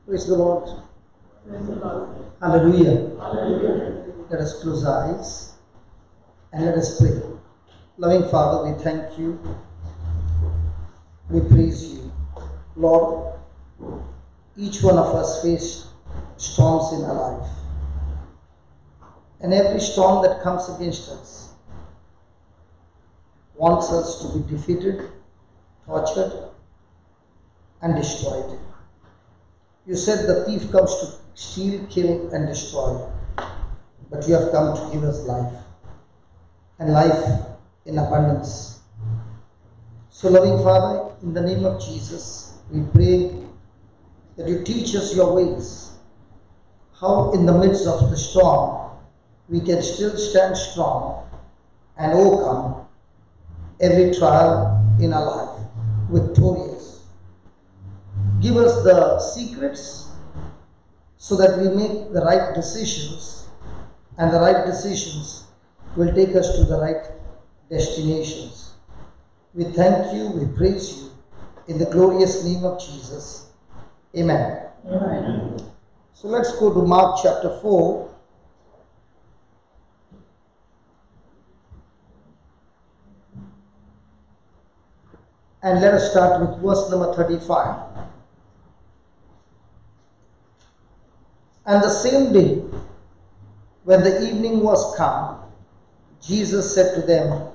Praise the Lord. Praise the Lord. Hallelujah. Hallelujah. Let us close our eyes and let us pray. Loving Father, we thank you. We praise you. Lord, each one of us face storms in our life. And every storm that comes against us wants us to be defeated, tortured, and destroyed. You said the thief comes to steal, kill, and destroy. But you have come to give us life, and life in abundance. So, loving Father, in the name of Jesus, we pray that you teach us your ways, how in the midst of the storm we can still stand strong and overcome every trial in our life, victorious. Give us the secrets so that we make the right decisions, and the right decisions will take us to the right destinations. We thank you, we praise you, in the glorious name of Jesus. Amen. Amen. So let's go to Mark chapter 4. And let us start with verse number 35. And the same day, when the evening was come, Jesus said to them,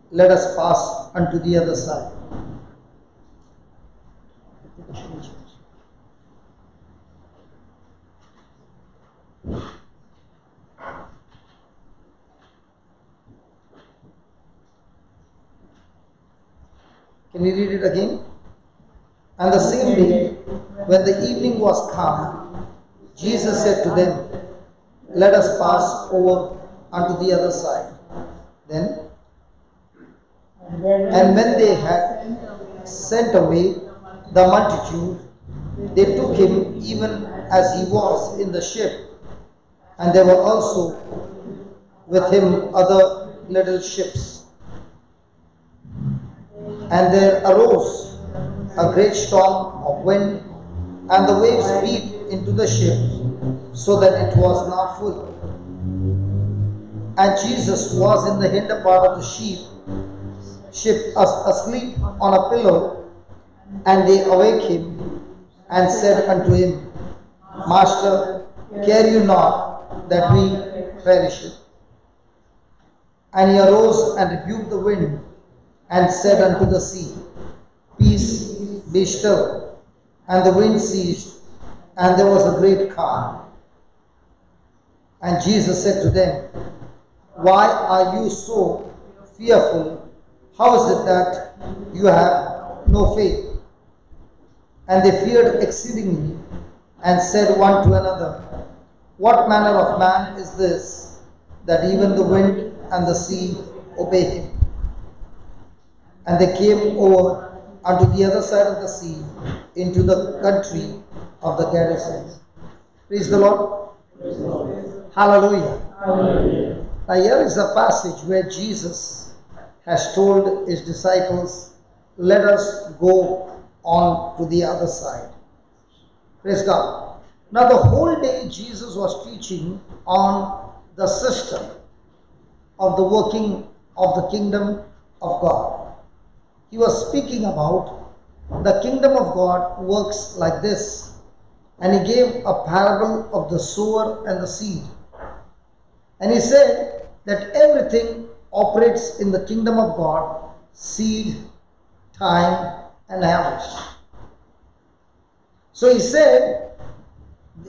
"Let us pass unto the other side." Can you read it again? And the same day, when the evening was come, Jesus said to them, "Let us pass over unto the other side." Then, and when they had sent away the multitude, they took him even as he was in the ship, and there were also with him other little ships. And there arose a great storm of wind, and the waves beat into the ship, so that it was now full. And Jesus was in the hinder part of the ship asleep on a pillow, and they awake him and said unto him, "Master, care you not that we perish?" And he arose and rebuked the wind, and said unto the sea, "Peace, be still." And the wind ceased, and there was a great calm. And Jesus said to them, "Why are you so fearful? How is it that you have no faith?" And they feared exceedingly, and said one to another, "What manner of man is this, that even the wind and the sea obey him?" And they came over unto the other side of the sea, into the country of the Gadarenes. Praise the Lord. Praise the Lord. Hallelujah. Hallelujah. Now here is a passage where Jesus has told his disciples, "Let us go on to the other side." Praise God. Now the whole day Jesus was teaching on the system of the working of the kingdom of God. He was speaking about the kingdom of God works like this, and he gave a parable of the sower and the seed. And he said that everything operates in the kingdom of God: seed, time, and harvest. So he said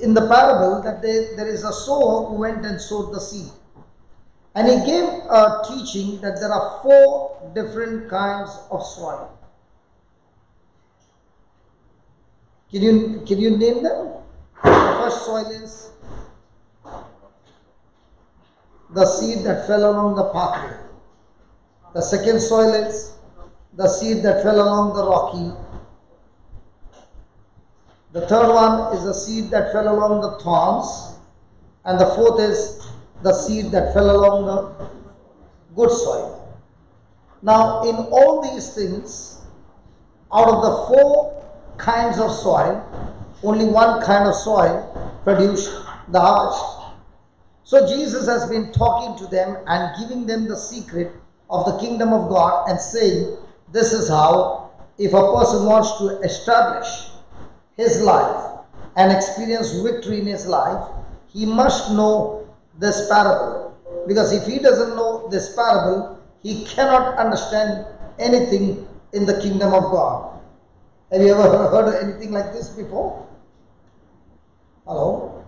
in the parable that there is a sower who went and sowed the seed. And he gave a teaching that there are 4 different kinds of soil. Can you name them? The first soil is the seed that fell along the pathway. The second soil is the seed that fell along the rocky. The third one is the seed that fell along the thorns. And the fourth is the seed that fell along the good soil. Now, in all these things, out of the 4 kinds of soil, only one kind of soil produced the harvest. So Jesus has been talking to them and giving them the secret of the kingdom of God and saying, this is how, if a person wants to establish his life and experience victory in his life, he must know this parable. Because if he doesn't know this parable, he cannot understand anything in the kingdom of God. Have you ever heard anything like this before? Hello?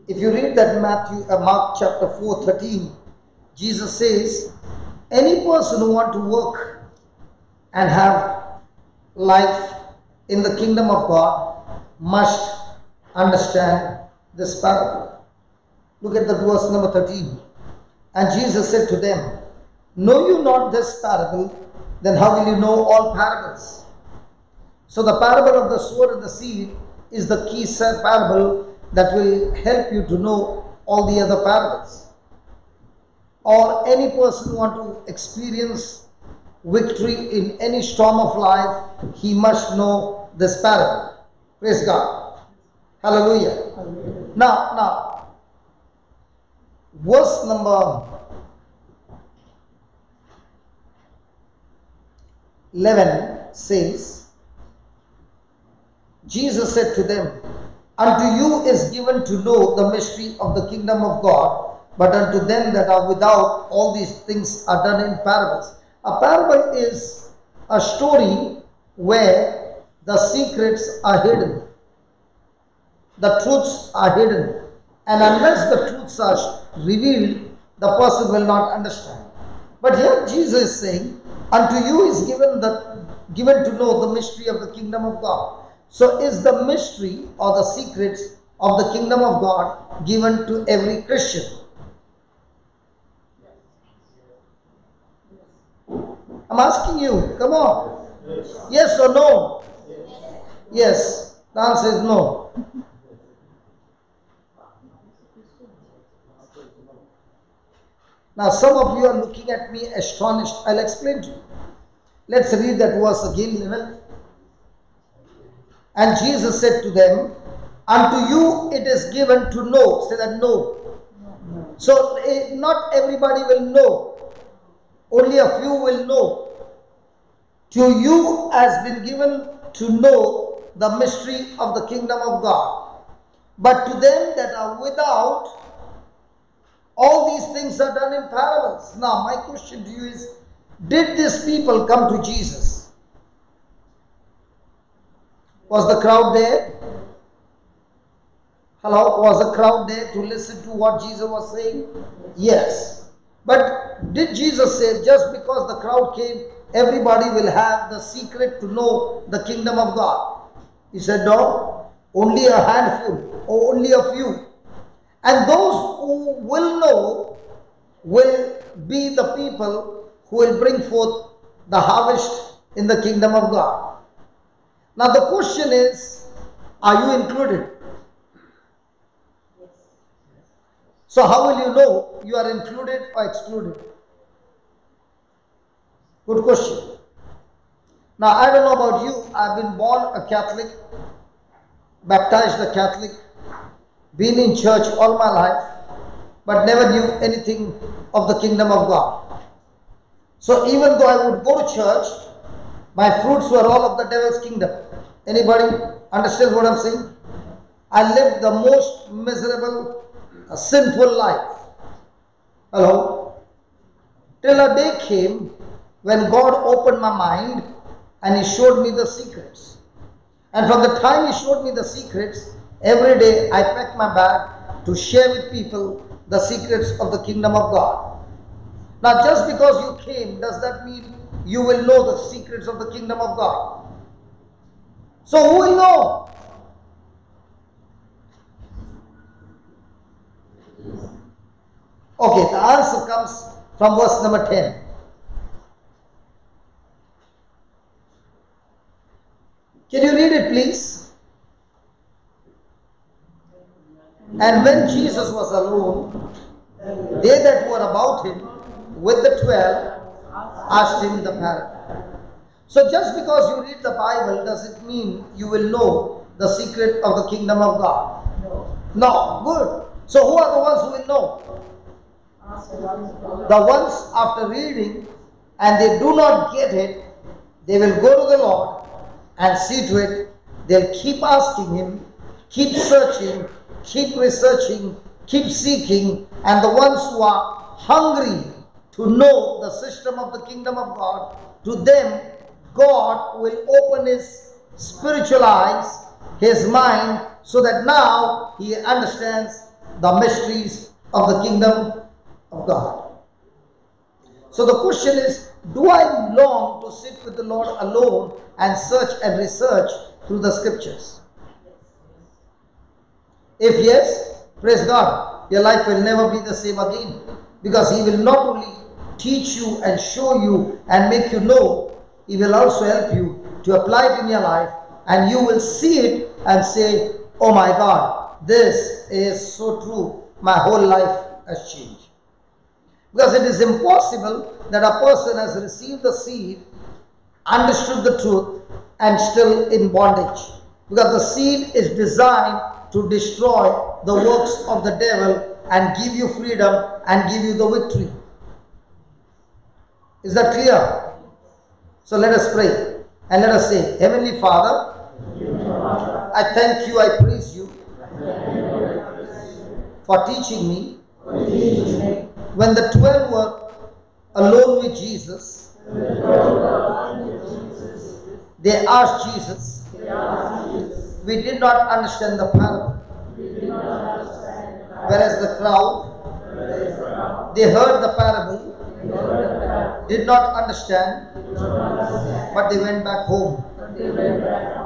If you read that Mark chapter 4:13, Jesus says, any person who wants to work and have life in the kingdom of God must understand this parable. Look at the verse number 13. And Jesus said to them, know you not this parable? Then how will you know all parables? So the parable of the sower and the seed is the key parable that will help you to know all the other parables. Or any person who wants to experience victory in any storm of life, he must know this parable. Praise God. Hallelujah. Hallelujah. Now, verse number 11 says, Jesus said to them, unto you is given to know the mystery of the kingdom of God, but unto them that are without, all these things are done in parables. A parable is a story where the secrets are hidden, the truths are hidden, and unless the truths are revealed, the person will not understand. But here Jesus is saying, unto you is given to know the mystery of the kingdom of God. So is the mystery or the secrets of the kingdom of God given to every Christian? I'm asking you, come on. Yes or no? Yes. The answer is no. Now some of you are looking at me astonished. I'll explain to you. Let's read that verse again, 11. And Jesus said to them, unto you it is given to know. Say that no. So not everybody will know. Only a few will know. To you has been given to know the mystery of the kingdom of God. But to them that are without, all these things are done in parables. Now my question to you is, did these people come to Jesus? Was the crowd there? Hello? Was the crowd there to listen to what Jesus was saying? Yes. But did Jesus say just because the crowd came, everybody will have the secret to know the kingdom of God? He said no. Only a handful or only a few. And those who will know will be the people who will bring forth the harvest in the kingdom of God. Now the question is, are you included? So how will you know you are included or excluded? Good question. Now I don't know about you, I've been born a Catholic, baptized a Catholic, been in church all my life, but never knew anything of the kingdom of God. So even though I would go to church, my fruits were all of the devil's kingdom. Anybody understands what I'm saying? I lived the most miserable, sinful life. Hello? Till a day came when God opened my mind and He showed me the secrets. And from the time He showed me the secrets, every day I packed my bag to share with people the secrets of the kingdom of God. Now just because you came, does that mean you will know the secrets of the kingdom of God? So who will know? Okay, the answer comes from verse number 10. Can you read it please? And when when Jesus was alone, they that were about him with the 12 asked him the parable. So just because you read the Bible, does it mean you will know the secret of the kingdom of God? No. Good. So who are the ones who will know? The ones after reading and they do not get it, they will go to the Lord and see to it. They'll keep asking him, keep searching, keep researching, keep seeking, and the ones who are hungry to know the system of the kingdom of God, to them God will open his spiritual eyes, his mind, so that now he understands the mysteries of the kingdom of God. So the question is, do I long to sit with the Lord alone and search and research through the scriptures? If yes, praise God, your life will never be the same again, because he will not only teach you and show you and make you know, he will also help you to apply it in your life, and you will see it and say, oh my God, this is so true, my whole life has changed. Because it is impossible that a person has received the seed, understood the truth, and still in bondage. Because the seed is designed to destroy the works of the devil and give you freedom and give you the victory. Is that clear? So let us pray and let us say, Heavenly Father, I thank you, I praise you for teaching me. When the 12 were alone with Jesus, they asked Jesus. We did not understand the parable. Whereas the crowd, they heard the parable, did not understand, but they went back home.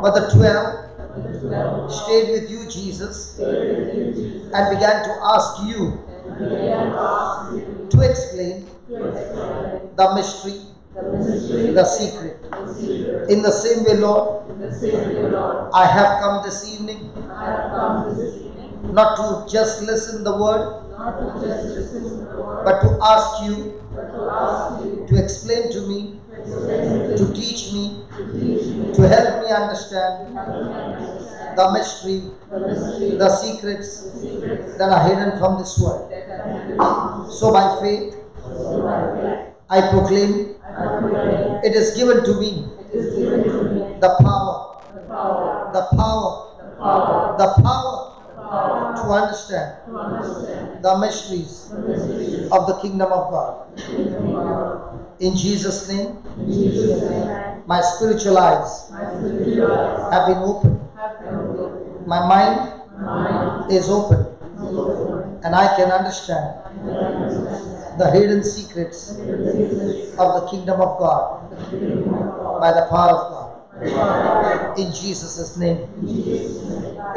But the 12 stayed with you, Jesus, and began to ask you to explain the mystery, the secret. In the same way, Lord, I have come this evening not to just listen the word, but to ask you to explain to me, to teach me, to help me understand the mystery, the secrets that are hidden from this world. So by faith, I proclaim it is given to me the power to understand the mysteries of the kingdom of God. In Jesus' name, my spiritual eyes have been opened. My mind is open, and I can understand the hidden secrets of the kingdom of God by the power of God. In Jesus' name.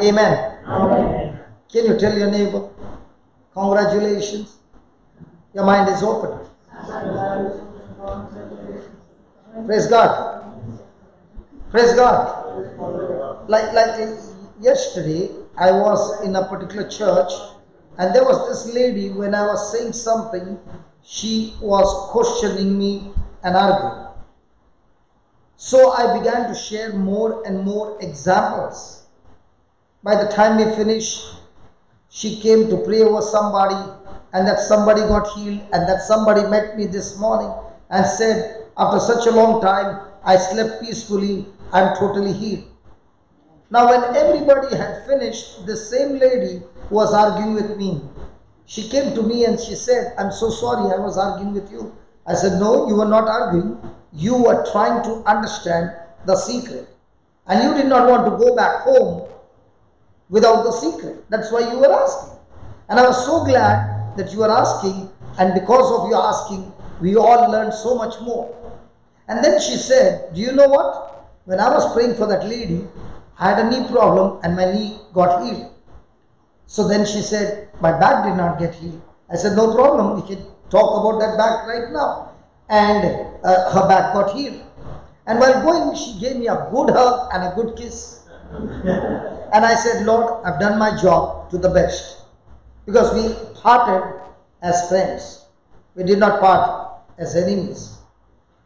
Amen. Can you tell your neighbor, congratulations, your mind is open. Praise God. Praise God. Like yesterday, I was in a particular church, and there was this lady, when I was saying something, she was questioning me and arguing. So I began to share more and more examples. By the time we finished, she came to pray over somebody, and that somebody got healed, and that somebody met me this morning and said, after such a long time, I slept peacefully, I'm totally healed. Now when everybody had finished, the same lady who was arguing with me, she came to me and she said, I'm so sorry, I was arguing with you. I said, no, you were not arguing. You were trying to understand the secret. And you did not want to go back home without the secret. That's why you were asking. And I was so glad that you were asking, and because of your asking, we all learned so much more. And then she said, do you know what? When I was praying for that lady, I had a knee problem and my knee got healed. So then she said, my back did not get healed. I said, no problem, we can talk about that back right now. And her back got healed. And while going, she gave me a good hug and a good kiss. And I said, Lord, I've done my job to the best. because we parted as friends. We did not part as enemies.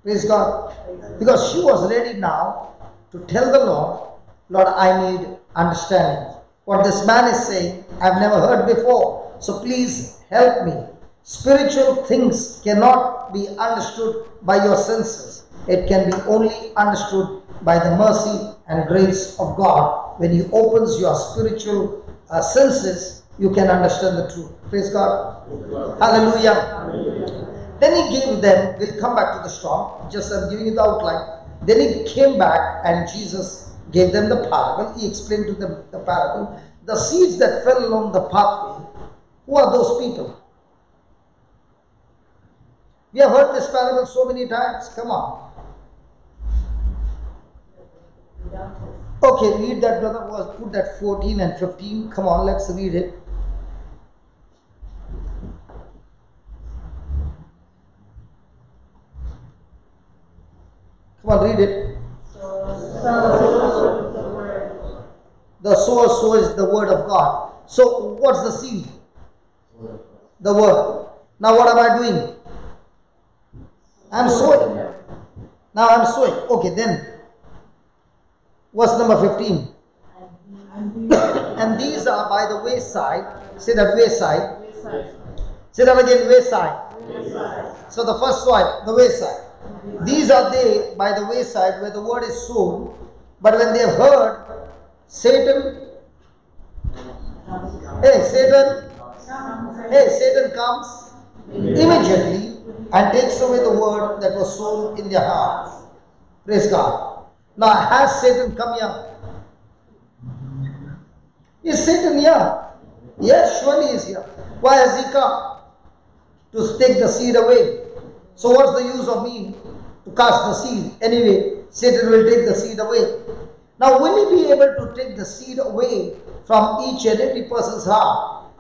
Praise God. Because she was ready now to tell the Lord, Lord, I need understanding. What this man is saying, I've never heard before. So please help me. Spiritual things cannot be understood by your senses. It can be only understood by the mercy and grace of God. When He opens your spiritual senses, you can understand the truth. Praise God. Hallelujah. Then He gave them, we'll come back to the storm, just I'm giving you the outline. Then He came back and Jesus gave them the parable. He explained to them the parable. The seeds that fell along the pathway, who are those people? We have heard this parable so many times. Come on. Okay, read that, brother. Put that 14 and 15. Come on, let's read it. Come on, read it. The sower sows the word of God. So, what's the seed? The word. Now, what am I doing? I'm sowing. Now, I'm sowing. Okay, then. Verse number 15. And these are by the wayside. Say that wayside. Say that again, wayside. So, the first one, the wayside. These are they by the wayside where the word is sown, but when they have heard, Satan comes immediately and takes away the word that was sown in their hearts. Praise God. Now, has Satan come here? Is Satan here? Yes, surely he is here. Why has he come? To take the seed away. So what's the use of me to cast the seed? Anyway, Satan will take the seed away. Now, will he be able to take the seed away from each and every person's heart?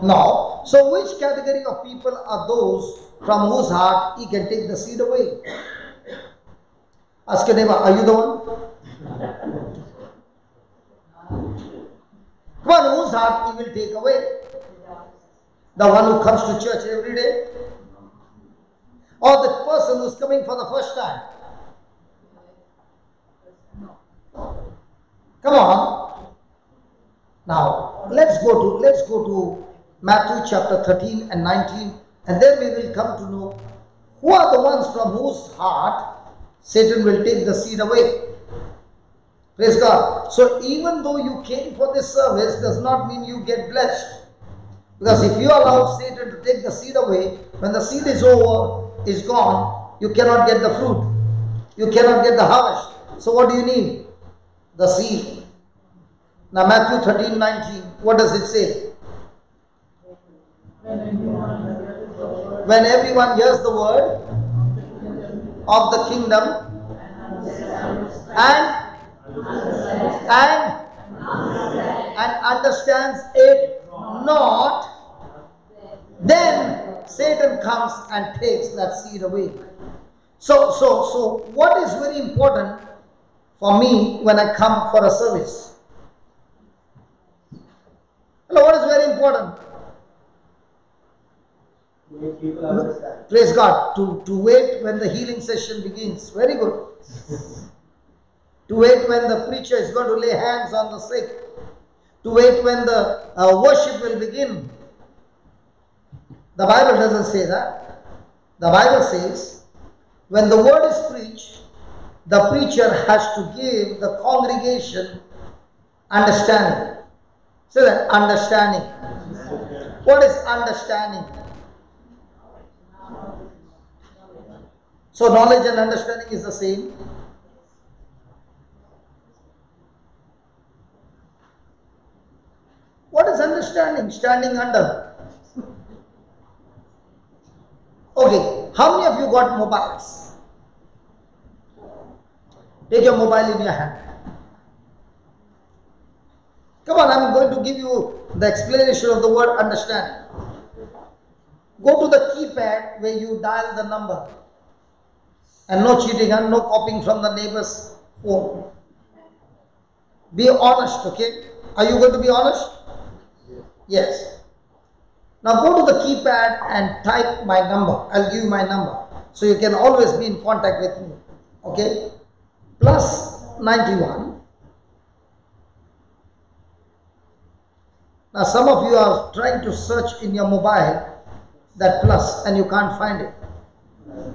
No. So which category of people are those from whose heart he can take the seed away? Ask your neighbor, are you the one? Come on, whose heart he will take away? The one who comes to church every day? Or the person who's coming for the first time? Come on. Now, let's go to Matthew chapter 13 and 19, and then we will come to know who are the ones from whose heart Satan will take the seed away. Praise God. So even though you came for this service does not mean you get blessed. Because if you allow Satan to take the seed away, when the seed is over, is gone, you cannot get the fruit. You cannot get the harvest. So what do you need? The seed. Now Matthew 13, 19, what does it say? When everyone hears the word of the kingdom and understands it not, then Satan comes and takes that seed away. So what is very important for me when I come for a service? Hello, what is very important? People understand. Praise God. To wait when the healing session begins. Very good. To wait when the preacher is going to lay hands on the sick. To wait when the worship will begin. The Bible doesn't say that. The Bible says, when the word is preached, the preacher has to give the congregation understanding. Say that, understanding. What is understanding? So knowledge and understanding is the same. What is understanding? Standing under. Okay, how many of you got mobiles? Take your mobile in your hand. Come on, I'm going to give you the explanation of the word understanding. Go to the keypad where you dial the number. And no cheating and no copying from the neighbor's phone. Be honest, okay? Are you going to be honest? Yes. Now go to the keypad and type my number. I'll give you my number. So you can always be in contact with me. Okay? Plus 91. Now some of you are trying to search in your mobile that plus and you can't find it.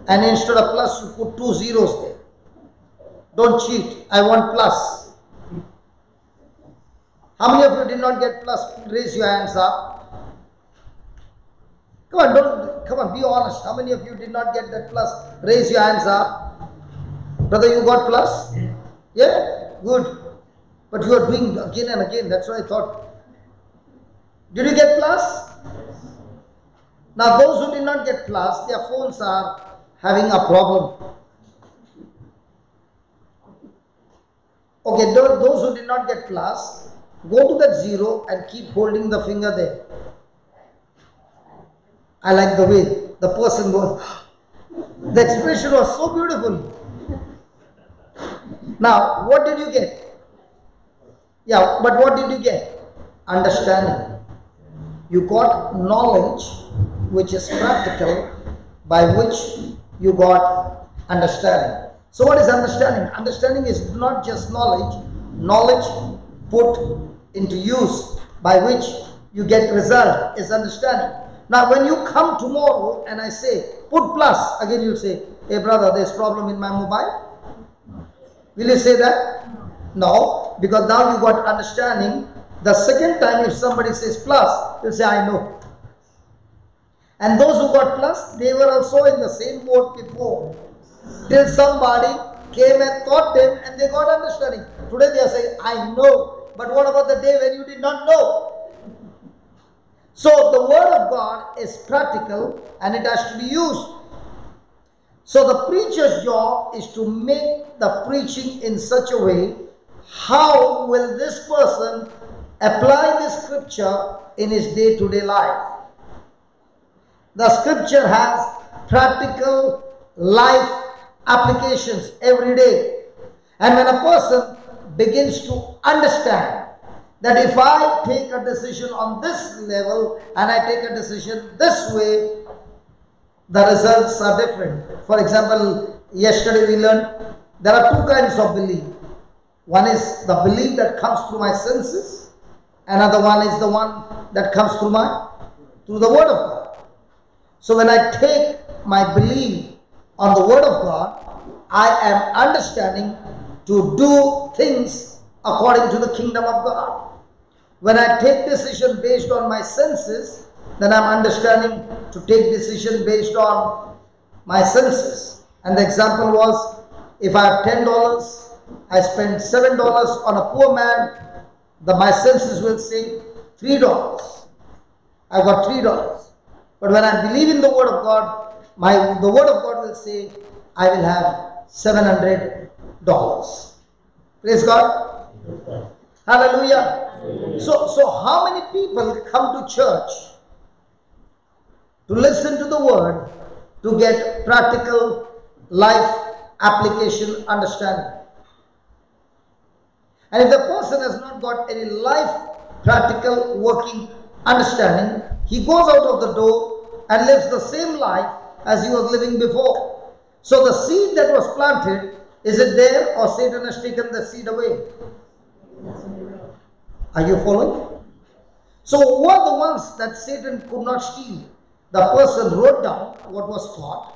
And instead of plus you put 2 zeros there. Don't cheat. I want plus. How many of you did not get plus? Raise your hands up. Come on, be honest. How many of you did not get that plus? Raise your hands up. Brother, you got plus? Yeah? Good. But you are doing again and again. That's what I thought. Did you get plus? Now those who did not get plus, their phones are having a problem. Okay, those who did not get plus, go to that zero and keep holding the finger there. I like the way the person goes. The expression was so beautiful. Now, what did you get? Yeah, but what did you get? Understanding. You got knowledge, which is practical, by which you got understanding. So what is understanding? Understanding is not just knowledge. Knowledge put into use, by which you get result, is understanding. Now when you come tomorrow and I say, put plus, again you'll say, hey brother, there's problem in my mobile. Will you say that? No, because now you got understanding. The second time if somebody says plus, you'll say, I know. And those who got plus, they were also in the same boat before. Till somebody came and taught them and they got understanding. Today they are saying, I know. But what about the day when you did not know? So the word of God is practical and it has to be used. So the preacher's job is to make the preaching in such a way, how will this person apply this scripture in his day-to-day life? The scripture has practical life applications every day. And when a person begins to understand that if I take a decision on this level and I take a decision this way, the results are different. For example, yesterday we learned there are two kinds of belief. One is the belief that comes through my senses. Another one is the one that comes through the word of God. So when I take my belief on the word of God, I am understanding to do things according to the kingdom of God. When I take decision based on my senses, then I am understanding to take decision based on my senses. And the example was, if I have $10, I spend $7 on a poor man, my senses will say $3. I got $3. But when I believe in the word of God, the word of God will say, I will have $700. Praise God. Hallelujah. So how many people come to church to listen to the word to get practical life application understanding? And if the person has not got any life practical working understanding, he goes out of the door and lives the same life as he was living before. So the seed that was planted, is it there or Satan has taken the seed away? Are you following? So who are the ones that Satan could not steal? The person wrote down what was taught,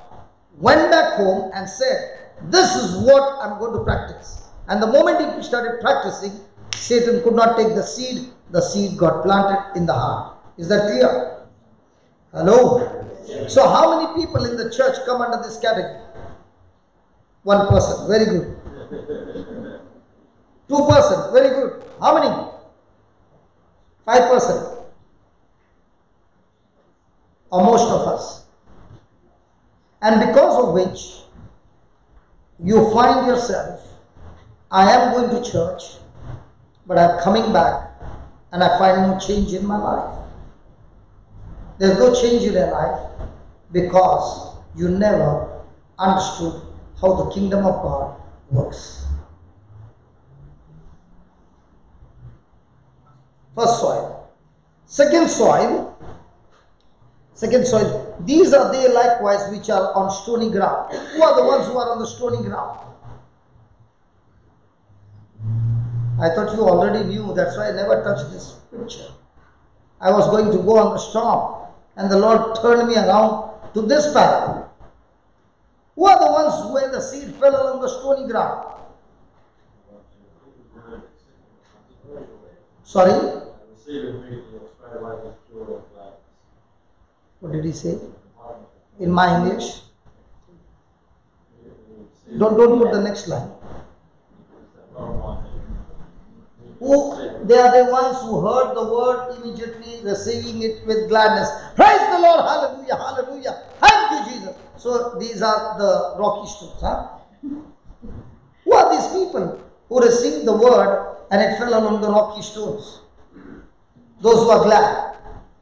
went back home and said, this is what I'm going to practice. And the moment he started practicing, Satan could not take the seed got planted in the heart. Is that clear? Hello? So how many people in the church come under this category? One person, very good. 2%, very good. How many? 5%. Or most of us. And because of which, you find yourself, I am going to church, but I'm coming back and I find no change in my life. There's no change in your life because you never understood how the kingdom of God works. First soil. Second soil, Second soil. These are they likewise which are on stony ground. Who are the ones who are on the stony ground? I thought you already knew, that's why I never touched this scripture. I was going to go on the storm, and the Lord turned me around to this parable. Who are the ones where the seed fell along the stony ground? Sorry? What did he say? In my English? Don't put the next line. They are the ones who heard the word immediately, receiving it with gladness. Praise the Lord, hallelujah, hallelujah. Thank you, Jesus. So these are the rocky stones. Who are these people who received the word and it fell along the rocky stones? Those who are glad.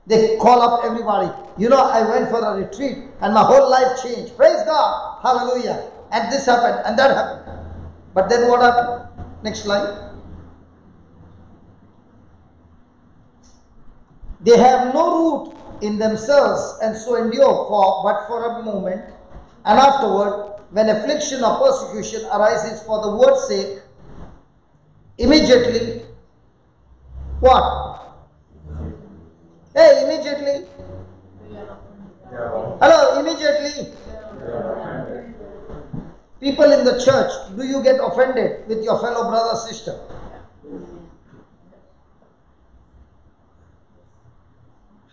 They call up everybody. You know, I went for a retreat and my whole life changed. Praise God, hallelujah. And this happened and that happened. But then what happened? Next slide. They have no root in themselves and so endure but for a moment, and afterward, when affliction or persecution arises for the word's sake, immediately, what? Hey, immediately. Hello, immediately. People in the church, do you get offended with your fellow brother, sister?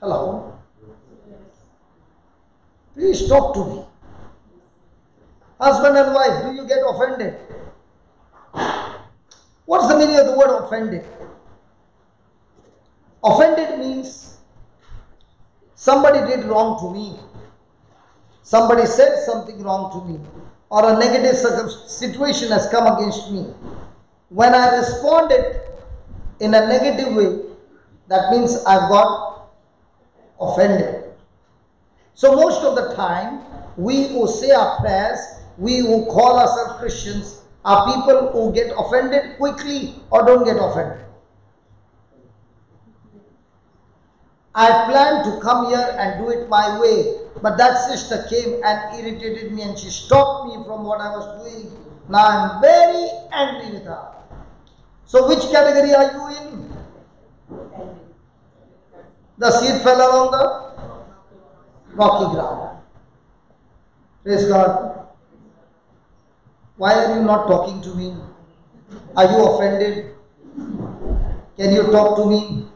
Hello? Please talk to me. Husband and wife, do you get offended? What's the meaning of the word offended? Offended means somebody did wrong to me. Somebody said something wrong to me. Or a negative situation has come against me. When I responded in a negative way, that means I've got offended. So most of the time, we who say our prayers, we who call ourselves Christians, are people who get offended quickly or don't get offended. I planned to come here and do it my way, but that sister came and irritated me and she stopped me from what I was doing. Now I am very angry with her. So which category are you in? The seed fell along the rocky ground. Praise God. Why are you not talking to me? Are you offended? Can you talk to me?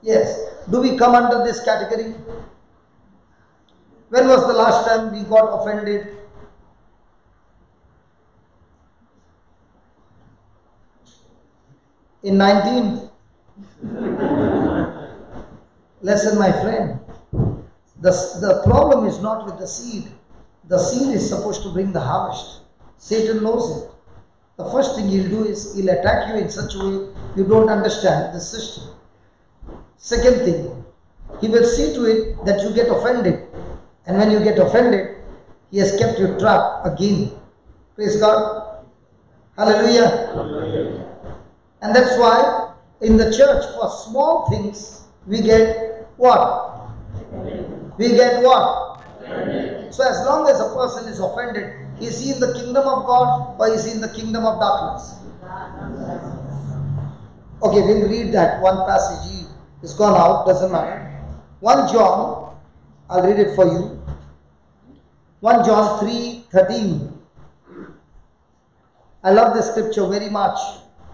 Yes. Do we come under this category? When was the last time we got offended? In 19? Listen, my friend. The problem is not with the seed. The seed is supposed to bring the harvest. Satan knows it. The first thing he'll do is he'll attack you in such a way you don't understand the system. Second thing, he will see to it that you get offended. And when you get offended, he has kept you trapped again. Praise God. Hallelujah. Hallelujah. And that's why in the church for small things we get what? We get what? So as long as a person is offended, is he in the kingdom of God or is he in the kingdom of darkness? Okay, we'll read that one passage. It's gone out, doesn't matter. 1 John, I'll read it for you. 1 John 3:13. I love this scripture very much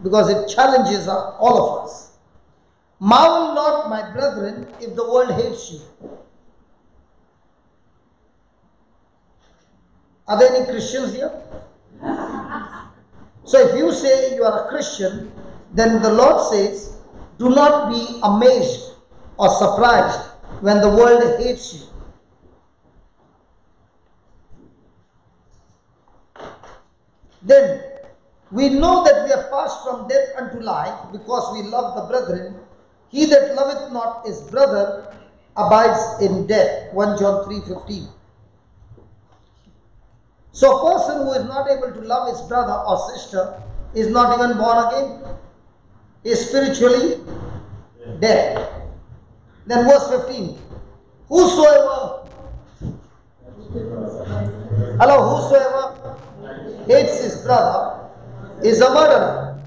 because it challenges all of us. Marvel not, my brethren, if the world hates you. Are there any Christians here? So if you say you are a Christian, then the Lord says, do not be amazed or surprised when the world hates you. Then we know that we are passed from death unto life because we love the brethren. He that loveth not his brother abides in death. 1 John 3:15. So a person who is not able to love his brother or sister is not even born again. He is spiritually dead. Then verse 15. Whosoever, hello, whosoever hates his brother is a murderer.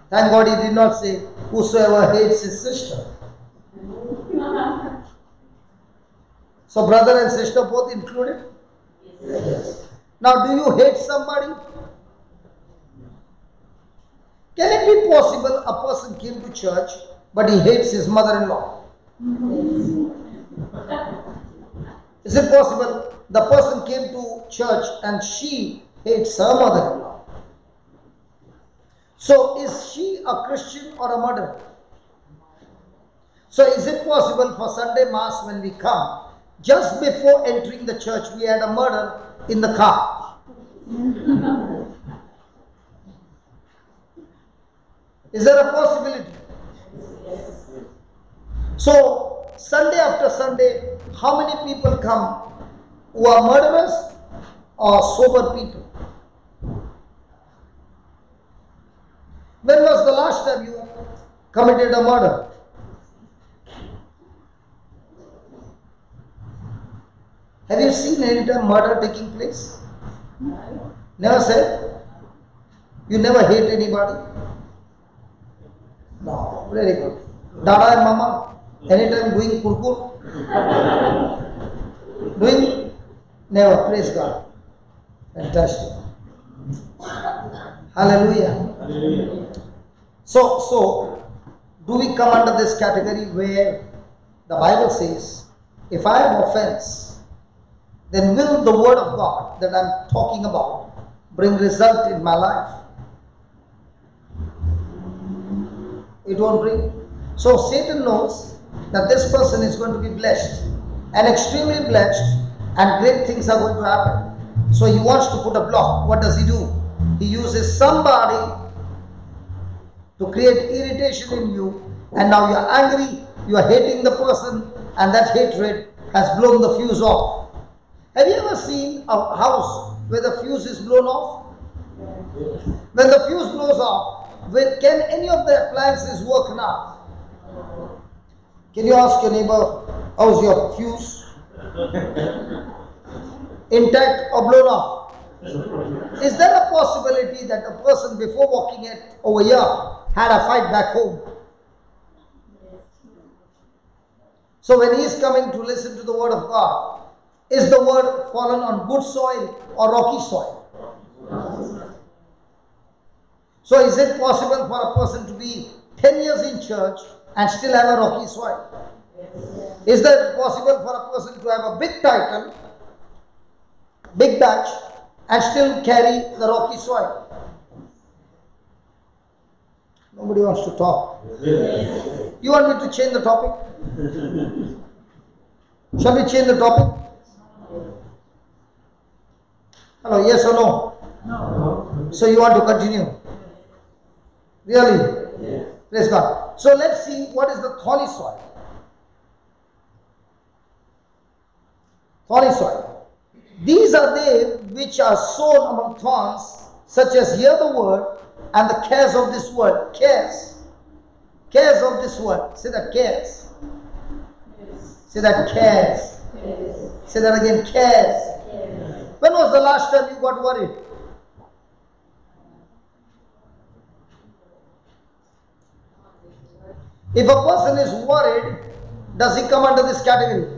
Thank God he did not say whosoever hates his sister. So brother and sister both included? Yes. Now do you hate somebody? Can it be possible a person came to church but he hates his mother-in-law? Is it possible the person came to church and she hates her mother-in-law? So is she a Christian or a murderer? So is it possible for Sunday Mass when we come, just before entering the church we had a murder in the car? Is there a possibility? So Sunday after Sunday, how many people come who are murderers or sober people? When was the last time you committed a murder? Have you seen any time murder taking place? Never said? You never hate anybody? No, very good. Dada and Mama, anytime doing kurkur? Doing? Never, praise God. Fantastic. Hallelujah. Hallelujah. So, do we come under this category where the Bible says, if I have offense, then will the word of God that I am talking about bring result in my life? It won't bring. So Satan knows that this person is going to be blessed and extremely blessed and great things are going to happen. So he wants to put a block. What does he do? He uses somebody to create irritation in you, and now you are angry, you are hating the person, and that hatred has blown the fuse off. Have you ever seen a house where the fuse is blown off? When the fuse blows off, can any of the appliances work now? Can you ask your neighbor, how's your fuse? Intact or blown off? Is there a possibility that a person before walking it over here had a fight back home? So when he is coming to listen to the word of God, is the word fallen on good soil or rocky soil? So is it possible for a person to be 10 years in church and still have a rocky soil? Is that possible for a person to have a big title, big badge, and still carry the rocky soil? Nobody wants to talk. You want me to change the topic? Shall we change the topic? Hello, yes or no? No. So you want to continue? Really? Yes. Praise God. So let's see what is the thorny soil. Thorny soil. These are they which are sown among thorns, such as hear the word and the cares of this world. Cares. Cares of this world. Say that, cares. Say that, cares. Say that again, cares. When was the last time you got worried? If a person is worried, does he come under this category?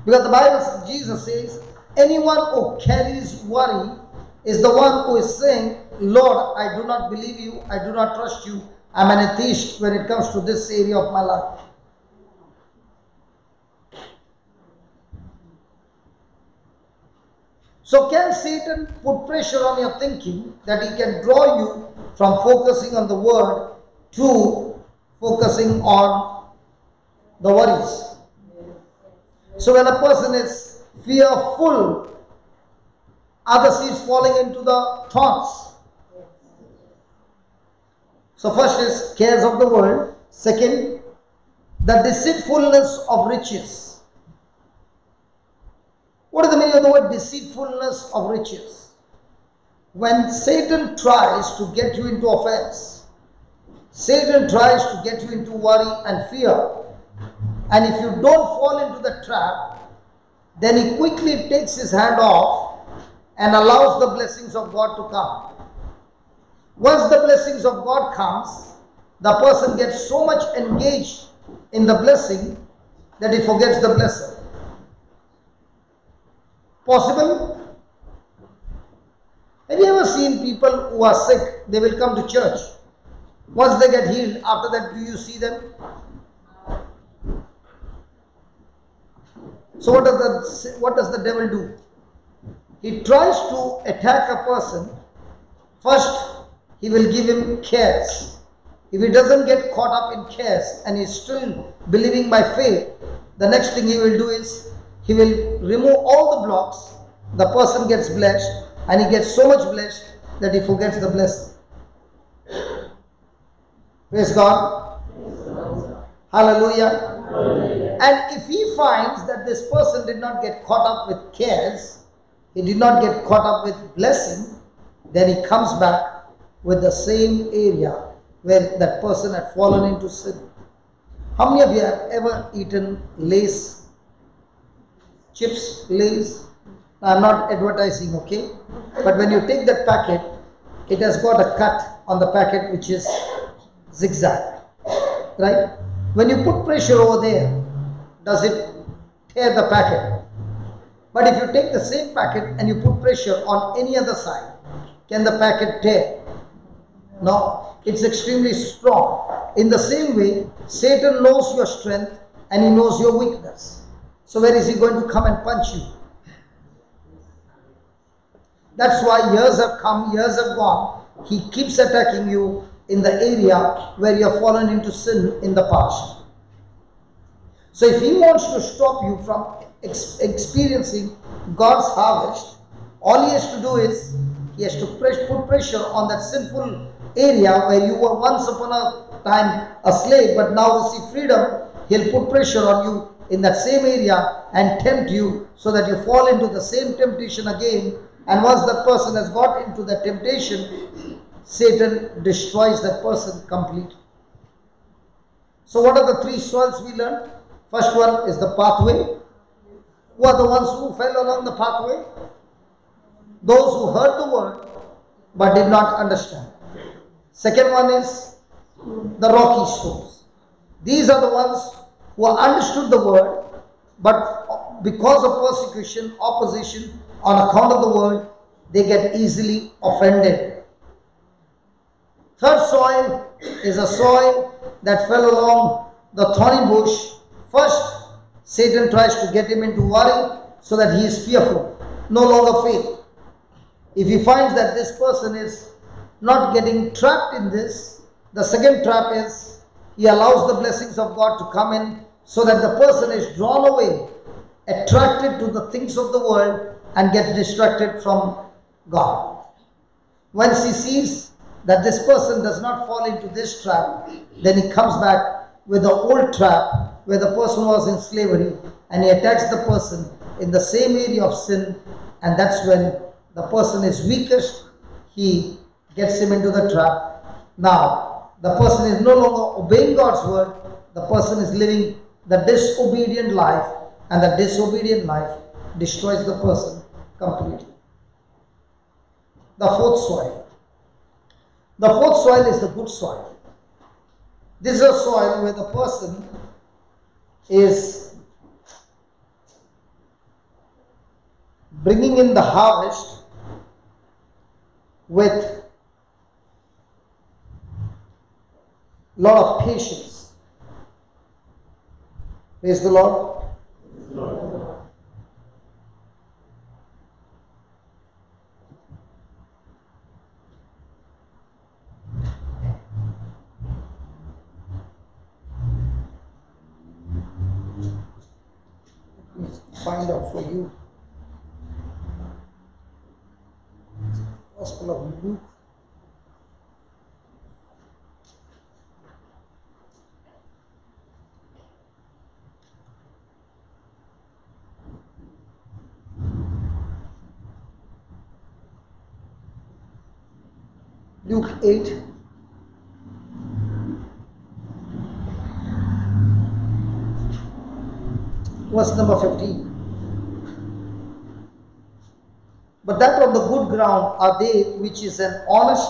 Because the Bible, Jesus says, anyone who carries worry is the one who is saying, Lord, I do not believe you, I do not trust you, I'm an atheist when it comes to this area of my life. So can Satan put pressure on your thinking that he can draw you from focusing on the word to focusing on the worries? So when a person is fearful, others is falling into the thorns. So first is cares of the world. Second, the deceitfulness of riches. What is the meaning of the word deceitfulness of riches? When Satan tries to get you into offense, Satan tries to get you into worry and fear, And if you don't fall into the trap, then he quickly takes his hand off and allows the blessings of God to come. Once the blessings of God comes, the person gets so much engaged in the blessing that he forgets the blesser. Possible? Have you ever seen people who are sick? They will come to church. Once they get healed, after that, do you see them? So what does the devil do? He tries to attack a person. First, he will give him cares. If he doesn't get caught up in cares and he's still believing by faith, the next thing he will do is he will remove all the blocks. The person gets blessed, and he gets so much blessed that he forgets the blessing. Praise God. Hallelujah. And if he finds that this person did not get caught up with cares, he did not get caught up with blessing, then he comes back with the same area where that person had fallen into sin. How many of you have ever eaten Lay's chips, Lay's? I'm not advertising, okay? But when you take that packet, it has got a cut on the packet which is zigzag, right? When you put pressure over there, does it tear the packet? But if you take the same packet and you put pressure on any other side, can the packet tear? No, it's extremely strong. In the same way, Satan knows your strength and he knows your weakness. So where is he going to come and punch you? That's why years have come, years have gone. He keeps attacking you in the area where you have fallen into sin in the past. So if he wants to stop you from experiencing God's harvest, all he has to do is he has to put pressure on that sinful area where you were once upon a time a slave but now receive freedom. He'll put pressure on you in that same area and tempt you so that you fall into the same temptation again. And once that person has got into the temptation, Satan destroys that person completely. So what are the three soils we learned? First one is the pathway. Who are the ones who fell along the pathway? Those who heard the word but did not understand. Second one is the rocky stones. These are the ones who understood the word, but because of persecution, opposition, on account of the word, they get easily offended. Third soil is a soil that fell along the thorny bush. First, Satan tries to get him into worry so that he is fearful, no longer faith. If he finds that this person is not getting trapped in this, the second trap is he allows the blessings of God to come in so that the person is drawn away, attracted to the things of the world, and gets distracted from God. Once he sees that this person does not fall into this trap, then he comes back with the old trap where the person was in slavery, and he attacks the person in the same area of sin, and that's when the person is weakest, he gets him into the trap. Now, the person is no longer obeying God's word, the person is living the disobedient life, and the disobedient life destroys the person completely. The fourth soil. The fourth soil is the good soil. This is a soil where the person is bringing in the harvest with lot of patience. Praise the Lord. Find out for you. Gospel of Luke. Luke 8. verse number 15. But that on the good ground are they which is an honest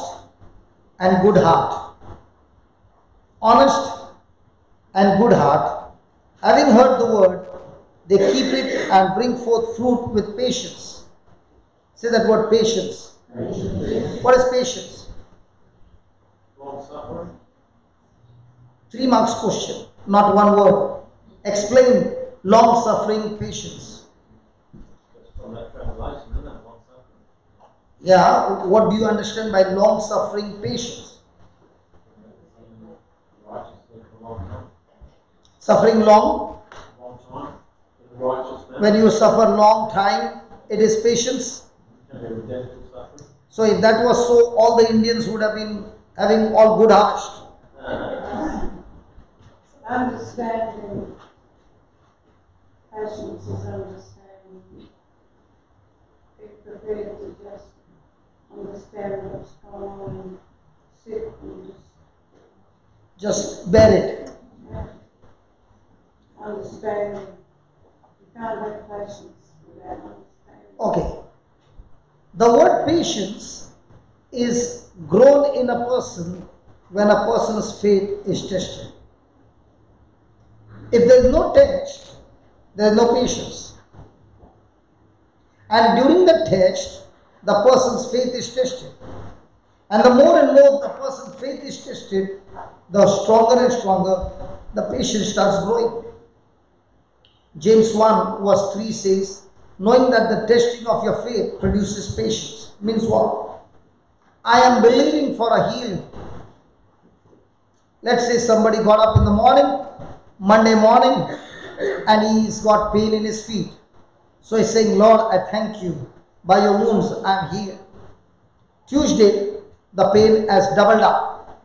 and good heart. Honest and good heart, having heard the word, they keep it and bring forth fruit with patience. Say that word, patience. What is patience? Long suffering. 3 marks question, not one word. Explain long suffering, patience. That's from that translation, isn't it? Long suffering. Yeah, what do you understand by long suffering, patience? Righteousness for a long time. Suffering long, Long time. In righteousness. when you suffer long time, it is patience. Can be redemptive suffering. So if that was so, all the Indians would have been having all good hearts. Understanding. Patience is understanding. Be prepared to just understand what's going on, sit and Just bear it. understand. You can't have patience without understanding. Okay. The word patience is grown in a person when a person's faith is tested. If there is no test, there is no patience. And during the test, the person's faith is tested. And the more and more the person's faith is tested, the stronger and stronger the patience starts growing. James 1 verse 3 says, knowing that the testing of your faith produces patience. Means what? I am believing for a healing. Let's say somebody got up in the morning, Monday morning, and he's got pain in his feet. So he's saying, Lord, I thank you. By your wounds, I am healed. Tuesday, the pain has doubled up.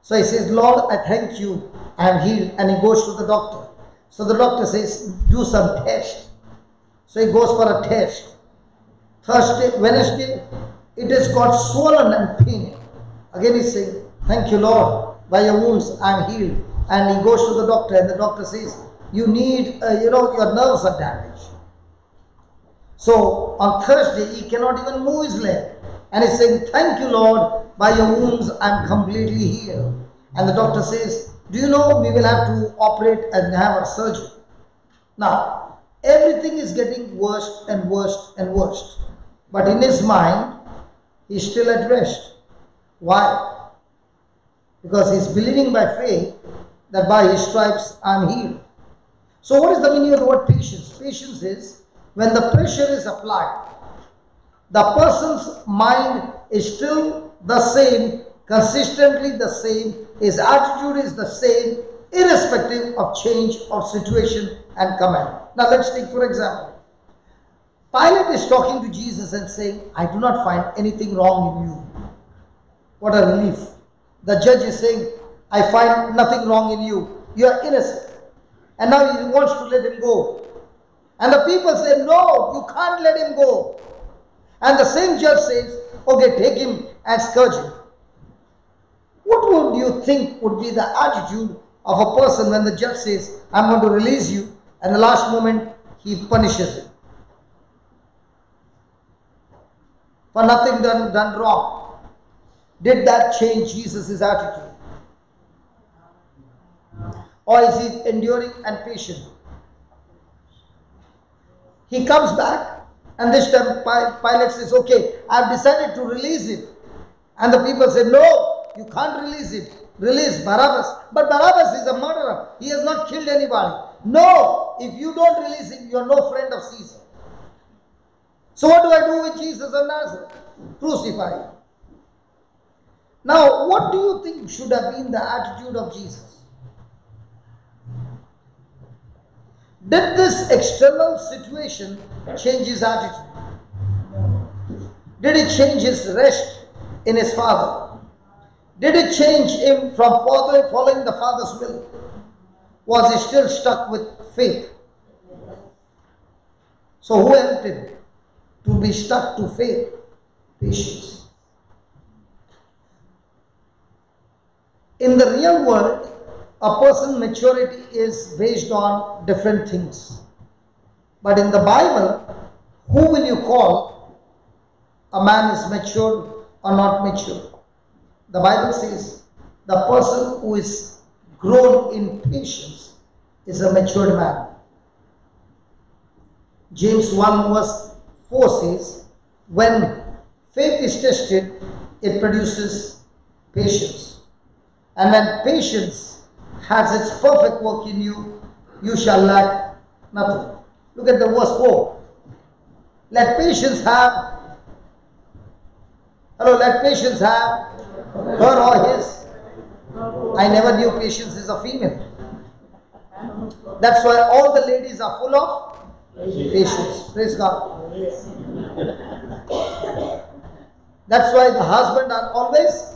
So he says, Lord, I thank you. I am healed. And he goes to the doctor. So the doctor says, do some test. So he goes for a test. Thursday, Wednesday, it has got swollen and pain. Again he's saying, thank you, Lord. By your wounds, I am healed. And he goes to the doctor, and the doctor says, you need, your nerves are damaged. So on Thursday, he cannot even move his leg. And he's saying, thank you, Lord. By your wounds, I am completely healed. And the doctor says, do you know we will have to operate and have a surgery? Now, everything is getting worse and worse and worse. But in his mind, he's still at rest. Why? Because he's believing by faith that by his stripes I am healed. So what is the meaning of the word patience? Patience is when the pressure is applied, the person's mind is still the same, consistently the same, his attitude is the same, irrespective of change of situation and command. Now let's take for example, Pilate is talking to Jesus and saying, I do not find anything wrong in you. What a relief. The judge is saying, I find nothing wrong in you. You are innocent. And now he wants to let him go. And the people say, no, you can't let him go. And the same judge says, okay, take him and scourge him. What would you think would be the attitude of a person when the judge says, I'm going to release you, and the last moment he punishes him for nothing done wrong? Did that change Jesus' attitude? Or is he enduring and patient? He comes back, and this time Pilate says, okay, I have decided to release him. And the people say, no, you can't release him. Release Barabbas. But Barabbas is a murderer. He has not killed anybody. No, if you don't release him, you are no friend of Caesar. So what do I do with Jesus of Nazareth? Crucify him. Now, what do you think should have been the attitude of Jesus? Did this external situation change his attitude? Did it change his rest in his Father? Did it change him from following the Father's will? Was he still stuck with faith? So who helped him to be stuck to faith? Patience. In the real world, a person's maturity is based on different things. But in the Bible, who will you call a man is matured or not mature? The Bible says the person who is grown in patience is a matured man. James 1 verse 4 says, when faith is tested, it produces patience. And when patience has its perfect work in you, you shall lack nothing. Look at the verse 4. Let patience have her or his. I never knew patience is a female. That's why all the ladies are full of patience. Praise God. That's why the husband are always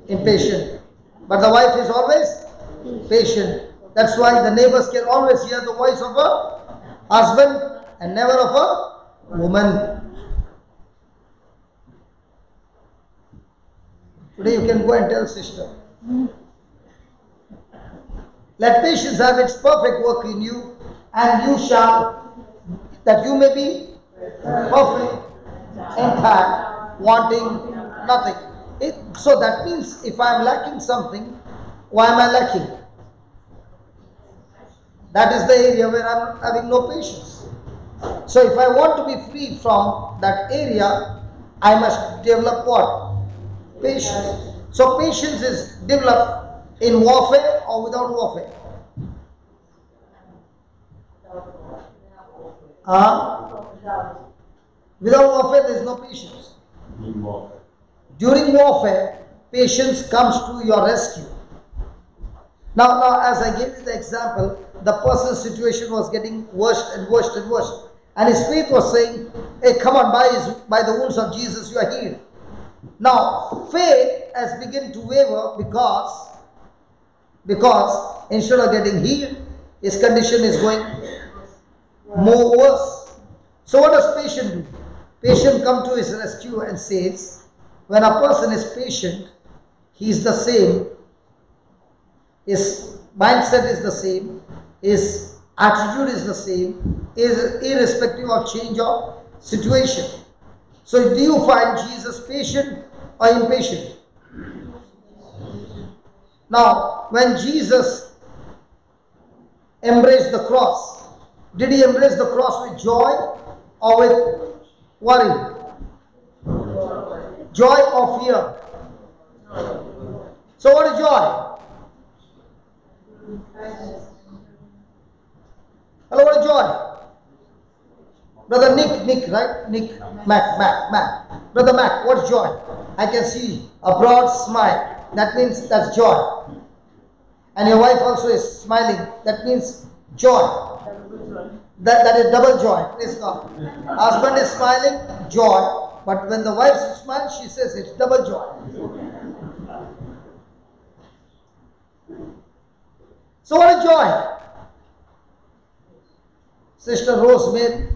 impatient, but the wife is always patient. That's why the neighbors can always hear the voice of a husband and never of a woman. Today you can go and tell sister. Let patience have its perfect work in you, and you shall, that you may be perfect, entire, wanting nothing. So that means if I am lacking something, why am I lacking? That is the area where I am having no patience. So if I want to be free from that area, I must develop what? Patience. So patience is developed in warfare or without warfare? Without warfare there is no patience. During warfare, patience comes to your rescue. Now as I gave you the example, the person's situation was getting worse and worse and worse. And his faith was saying, hey, come on, by the wounds of Jesus you are healed. Now, faith has begun to waver because instead of getting healed, his condition is going more worse. So what does patient do? Patient come to his rescue and says, when a person is patient, he is the same. His mindset is the same. His attitude is the same, irrespective of change of situation. So do you find Jesus patient or impatient? Now, when Jesus embraced the cross, did he embrace the cross with joy or with worry? Joy or fear? So what is joy? Hello, what is joy? Brother Nick, right? Mac. Brother Mac, what's joy? I can see a broad smile. That means that's joy. And your wife also is smiling. That means joy. That is double joy. Praise God. Husband is smiling, joy. But when the wife smiles, she says it's double joy. So what is joy? Sister Rosemary.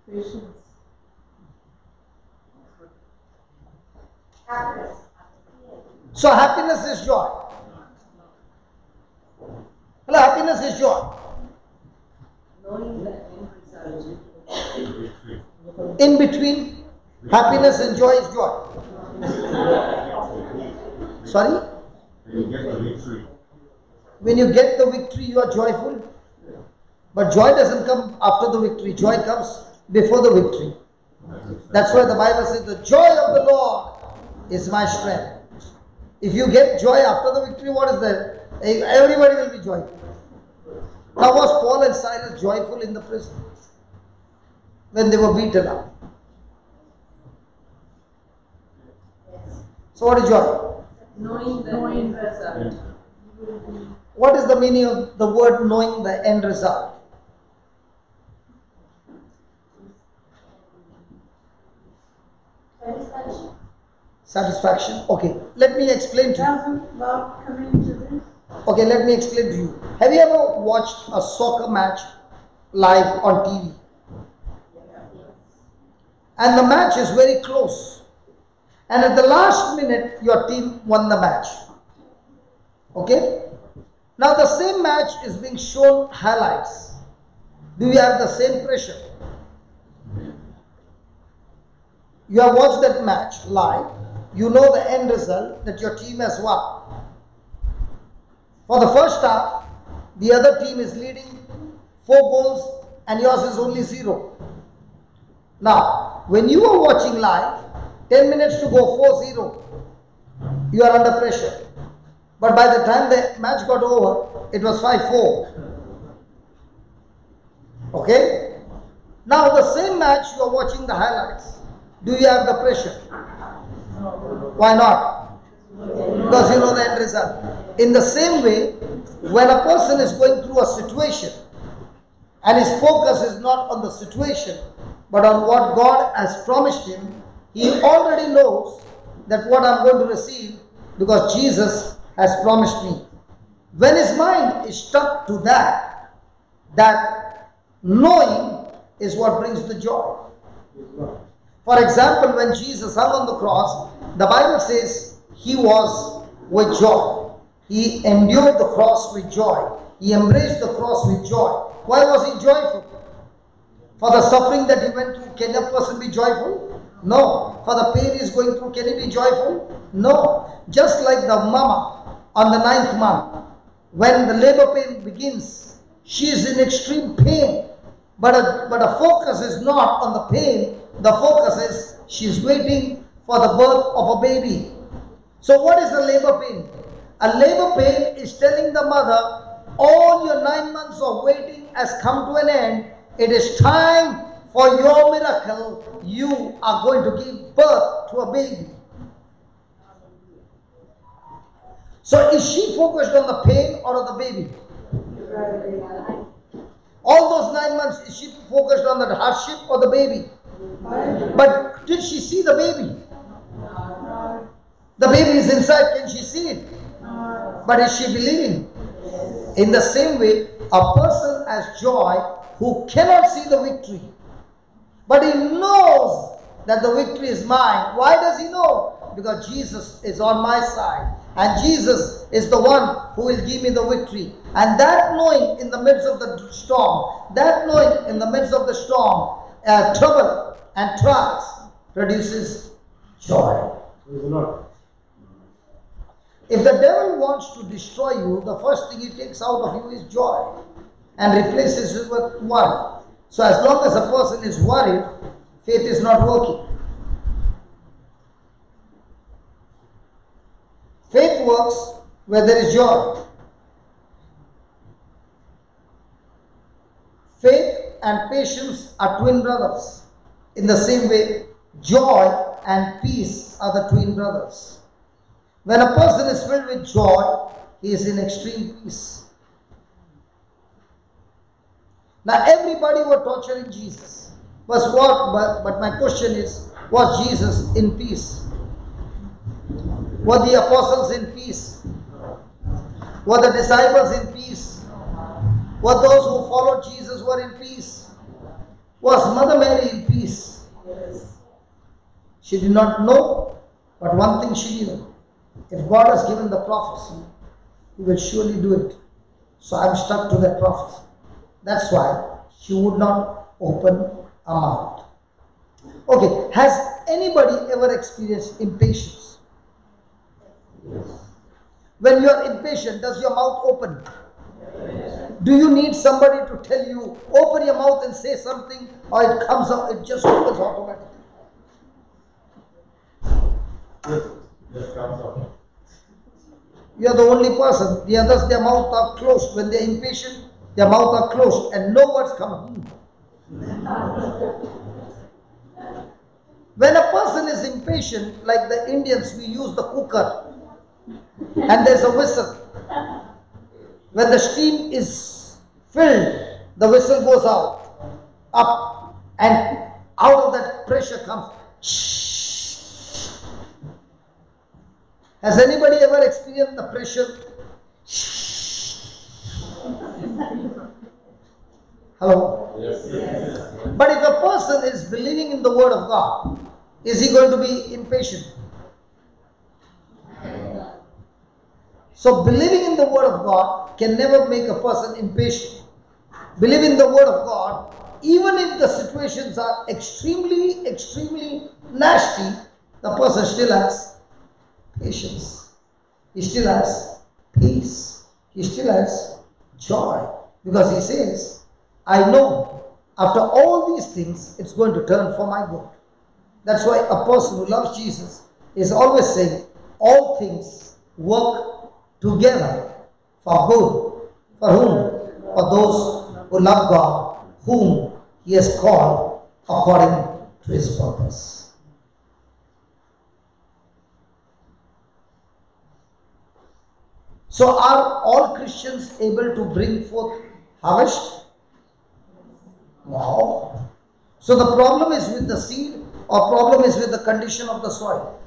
Patience. So happiness is joy. Hello, happiness is joy. In between happiness and joy is joy. Sorry? When you get the victory, you are joyful. But joy doesn't come after the victory. Joy comes before the victory. That's why the Bible says, the joy of the Lord is my strength. If you get joy after the victory, what is that? Everybody will be joyful. Now was Paul and Silas joyful in the prison when they were beaten up? So what is joy? Knowing the result. What is the meaning of the word knowing the end result? Satisfaction. Okay, let me explain to you. Doesn't love come into this? Okay, let me explain to you. Have you ever watched a soccer match live on TV? And the match is very close. And at the last minute, your team won the match. Okay? Now the same match is being shown highlights. Do you have the same pressure? You have watched that match live. You know the end result, that your team has won. For the first half, the other team is leading 4 goals and yours is only 0. Now, when you are watching live, 10 minutes to go, 4-0, you are under pressure. But by the time the match got over, it was 5-4. Okay? Now the same match, you are watching the highlights. Do you have the pressure? Why not? Because you know the end result. In the same way, when a person is going through a situation and his focus is not on the situation but on what God has promised him, he already knows that what I'm going to receive because Jesus has promised me. When his mind is stuck to that knowing is what brings the joy. For example, when Jesus hung on the cross, the Bible says he was with joy. He endured the cross with joy. He embraced the cross with joy. Why was he joyful? For the suffering that he went through, can a person be joyful? No. For the pain he's going through, can he be joyful? No. Just like the mama on the 9th month, when the labor pain begins, she is in extreme pain. But a focus is not on the pain. The focus is she's waiting for the birth of a baby. So what is the labor pain? A labor pain is telling the mother, all your 9 months of waiting has come to an end. It is time for your miracle. You are going to give birth to a baby. So is she focused on the pain or on the baby? All those 9 months, is she focused on the hardship or the baby? But did she see the baby? The baby is inside, can she see it? But is she believing? In the same way, a person has joy who cannot see the victory, but he knows that the victory is mine. Why does he know? Because Jesus is on my side, and Jesus is the one who will give me the victory. And that knowing in the midst of the storm, that knowing in the midst of the storm, trouble and trials produces joy. If the devil wants to destroy you, the first thing he takes out of you is joy and replaces it with worry. So as long as a person is worried, faith is not working. Faith works where there is joy. Faith and patience are twin brothers. In the same way, joy and peace are the twin brothers. When a person is filled with joy, he is in extreme peace. Now everybody were torturing Jesus. But my question is, was Jesus in peace? Were the apostles in peace? Were the disciples in peace? Were those who followed Jesus were in peace? Was Mother Mary in peace? She did not know, but one thing she knew. If God has given the prophecy, He will surely do it. So I am stuck to that prophecy. That's why she would not open her mouth. Okay, has anybody ever experienced impatience? When you are impatient, does your mouth open? Do you need somebody to tell you, open your mouth and say something, or it comes out, it just opens automatically? You are the only person. The others, their mouth are closed. When they are impatient, their mouth are closed and no words come. When a person is impatient, like the Indians, we use the cooker and there's a whistle. When the steam is filled, the whistle goes out, up, and out of that pressure comes. Has anybody ever experienced the pressure? Hello? Yes. But if a person is believing in the word of God, is he going to be impatient? So believing in the word of God can never make a person impatient. Believing in the word of God, even if the situations are extremely, extremely nasty, the person still has patience. He still has peace. He still has joy. Because he says, I know after all these things, it's going to turn for my good. That's why a person who loves Jesus is always saying, all things work together for good. For whom? For those who love God, whom He has called according to His purpose. So are all Christians able to bring forth harvest? No. So the problem is with the seed or problem is with the condition of the soil?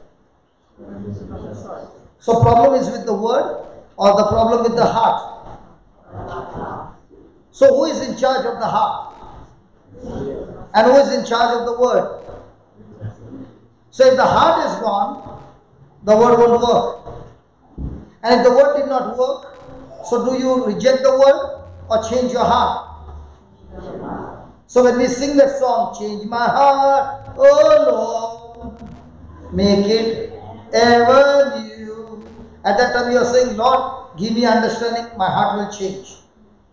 So problem is with the word or the problem with the heart? So who is in charge of the heart? And who is in charge of the word? So if the heart is gone, the word won't work. And if the word did not work, so do you reject the word or change your heart? So when we sing that song, change my heart, oh Lord, make it ever new. At that time you are saying, Lord, give me understanding, my heart will change.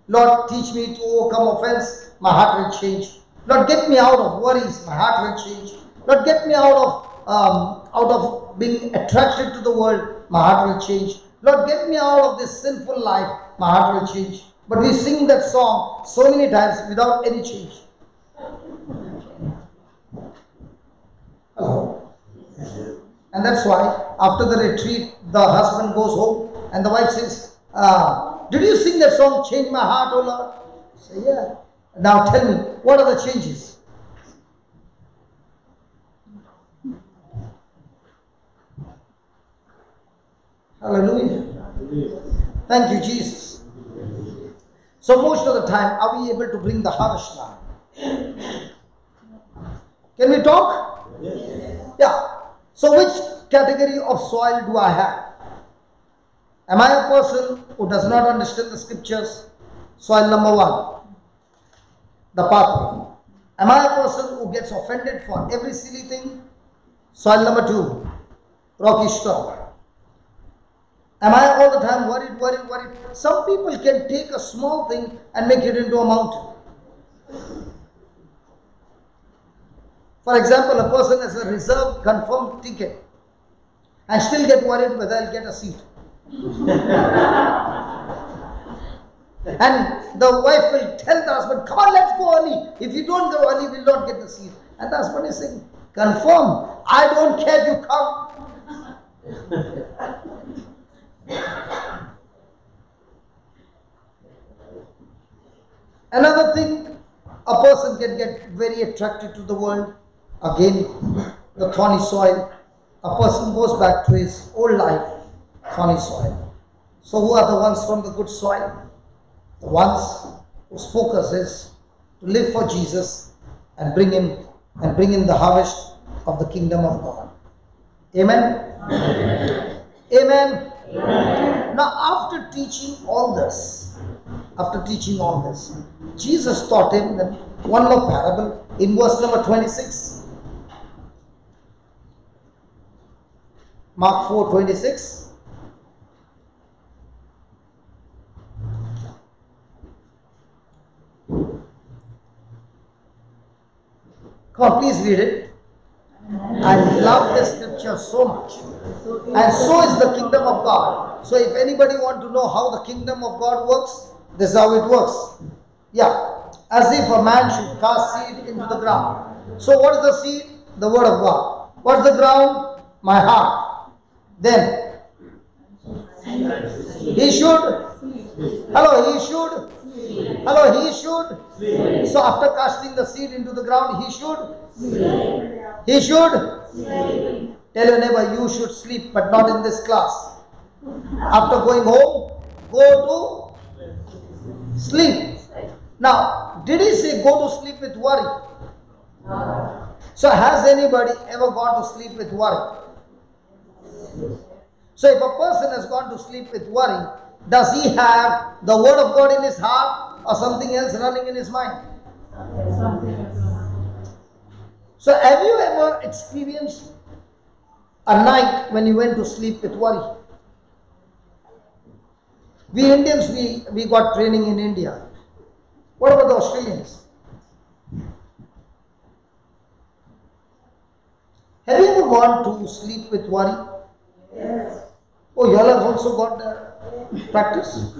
Lord, teach me to overcome offense, my heart will change. Lord, get me out of worries, my heart will change. Lord, get me out of being attracted to the world, my heart will change. Lord, get me out of this sinful life, my heart will change. But we sing that song so many times without any change. Hello? And that's why after the retreat, the husband goes home and the wife says, did you sing that song, Change My Heart, O Lord? I say, yeah. Now tell me, what are the changes? Hallelujah. Thank you, Jesus. So most of the time, are we able to bring the harvest now? Can we talk? Yeah. So which category of soil do I have? Am I a person who does not understand the scriptures? Soil number 1, the pathway. Am I a person who gets offended for every silly thing? Soil number 2, rocky stone. Am I all the time worried? Some people can take a small thing and make it into a mountain. For example, a person has a reserved confirmed ticket and still get worried whether I'll get a seat. And the wife will tell the husband, come on, let's go early. If you don't go early, we'll not get the seat. And the husband is saying, confirm, I don't care if you come. Another thing, a person can get very attracted to the world. Again, the thorny soil. A person goes back to his old life, thorny soil. So who are the ones from the good soil? The ones whose focus is to live for Jesus and bring in the harvest of the kingdom of God. Amen? Amen. Amen. Amen. Now after teaching all this, Jesus taught him that one more parable in verse number 26. Mark 4:26. Come on, please read it. I love this scripture so much. And so is the kingdom of God. So if anybody want to know how the kingdom of God works, this is how it works. Yeah. As if a man should cast seed into the ground. So what is the seed? The word of God. What's the ground? My heart. Then he should. So after casting the seed into the ground, he should. Tell your neighbor, you should sleep, but not in this class. After going home, go to sleep. Now, did he say go to sleep with worry? So has anybody ever gone to sleep with worry? So if a person has gone to sleep with worry, does he have the word of God in his heart or something else running in his mind? So have you ever experienced a night when you went to sleep with worry? We Indians, we got training in India. What about the Australians? Have you ever gone to sleep with worry? Yes. Oh, you all have also got the practice?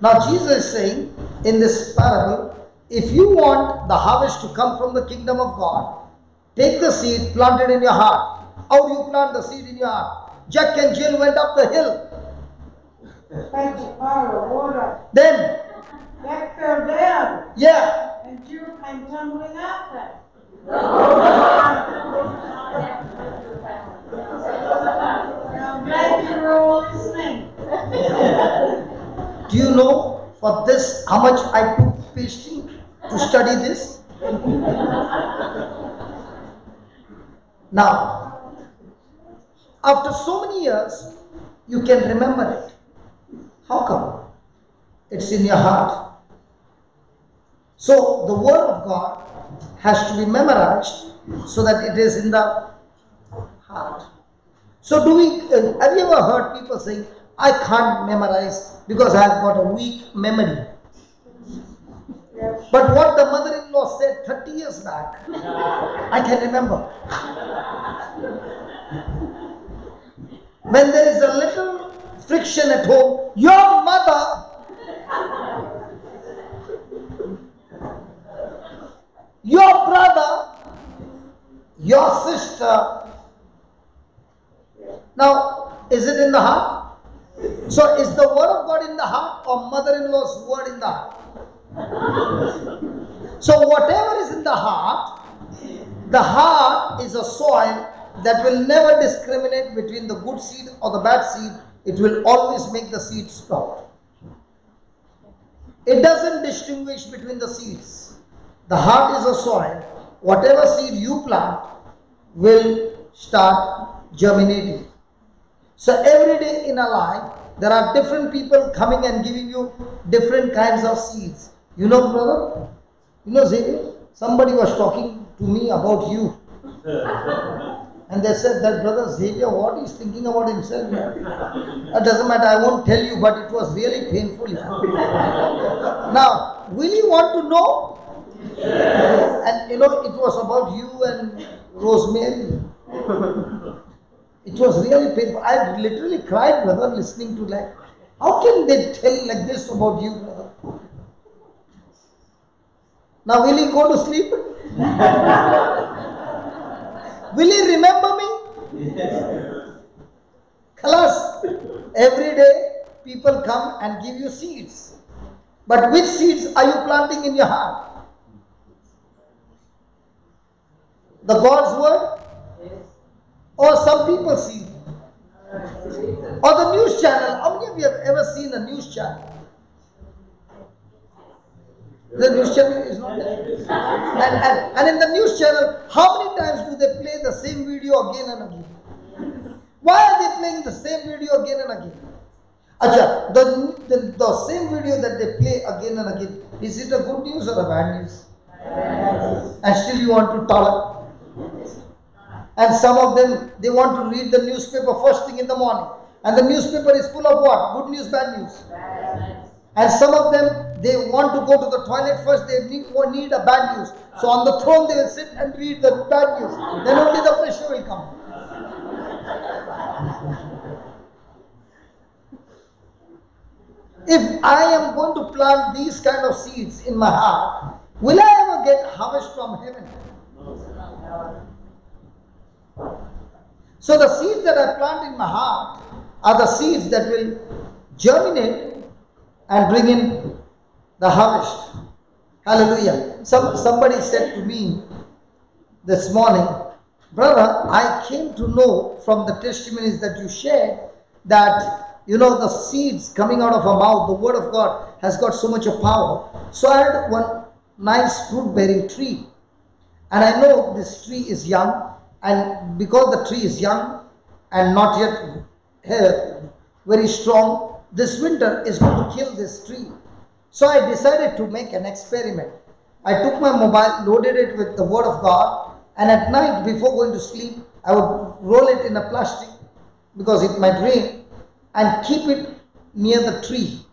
Now Jesus is saying in this parable, if you want the harvest to come from the kingdom of God, take the seed, plant it in your heart. How do you plant the seed in your heart? Jack and Jill went up the hill. Thank you, Father, water. Then, Jack fell down, yeah, and Jill came tumbling after. I'm glad you were all listening. do you know for this how much I took patience to study this? Now, after so many years, you can remember it. How come? It's in your heart. So the word of God has to be memorized so that it is in the heart. So have you ever heard people saying, I can't memorize because I have got a weak memory? But what the mother-in-law said 30 years back, I can remember. When there is a little friction at home, your mother, your brother, your sister. Now, is it in the heart? So, is the word of God in the heart or mother-in-law's word in the heart? So, whatever is in the heart is a soil that will never discriminate between the good seed or the bad seed. It will always make the seed sprout. It doesn't distinguish between the seeds. The heart is a soil. Whatever seed you plant will start germinating. So every day in our life, there are different people coming and giving you different kinds of seeds. You know, brother? You know, Xavier? Somebody was talking to me about you. And they said that brother Xavier, what he's thinking about himself. It doesn't matter, I won't tell you, but it was really painful. Now, will you want to know? And you know, it was about you and Rosemary. It was really painful. I literally cried, brother, listening to like, how can they tell like this about you, brother? Now, will he go to sleep? Will he remember me? Khalas. Every day, people come and give you seeds. But which seeds are you planting in your heart? The God's word? Or some people's seed? Or the news channel? How many of you have ever seen a news channel? The news channel is not there. And in the news channel, how many times do they play the same video again and again? Why are they playing the same video again and again? Acha, the same video that they play again and again, is it a good news or a bad news? And still you want to tolerate. And some of them, they want to read the newspaper first thing in the morning. And the newspaper is full of what? Good news, bad news. And some of them, they want to go to the toilet first, they need a bad news. So on the throne they will sit and read the bad news. Then only the pressure will come. If I am going to plant these kind of seeds in my heart, will I ever get harvest from heaven? So the seeds that I plant in my heart are the seeds that will germinate and bring in the harvest. Hallelujah. Somebody said to me this morning, brother, I came to know from the testimonies that you shared that, you know, the seeds coming out of our mouth, the word of God has got so much of power. So I had one nice fruit bearing tree. And I know this tree is young, and because the tree is young, and not yet very strong, this winter is going to kill this tree. So I decided to make an experiment. I took my mobile, loaded it with the word of God, and at night before going to sleep, I would roll it in a plastic because it might rain and keep it near the tree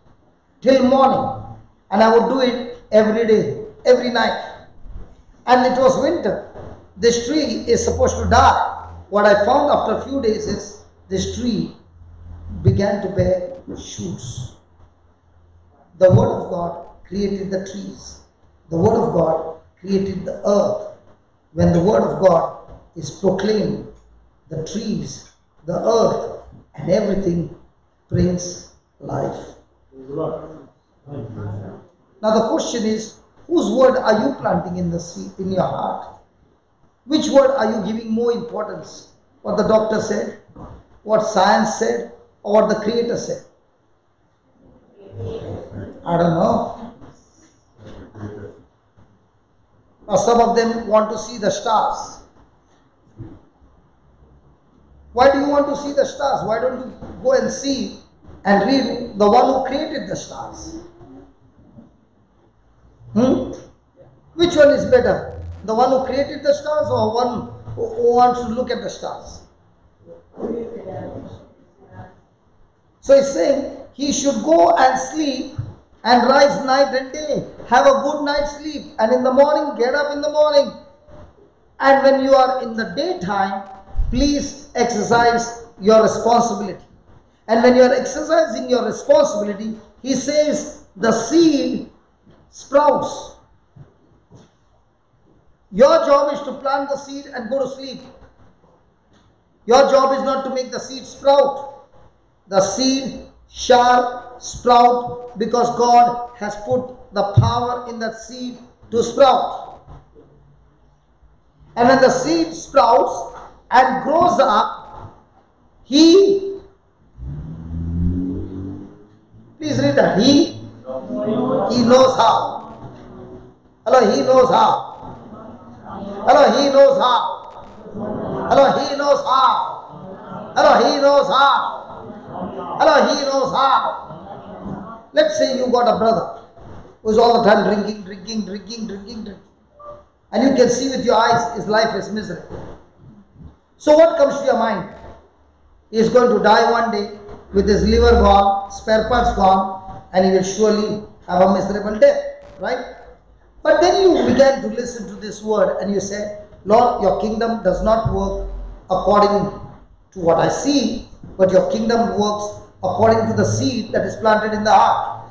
till morning. And I would do it every day, every night. And it was winter. This tree is supposed to die. What I found after a few days is this tree began to bear shoots. The word of God created the trees. The word of God created the earth. When the word of God is proclaimed, the trees, the earth, and everything brings life. Now the question is, whose word are you planting in the seed in your heart? Which word are you giving more importance? What the doctor said, what science said, or what the Creator said? I don't know. Now some of them want to see the stars. Why do you want to see the stars? Why don't you go and see and read the one who created the stars? Which one is better? The one who created the stars or one who wants to look at the stars? So he's saying he should go and sleep and rise night and day. Have a good night's sleep, and in the morning get up in the morning. And when you are in the daytime, please exercise your responsibility. And when you are exercising your responsibility, he says the seed sprouts. Your job is to plant the seed and go to sleep. Your job is not to make the seed sprout. The seed shall sprout because God has put the power in that seed to sprout. And when the seed sprouts and grows up, please read that, he knows how. Hello, he knows how. Hello, he knows how. Hello, he knows how. Hello, he knows how. Hello, he knows how. Let's say you got a brother who is all the time drinking. And you can see with your eyes his life is miserable. So what comes to your mind? He is going to die one day with his liver gone, spare parts gone, and he will surely have a miserable death, right? But then you began to listen to this word and you said, Lord, your kingdom does not work according to what I see, but your kingdom works according to the seed that is planted in the heart.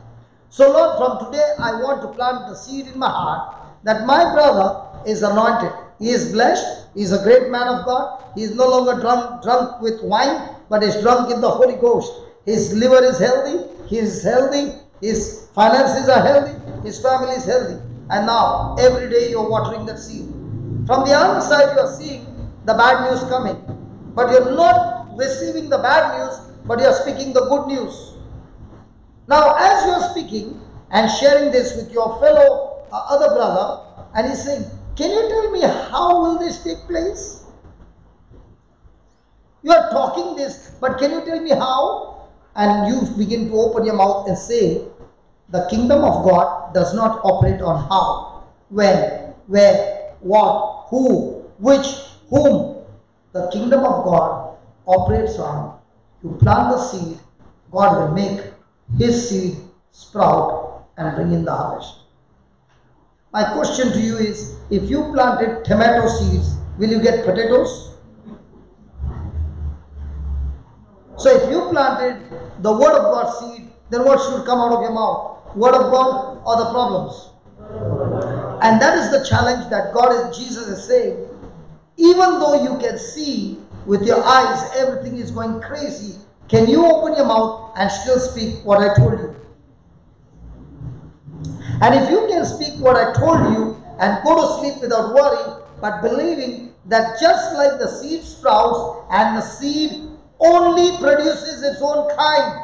So Lord, from today I want to plant the seed in my heart that my brother is anointed. He is blessed. He is a great man of God. He is no longer drunk with wine, but is drunk in the Holy Ghost. His liver is healthy. He is healthy. His finances are healthy. His family is healthy. And now, every day you are watering that seed. From the other side you are seeing the bad news coming. But you are not receiving the bad news, but you are speaking the good news. Now, as you are speaking and sharing this with your fellow other brother, and he's saying, can you tell me how will this take place? You are talking this, but can you tell me how? And you begin to open your mouth and say, the kingdom of God does not operate on how, when, where, what, who, which, whom. The kingdom of God operates on, you plant the seed, God will make his seed sprout and bring in the harvest. My question to you is, if you planted tomato seeds, will you get potatoes? So if you planted the word of God seed, then what should come out of your mouth? Word of God or the problems? And that is the challenge that Jesus is saying. Even though you can see with your eyes everything is going crazy, can you open your mouth and still speak what I told you? And if you can speak what I told you and go to sleep without worry, but believing that just like the seed sprouts and the seed only produces its own kind.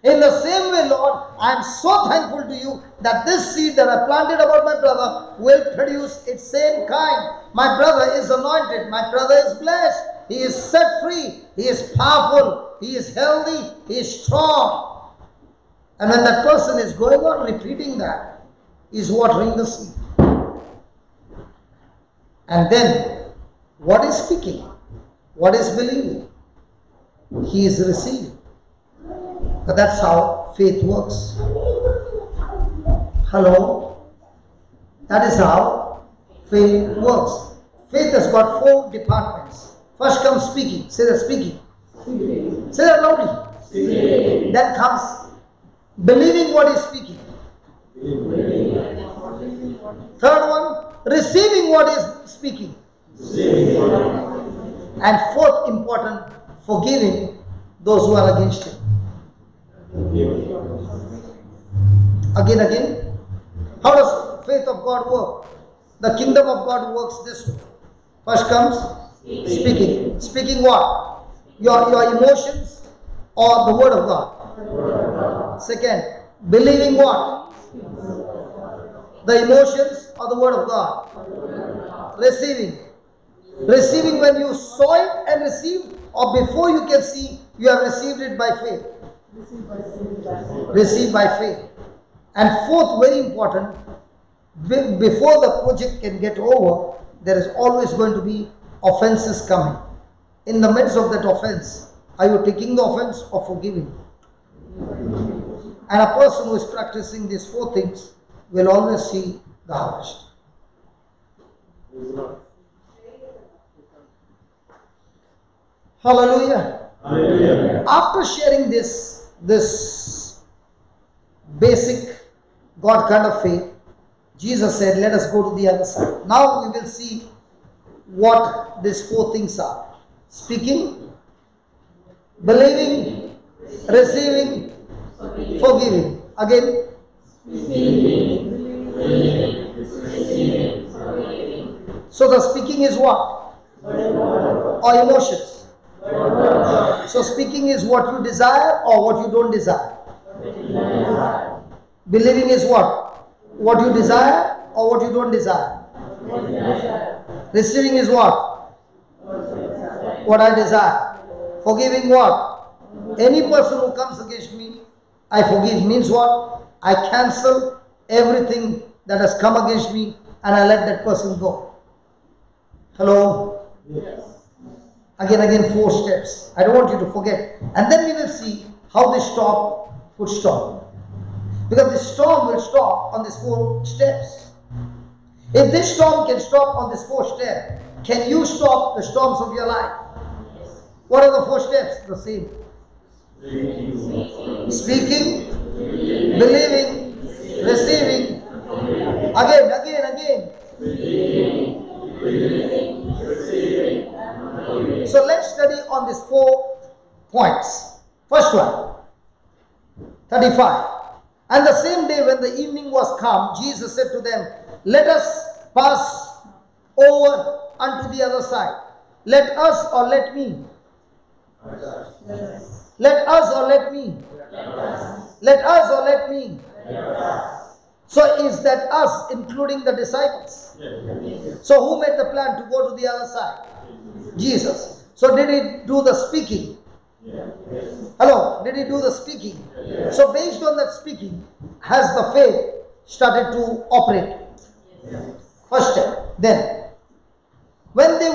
In the same way, Lord, I am so thankful to you that this seed that I planted about my brother will produce its same kind. My brother is anointed. My brother is blessed. He is set free. He is powerful. He is healthy. He is strong. And when that person is going on repeating that, he is watering the seed. And then, what is speaking? What is believing? He is receiving. But that's how faith works. Hello? That is how faith works. Faith has got 4 departments. First comes speaking. Say that, speaking. Say that loudly. Speaking. Then comes believing what is speaking. Third one, receiving what is speaking. And fourth important, forgiving those who are against him. Again. How does faith of God work? The kingdom of God works this way. First comes speaking. Speaking what? Your emotions or the word of God? Second, believing what? The emotions or the word of God? Receiving. Receiving when you saw it and received, or before you can see, you have received it by faith. Received by faith. And fourth, very important, before the project can get over, there is always going to be offenses coming. In the midst of that offense, are you taking the offense or forgiving? And a person who is practicing these 4 things will always see the harvest. Hallelujah. Hallelujah. After sharing this basic God kind of faith, Jesus said, let us go to the other side. Now we will see what these 4 things are. Speaking, believing, receiving, forgiving. Again. So the speaking is what? Or emotions. So speaking is what you desire or what you don't desire. Believing is what? What you desire or what you don't desire. Receiving is what? What I desire. Forgiving what? Any person who comes against me, I forgive. Means what? I cancel everything that has come against me and I let that person go. Hello? Yes. Again, 4 steps. I don't want you to forget. And then we will see how this storm would stop. Because the storm will stop on these 4 steps. If this storm can stop on this 4 steps, can you stop the storms of your life? What are the 4 steps? The same. Speaking, believing, receiving. Again. So let's study on these 4 points. First one, 35. And the same day when the evening was come, Jesus said to them, let us pass over unto the other side. Let us or let me? Let us or let me? Let us or let me? So is that us including the disciples? So who made the plan to go to the other side? Jesus. So did he do the speaking? Hello, did he do the speaking? So based on that speaking, has the faith started to operate? First step. Then, when they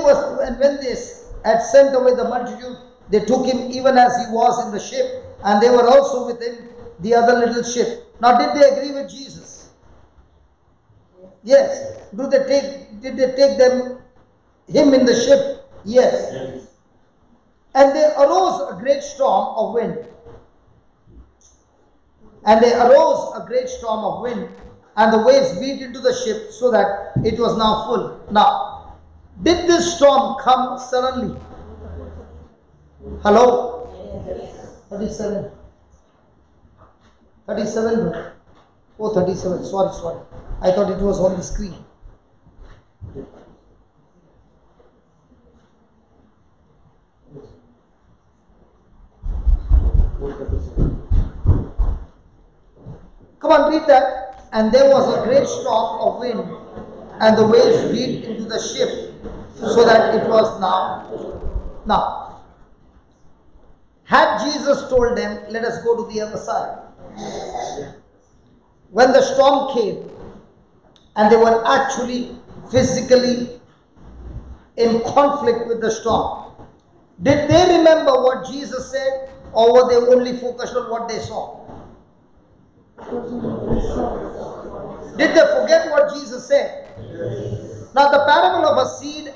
had sent away the multitude, they took him even as he was in the ship, and they were also with him the other little ship. Now, did they agree with Jesus? Yes. Did they take him in the ship? Yes. And there arose a great storm of wind. And the waves beat into the ship so that it was now full. Now, did this storm come suddenly? Hello? 37. 37. Sorry. I thought it was on the screen. Come on, read that. And there was a great storm of wind, and the waves beat into the ship, so that it was now. Had Jesus told them, let us go to the other side, when the storm came, and they were actually physically in conflict with the storm, did they remember what Jesus said, or were they only focused on what they saw? Did they forget what Jesus said? Now the parable of a seed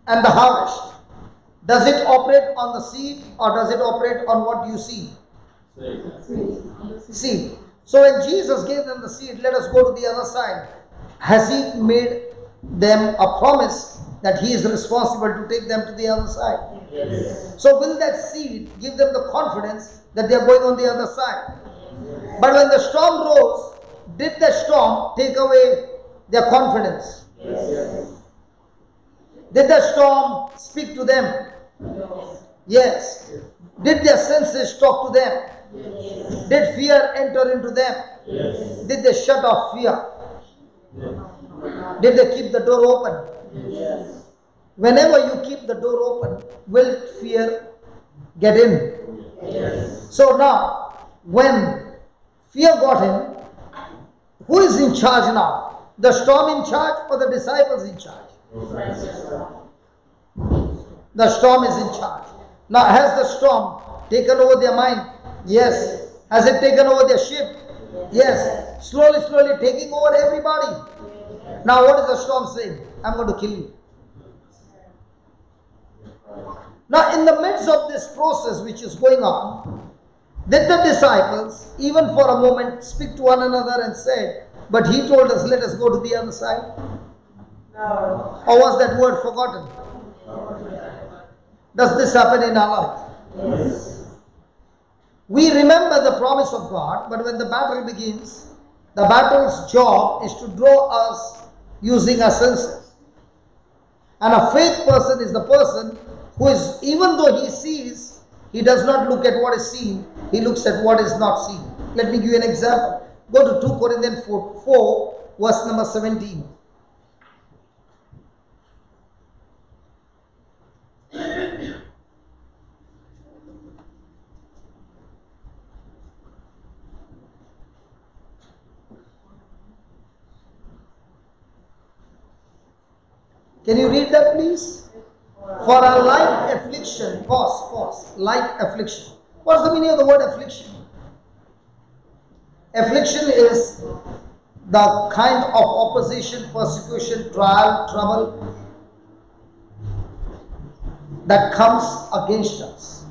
and the harvest, does it operate on the seed or does it operate on what you see? Seed. So when Jesus gave them the seed, let us go to the other side, has he made them a promise that he is responsible to take them to the other side? Yes. So will that seed give them the confidence that they are going on the other side? But when the storm rose, did the storm take away their confidence? Yes. Did the storm speak to them? Yes. Did their senses talk to them? Yes. Did fear enter into them? Yes. Did they shut off fear? Did they keep the door open? Yes. Whenever you keep the door open, will fear get in? Yes. So now, when fear got in, who is in charge now? The storm in charge or the disciples in charge? The storm is in charge. Now, has the storm taken over their mind? Yes. Has it taken over their ship? Yes. Slowly taking over everybody. Now, what is the storm saying? I'm going to kill you. Now, in the midst of this process which is going on, did the disciples, even for a moment, speak to one another and said, but he told us, let us go to the other side? No. Or was that word forgotten? Does this happen in our life? Yes. We remember the promise of God, but when the battle begins, the battle's job is to draw us using our senses. And a faith person is the person who is, even though he sees, he does not look at what is seen, he looks at what is not seen. Let me give you an example. Go to 2 Corinthians 4, verse number 17. Can you read that, please? For a light affliction, pause, light affliction. What's the meaning of the word affliction? Affliction is the kind of opposition, persecution, trial, trouble that comes against us.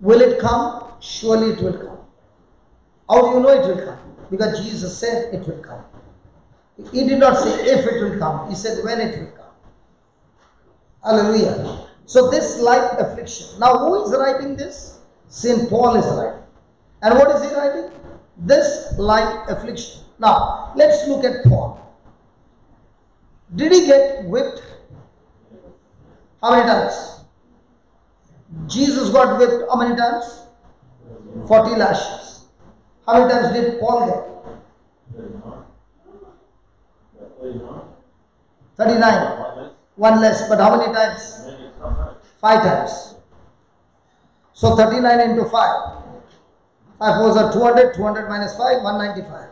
Will it come? Surely it will come. How do you know it will come? Because Jesus said it will come. He did not say if it will come. He said when it will come. Hallelujah. So this light affliction. Now who is writing this? St. Paul is writing. And what is he writing? This light affliction. Now let's look at Paul. Did he get whipped? How many times? Jesus got whipped how many times? 40 lashes. How many times did Paul get? 39. One less, but how many times? 5 times. So 39 into 5. 5 fours are 200, 200 minus 5, 195.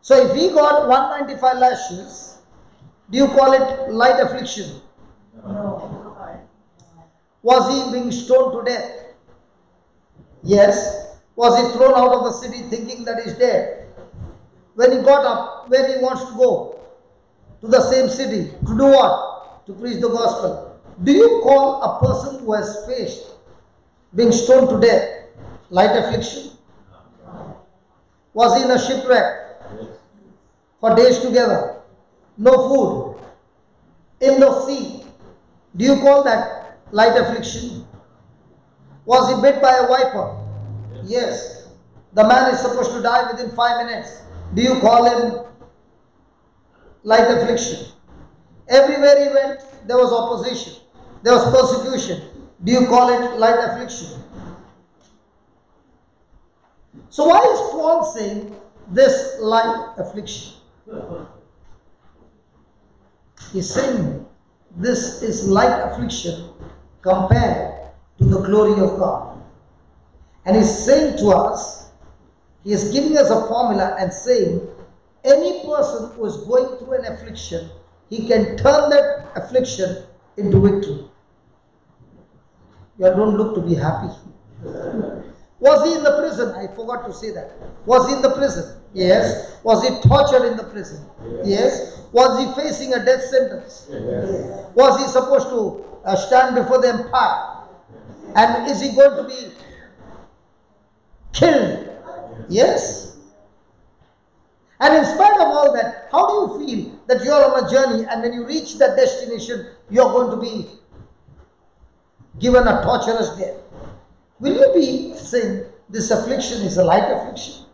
So if he got 195 lashes, do you call it light affliction? No. Was he being stoned to death? Yes. Was he thrown out of the city thinking that he's dead? When he got up, where he wants to go? To the same city. To do what? To preach the gospel. Do you call a person who has faced being stoned to death light affliction? Was he in a shipwreck for days together? No food. In the sea. Do you call that light affliction? Was he bit by a viper? Yes. The man is supposed to die within 5 minutes. Do you call him light affliction? Everywhere he went, there was opposition. There was persecution. Do you call it light affliction? So why is Paul saying this light affliction? He's saying this is light affliction compared to the glory of God. And he's saying to us, he is giving us a formula and saying, any person who is going through an affliction, he can turn that affliction into victory. You don't look to be happy. Was he in the prison? I forgot to say that. Was he in the prison? Yes. Was he tortured in the prison? Yes. Was he facing a death sentence? Yes. Was he supposed to stand before the empire? And is he going to be killed? Yes. And in spite of all that, how do you feel that you are on a journey and when you reach that destination, you are going to be given a torturous death? Will you be saying this affliction is a light affliction?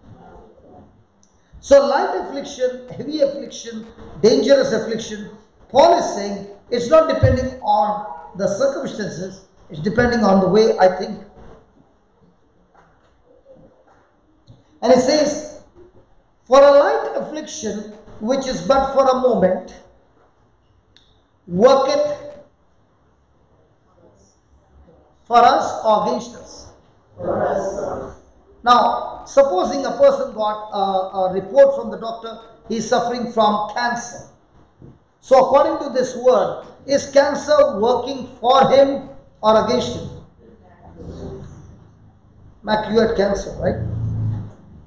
So light affliction, heavy affliction, dangerous affliction, Paul is saying it's not depending on the circumstances, it's depending on the way I think. And it says, for a light affliction, which is but for a moment, worketh for us or against us? For us. Now, supposing a person got a report from the doctor, he is suffering from cancer. So according to this word, is cancer working for him or against him? Mac, you had cancer, right?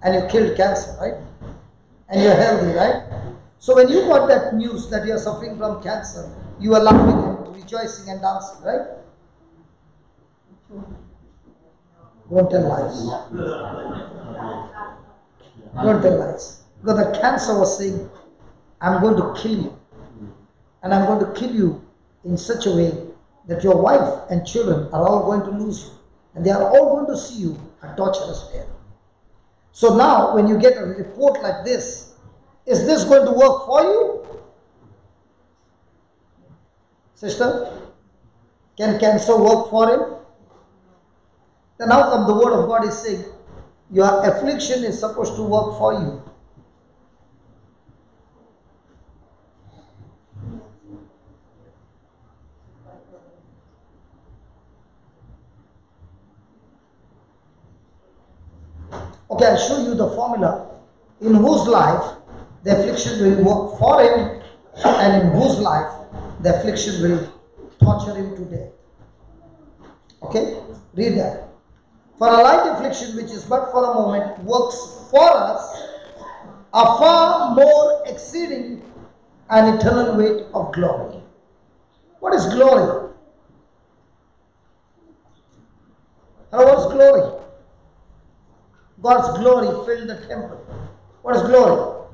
And you killed cancer, right? And you're healthy, right? So when you got that news that you're suffering from cancer, you are laughing and rejoicing and dancing, right? Don't tell lies. Don't tell lies. Because the cancer was saying, I'm going to kill you. And I'm going to kill you in such a way that your wife and children are all going to lose you. And they are all going to see you a torturous death. So now when you get a report like this, is this going to work for you? Sister, can cancer work for him? Then how come the word of God is saying, your affliction is supposed to work for you? Okay, I'll show you the formula in whose life the affliction will work for him and in whose life the affliction will torture him to death. Okay, read that. For a light affliction which is but for a moment works for us a far more exceeding and eternal weight of glory. What is glory? Hello, what is glory? God's glory filled the temple. What is glory?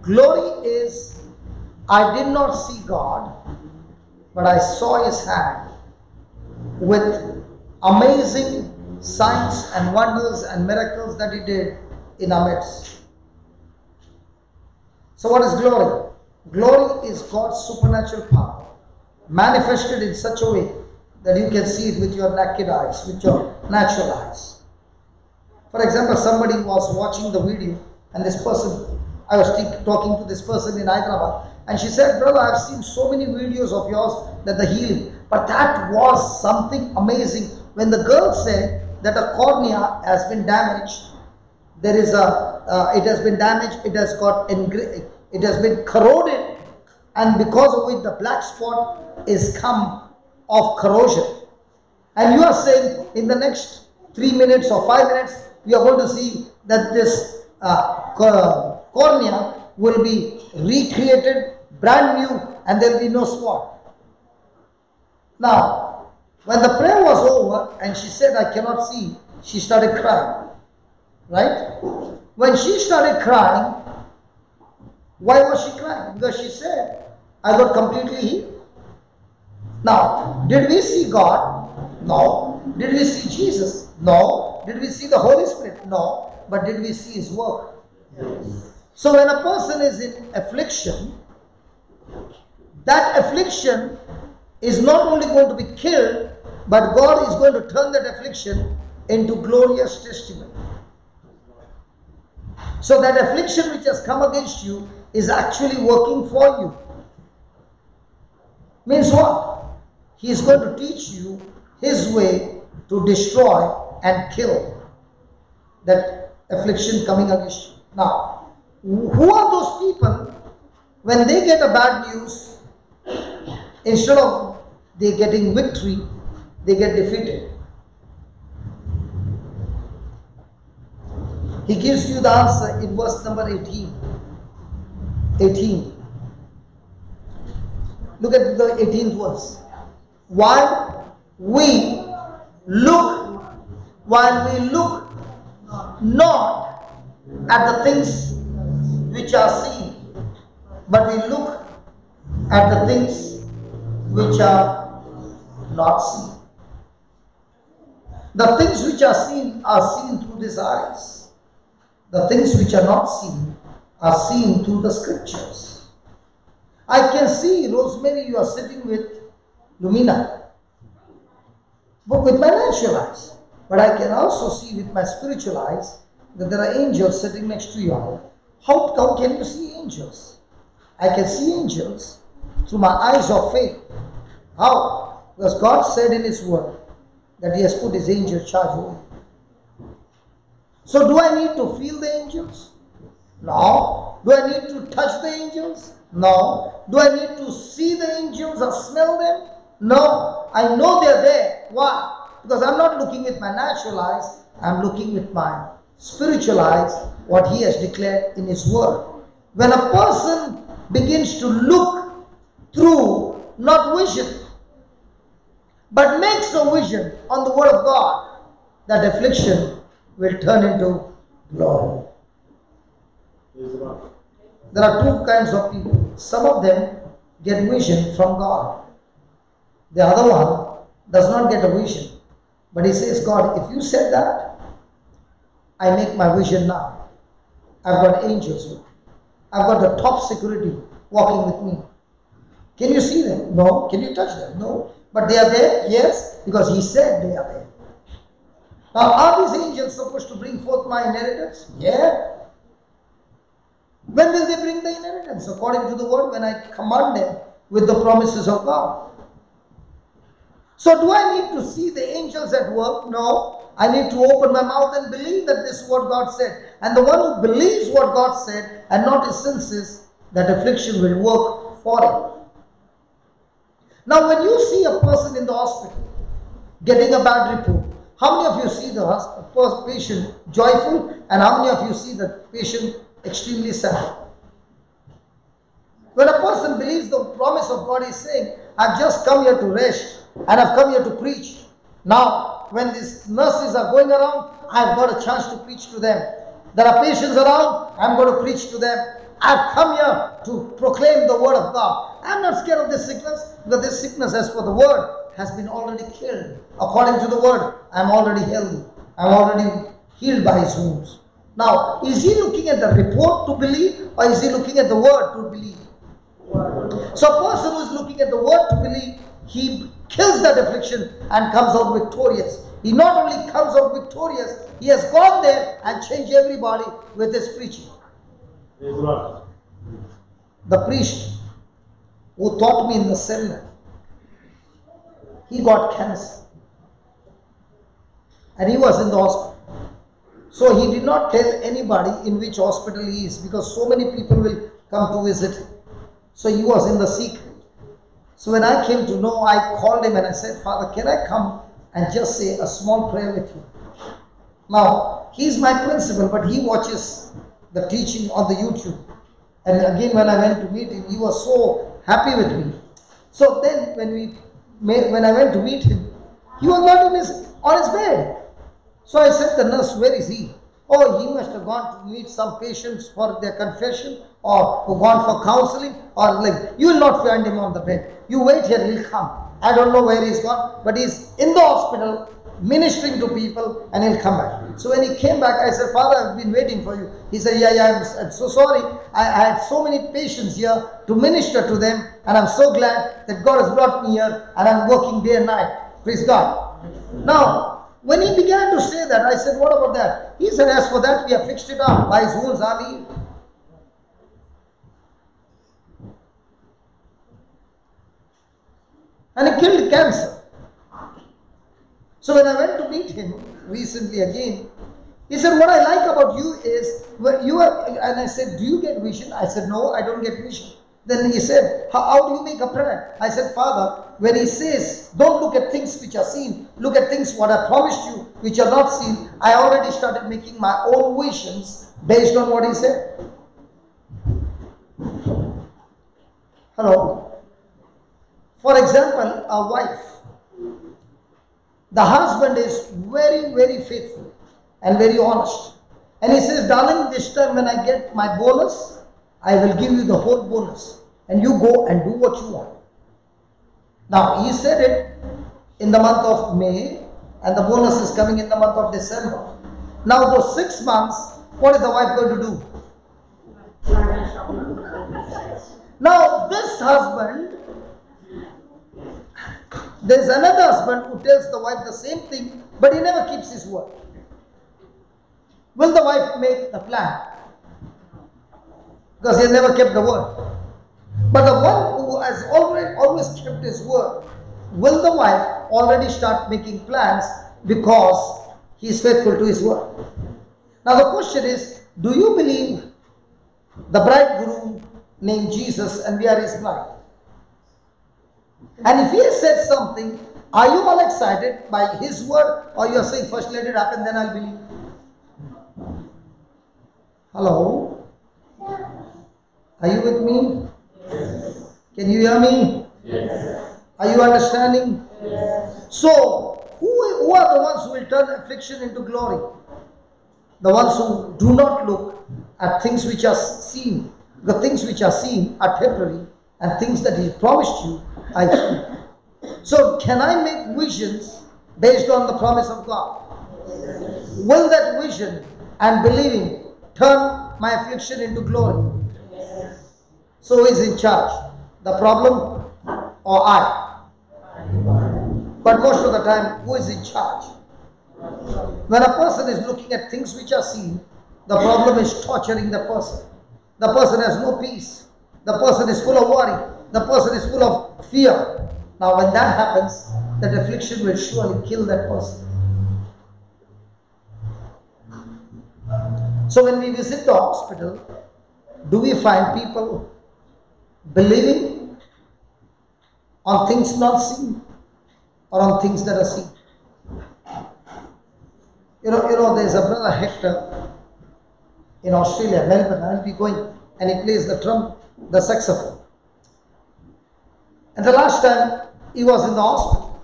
Glory is, I did not see God, but I saw His hand with amazing signs and wonders and miracles that He did in our midst. So what is glory? Glory is God's supernatural power manifested in such a way that you can see it with your naked eyes, with your natural eyes. For example, somebody was watching the video and this person, I was talking to this person in Hyderabad and she said, brother, I've seen so many videos of yours that the healing, but that was something amazing. When the girl said that a cornea has been damaged, there is it has been damaged, it has been corroded, and because of which the black spot is come of corrosion. And you are saying in the next 3 minutes or 5 minutes, we are going to see that this cornea will be recreated, brand new, and there will be no spot. Now, when the prayer was over and she said, I cannot see, she started crying. Right? When she started crying, why was she crying? Because she said, I got completely healed. Now, did we see God? No. Did we see Jesus? No. Did we see the Holy Spirit? No. But did we see His work? Yes. So when a person is in affliction, that affliction is not only going to be killed, but God is going to turn that affliction into glorious testimony. So that affliction which has come against you is actually working for you. Means what? He is going to teach you his way to destroy and kill that affliction coming against you. Now, who are those people when they get a bad news, instead of they getting victory, they get defeated? He gives you the answer in verse number 18. 18. Look at the 18th verse. While we look not at the things which are seen, but we look at the things which are not seen. The things which are seen through these eyes. The things which are not seen are seen through the scriptures. I can see, Rosemary, you are sitting with Lumina, but with my natural eyes. But I can also see with my spiritual eyes that there are angels sitting next to you. How can you see angels? I can see angels through my eyes of faith. How? Because God said in His word that He has put His angel charge over you. So do I need to feel the angels? No. Do I need to touch the angels? No. Do I need to see the angels or smell them? No. I know they are there. Why? Because I'm not looking with my natural eyes. I'm looking with my spiritual eyes, what He has declared in His word. When a person begins to look through not vision, but makes a vision on the word of God, that affliction will turn into glory. There are two kinds of people. Some of them get vision from God. The other one does not get a vision. But he says, God, if you said that, I make my vision now. I've got angels with me. I've got the top security walking with me. Can you see them? No. Can you touch them? No. But they are there? Yes, because He said they are there. Now, are these angels supposed to bring forth my inheritance? Yeah. When will they bring the inheritance? According to the word, when I command them with the promises of God. So do I need to see the angels at work? No. I need to open my mouth and believe that this is what God said. And the one who believes what God said and not his senses, that affliction will work for him. Now when you see a person in the hospital getting a bad report, how many of you see the patient joyful and how many of you see the patient extremely sad? When a person believes the promise of God, is saying, I've just come here to rest and I've come here to preach. Now, when these nurses are going around, I've got a chance to preach to them. There are patients around, I'm going to preach to them. I've come here to proclaim the word of God. I'm not scared of this sickness, because this sickness, as for the word, has been already killed. According to the word, I'm already healthy. I'm already healed by His wounds. Now, is he looking at the report to believe, or is he looking at the word to believe? So a person who is looking at the word to believe, he kills that affliction and comes out victorious. He not only comes out victorious, he has gone there and changed everybody with his preaching. The priest who taught me in the seminar, he got cancer and he was in the hospital. So he did not tell anybody in which hospital he is, because so many people will come to visit him. So he was in the secret. So when I came to know, I called him and I said, Father, can I come and just say a small prayer with you? Now, he's my principal, but he watches the teaching on the YouTube. And again, when I went to meet him, he was so happy with me. So then when I went to meet him, he was not on his bed. So I said, the nurse, where is he? Oh, he must have gone to meet some patients for their confession, or gone for counseling, or like, you will not find him on the bed. You wait here, he'll come. I don't know where he's gone, but he's in the hospital ministering to people, and he'll come back. So when he came back, I said, Father, I've been waiting for you. He said, yeah, I'm so sorry. I had so many patients here to minister to them, and I'm so glad that God has brought me here, and I'm working day and night. Praise God. Now, When he began to say that, I said, what about that? He said, as for that, we have fixed it up. By his wounds are we healed. And he killed cancer. So when I went to meet him recently again, he said, what I like about you is, and I said, do you get vision? I said, no, I don't get vision. Then he said, how do you make a prayer? I said, Father, when he says, don't look at things which are seen, look at things what I promised you, which are not seen, I already started making my own visions based on what he said. Hello? For example, a wife. The husband is very, very faithful and very honest. And he says, darling, this time when I get my bonus, I will give you the whole bonus. And you go and do what you want. Now, he said it in the month of May, and the bonus is coming in the month of December. Now, those 6 months, what is the wife going to do? Now, this husband, there's another husband who tells the wife the same thing, but he never keeps his word. Will the wife make the plan? Because he has never kept the word. But the one who has always kept his word, will the wife already start making plans because he is faithful to his word? Now the question is, do you believe the bridegroom named Jesus and we are his bride? And if he has said something, are you all excited by his word, or you are saying first let it happen, then I'll believe? Hello? Are you with me? Yes. Can you hear me? Yes. Are you understanding? Yes. So, who are the ones who will turn affliction into glory? The ones who do not look at things which are seen. The things which are seen are temporary, and things that he promised you are eternal. So, can I make visions based on the promise of God? Yes. Will that vision and believing turn my affliction into glory? Yes. So who is in charge? The problem or I? But most of the time, who is in charge? When a person is looking at things which are seen, the problem is torturing the person. The person has no peace. The person is full of worry. The person is full of fear. Now when that happens, that affliction will surely kill that person. So when we visit the hospital, do we find people believing on things not seen or on things that are seen? You know, there's a brother Hector in Australia, Melbourne. I'll be going, and he plays the saxophone. And the last time he was in the hospital,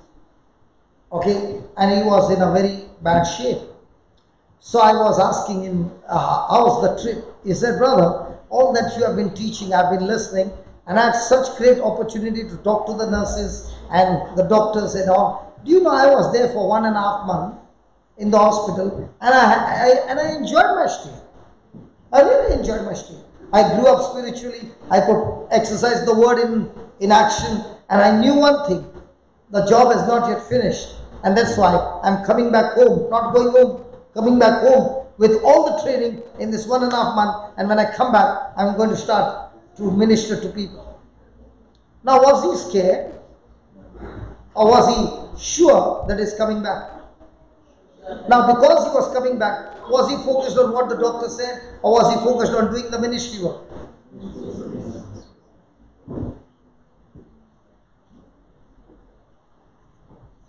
okay, and he was in a very bad shape. So I was asking him, how's the trip? He said, brother, all that you have been teaching, I've been listening, and I had such great opportunity to talk to the nurses and the doctors and all. Do you know, I was there for 1.5 months in the hospital, and I enjoyed my stay. I really enjoyed my stay. I grew up spiritually. I could exercise the word in action, and I knew one thing: the job is not yet finished, and that's why I'm coming back home, not going home, coming back home with all the training in this 1.5 months, and when I come back, I'm going to start to minister to people. Now, was he scared? Or was he sure that he's coming back? Now, because he was coming back, was he focused on what the doctor said, or was he focused on doing the ministry work?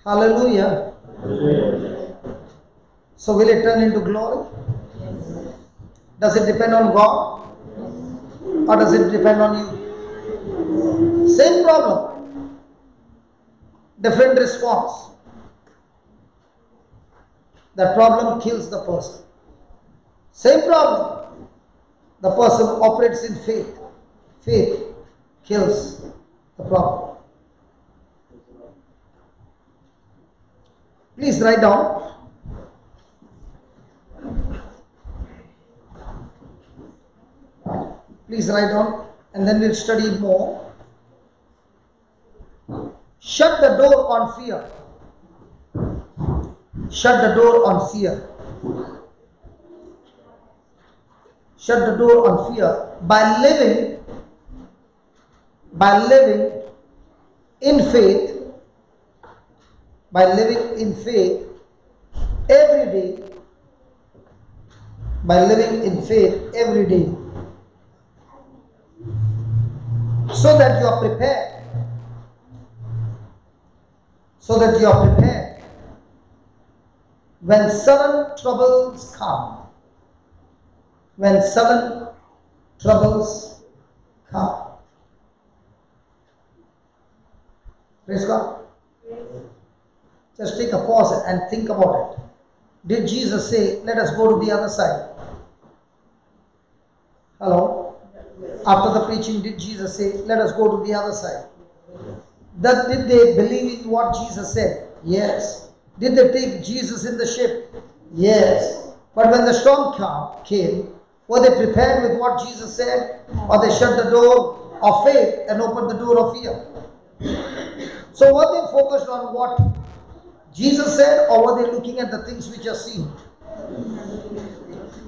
Hallelujah. So will it turn into glory? Does it depend on God? Or does it depend on you? Same problem. Different response. That problem kills the person. Same problem. The person operates in faith. Faith kills the problem. Please write down. Please write down, and then we'll study more. Shut the door on fear. shut the door on fear. Shut the door on fear by living in faith, every day, so that you are prepared, when sudden troubles come. Praise God. Just take a pause and think about it. Did Jesus say, let us go to the other side? Hello? After the preaching, did Jesus say, let us go to the other side? Did they believe in what Jesus said? Yes. Did they take Jesus in the ship? Yes. But when the storm came, were they prepared with what Jesus said? Or they shut the door of faith and opened the door of fear? So were they focused on what Jesus said, or were they looking at the things which are seen?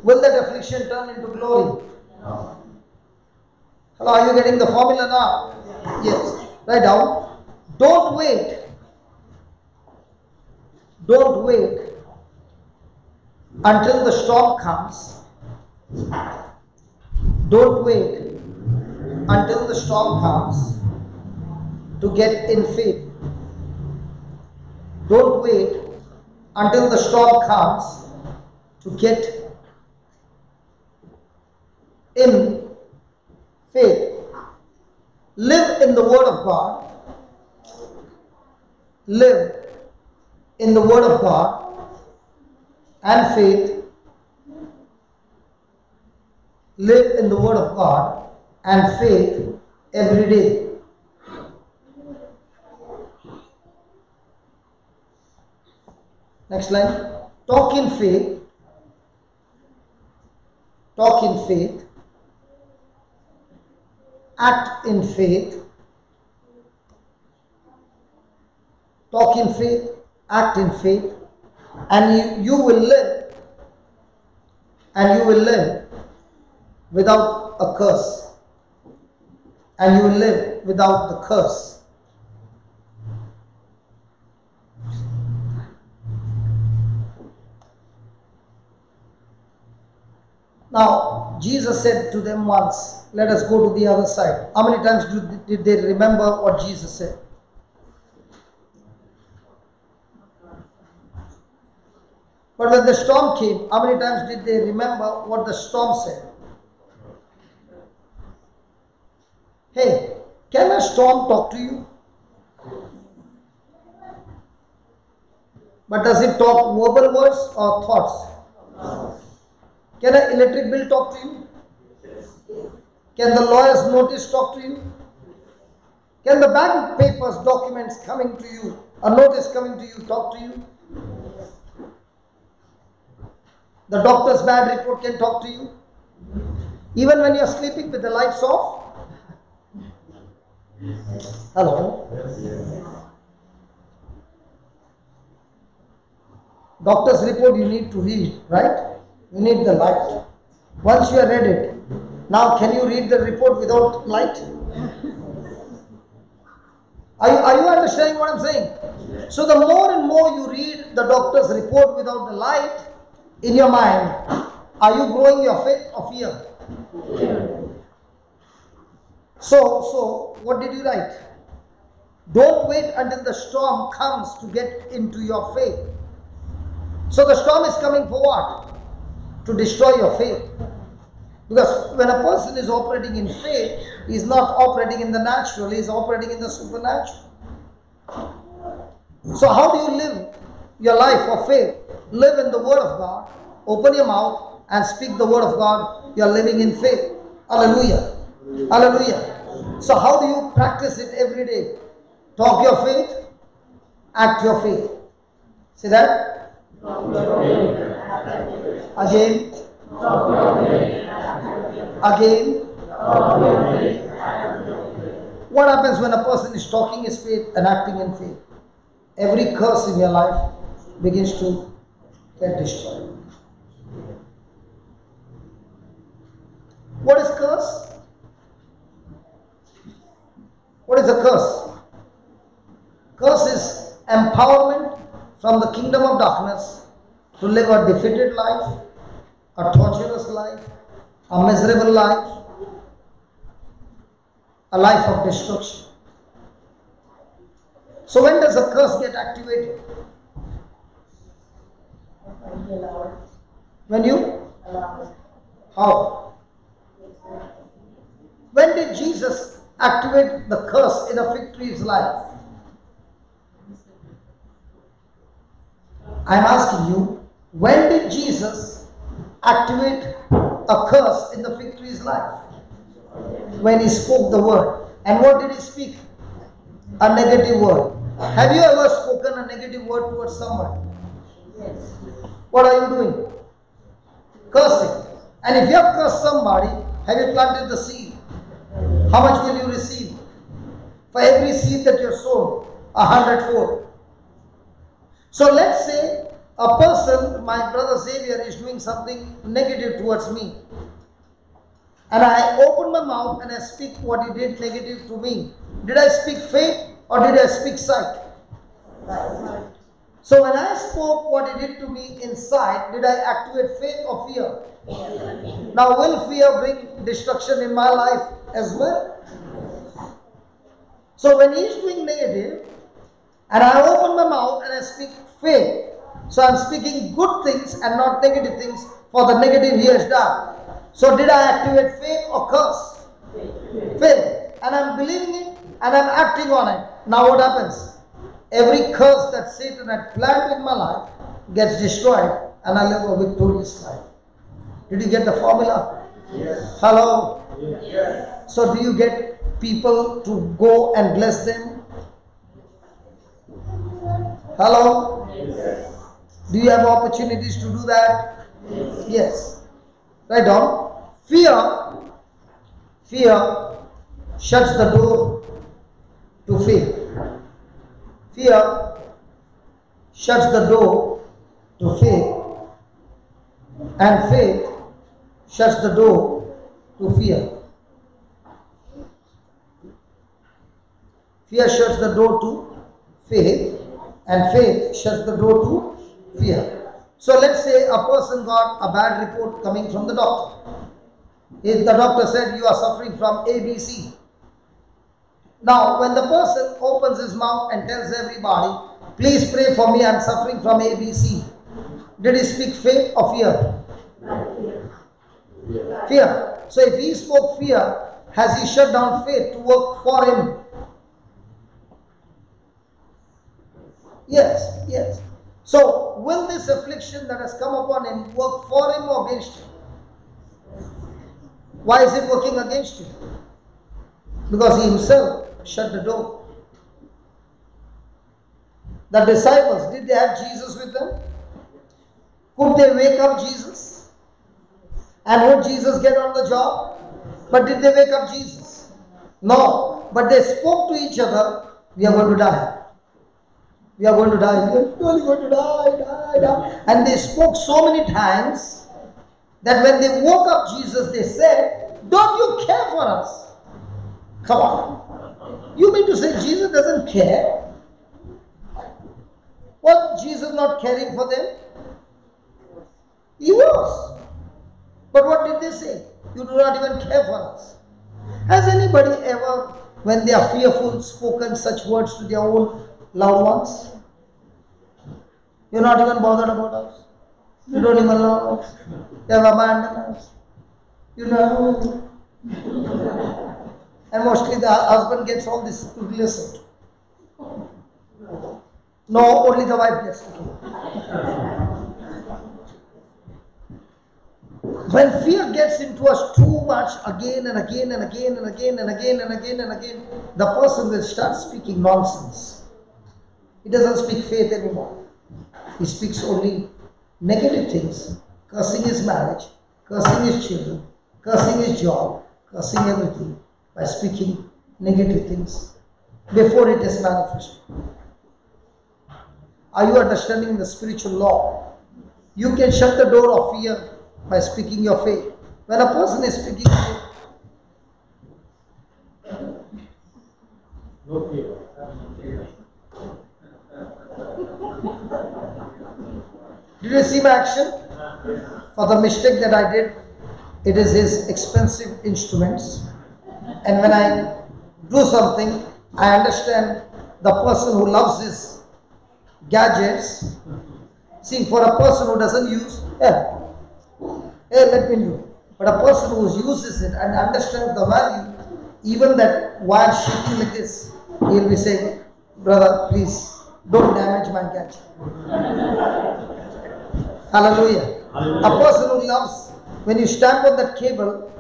Will that affliction turn into glory? No. Hello, are you getting the formula now? Yes. Write down. Don't wait until the storm comes. Don't wait until the storm comes to get in faith. Don't wait until the storm comes to get in faith. Live in the Word of God. Live in the Word of God and faith. Live in the Word of God and faith every day. Next line. Talk in faith. Talk in faith. Act in faith. Talk in faith. Act in faith. And you will live. And you will live without a curse. And you will live without the curse. Now, Jesus said to them once, let us go to the other side. How many times did they remember what Jesus said? But when the storm came, how many times did they remember what the storm said? Hey, can a storm talk to you? But does it talk verbal words or thoughts? Can an electric bill talk to you? Can the lawyer's notice talk to you? Can the bank papers, documents coming to you, a notice coming to you, talk to you? The doctor's bad report can talk to you? Even when you are sleeping with the lights off? Hello? Doctor's report you need to read, right? You need the light. Once you have read it, now can you read the report without light? Are you understanding what I'm saying? So the more and more you read the doctor's report without the light in your mind, are you growing your faith or fear? So what did you write? Don't wait until the storm comes to get into your faith. So the storm is coming for what? To destroy your faith. Because when a person is operating in faith, he is not operating in the natural, he is operating in the supernatural. So how do you live your life of faith? Live in the Word of God. Open your mouth and speak the Word of God. You are living in faith. Hallelujah. Hallelujah. So how do you practice it every day? Talk your faith. Act your faith. See that? Again. Again. What happens when a person is talking his faith and acting in faith? Every curse in your life begins to get destroyed. What is curse? What is a curse? Curse is empowerment from the kingdom of darkness to live a defeated life, a torturous life, a miserable life, a life of destruction. So when does a curse get activated? When you? How? When did Jesus activate the curse in a fig tree's life? I am asking you, when did Jesus activate a curse in the fig tree's life? When he spoke the word. And what did he speak? A negative word. Have you ever spoken a negative word towards someone? Yes. What are you doing? Cursing. And if you have cursed somebody, have you planted the seed? How much will you receive? For every seed that you have sown, 100-fold. So let's say a person, my brother Xavier, is doing something negative towards me. And I open my mouth and I speak what he did negative to me. Did I speak faith or did I speak sight? Right. So when I spoke what he did to me inside, did I activate faith or fear? Now will fear bring destruction in my life as well? So when he is doing negative, and I open my mouth and I speak faith, so I am speaking good things and not negative things for the negative he has done. So did I activate faith or curse? Faith. And I am believing it and I am acting on it. Now what happens? Every curse that Satan had planned in my life gets destroyed and I live a victorious life. Did you get the formula? Yes. Hello? Yes. So do you get people to go and bless them? Hello? Yes. Do you have opportunities to do that? Yes. Right on. Fear shuts the door to faith. Fear shuts the door to faith, and faith shuts the door to fear. Fear shuts the door to faith, and faith shuts the door to fear. So let's say a person got a bad report coming from the doctor. If the doctor said you are suffering from ABC. Now when the person opens his mouth and tells everybody, please pray for me, I am suffering from ABC. Did he speak faith or fear? Fear. So if he spoke fear, has he shut down faith to work for him? Yes, yes. So will this affliction that has come upon him work for him or against him? Why is it working against him? Because he himself shut the door. The disciples, did they have Jesus with them? Could they wake up Jesus? And would Jesus get on the job? But did they wake up Jesus? No. But they spoke to each other, we are going to die. We are going to die. We are really going to die. And they spoke so many times that when they woke up Jesus, they said, don't you care for us? Come on. You mean to say Jesus doesn't care? Was Jesus not caring for them? He was. But what did they say? You do not even care for us. Has anybody ever, when they are fearful, spoken such words to their own loved ones? You're not even bothered about us. You don't even love us. You have abandoned us. You know. And mostly the husband gets all this to listen to. No, only the wife gets to. When fear gets into us too much again and again and again and again and again and again and again, the person will start speaking nonsense. He doesn't speak faith anymore. He speaks only negative things, cursing his marriage, cursing his children, cursing his job, cursing everything by speaking negative things before it is manifested. Are you understanding the spiritual law? You can shut the door of fear by speaking your faith. When a person is speaking faith, No fear. did you see my action? For the mistake that I did, it is his expensive instruments. And when I do something, I understand the person who loves his gadgets. See, for a person who doesn't use, let me do. But a person who uses it and understands the value, even that while shaking like this, he will be saying, brother, please don't damage my gadget. Hallelujah. A person who loves, when you stamp on that cable,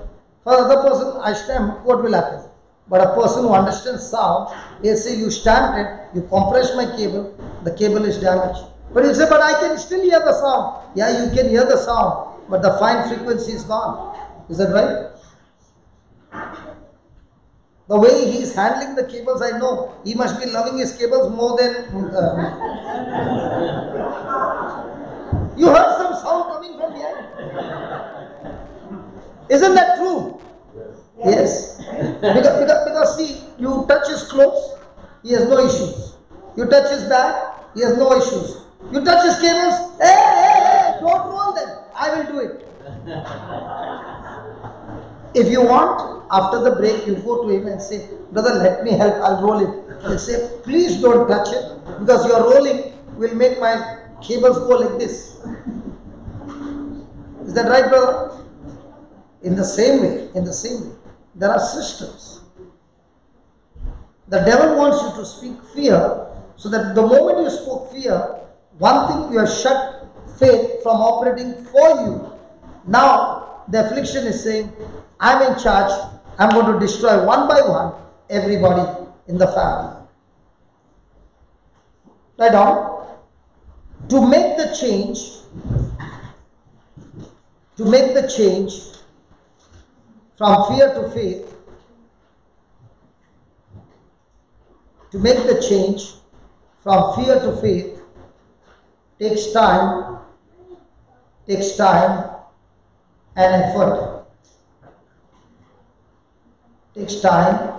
for another person, I stamp, what will happen? But a person who understands sound, he'll say, you stamped it, you compressed my cable, the cable is damaged. But you say, but I can still hear the sound. Yeah, you can hear the sound, but the fine frequency is gone. Is that right? The way he is handling the cables, I know he must be loving his cables more than. You heard some sound coming from behind. Isn't that true? Yes. Because see, you touch his clothes, he has no issues. You touch his bag, he has no issues. You touch his cables, hey, don't roll them. I will do it. If you want, after the break, you go to him and say, brother, let me help, I'll roll it. He'll say, please don't touch it, because your rolling will make my cables go like this. Is that right, brother? In the same way, there are systems. The devil wants you to speak fear, so that the moment you spoke fear, one thing, you have shut faith from operating for you. Now, the affliction is saying, I'm in charge, I'm going to destroy one by one everybody in the family. Right on. To make the change from fear to faith, takes time and effort. Takes time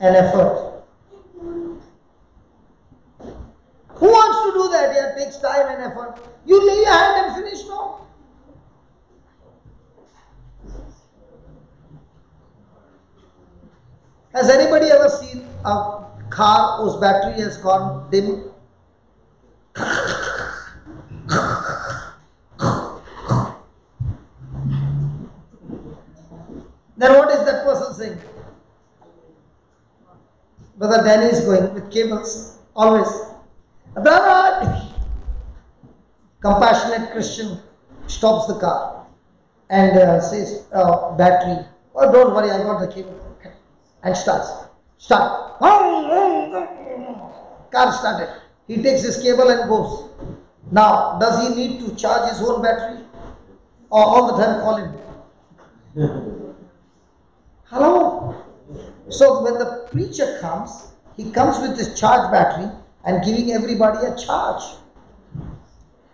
and effort. Who wants to do that? Yeah, it takes time and effort. You lay your hand and finish now. Has anybody ever seen a car whose battery has gone dim? Then what is that person saying? Brother Danny is going with cables, always. Brother! Compassionate Christian stops the car and says, battery, oh don't worry, I got the cable. And start. Car started. He takes his cable and goes. Now, does he need to charge his own battery? Or all the time call him? Hello? So when the preacher comes, he comes with his charged battery and giving everybody a charge.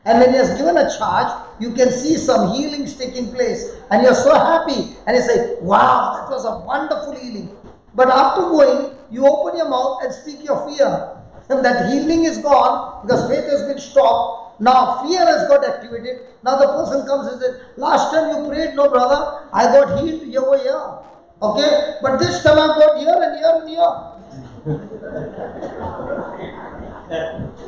And when he has given a charge, you can see some healings taking place. And you're so happy. And you say, wow, that was a wonderful healing. But after going, you open your mouth and speak your fear. And that healing is gone because faith has been stopped. Now fear has got activated. Now the person comes and says, last time you prayed, no brother, I got healed here over here. Okay? But this time I got here and here and here.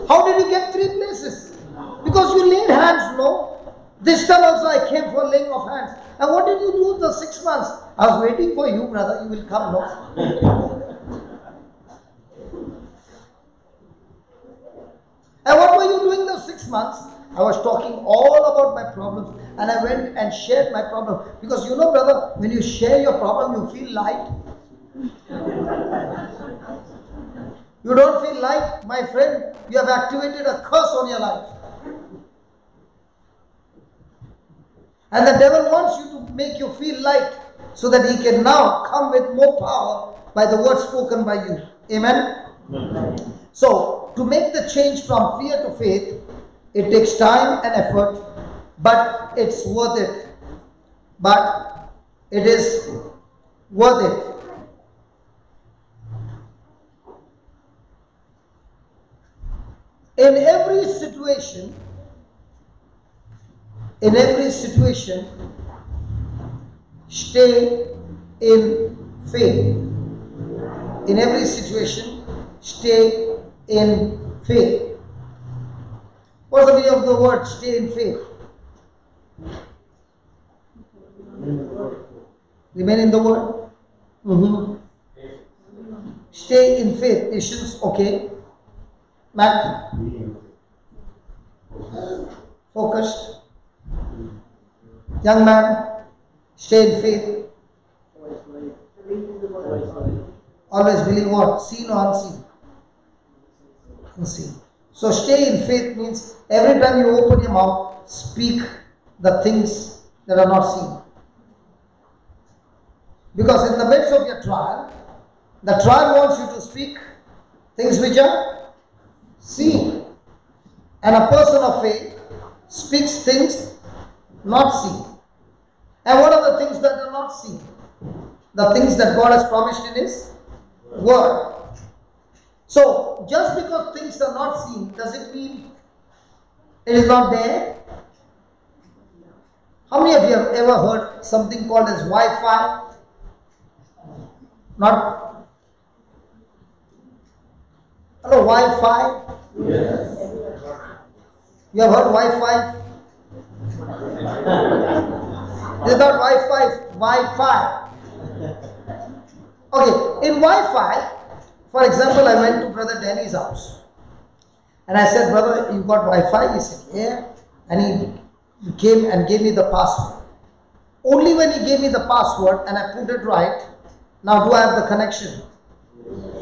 How did you get 3 places? Because you laid hands, no? This time also I came for laying of hands. And what did you do the 6 months? I was waiting for you, brother. You will come, no? And what were you doing those 6 months? I was talking all about my problems. And I went and shared my problem. Because you know, brother, when you share your problem, you feel light. You don't feel light, my friend. You have activated a curse on your life. And the devil wants you to make you feel light so that he can now come with more power by the word spoken by you. Amen? So, to make the change from fear to faith, it takes time and effort, but it's worth it. But it is worth it. In every situation, stay in faith. In every situation, stay in faith. What's the meaning of the word stay in faith? Remain in the word. Stay in faith. Patience, okay. Matt? Focused. Young man, stay in faith. Always believe what? Seen or unseen? Unseen. So stay in faith means every time you open your mouth, speak the things that are not seen. Because in the midst of your trial, the trial wants you to speak things which are seen. And a person of faith speaks things not seen. And what are the things that are not seen? The things that God has promised in His Word. So, just because things are not seen, does it mean it is not there? How many of you have ever heard something called as Wi-Fi? Not? Hello, Wi-Fi? Yes. You have heard Wi-Fi? It's not Wi-Fi, it's Wi-Fi. Okay, in Wi-Fi, for example, I went to Brother Danny's house. And I said, brother, you got Wi-Fi? He said, yeah. And he came and gave me the password. Only when he gave me the password and I put it right, now do I have the connection?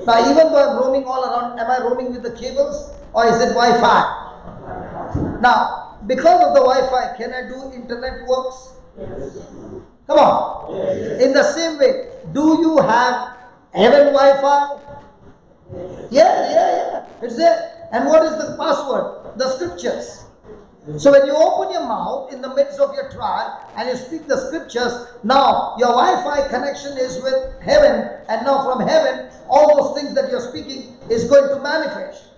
Now even though I'm roaming all around, am I roaming with the cables or is it Wi-Fi? Now, because of the Wi-Fi, can I do internet works? Yes. Come on. Yes. In the same way, do you have heaven Wi-Fi? Yeah. It's there. And what is the password? The scriptures. So when you open your mouth in the midst of your trial and you speak the scriptures, now your Wi-Fi connection is with heaven, and now from heaven, all those things that you're speaking is going to manifest.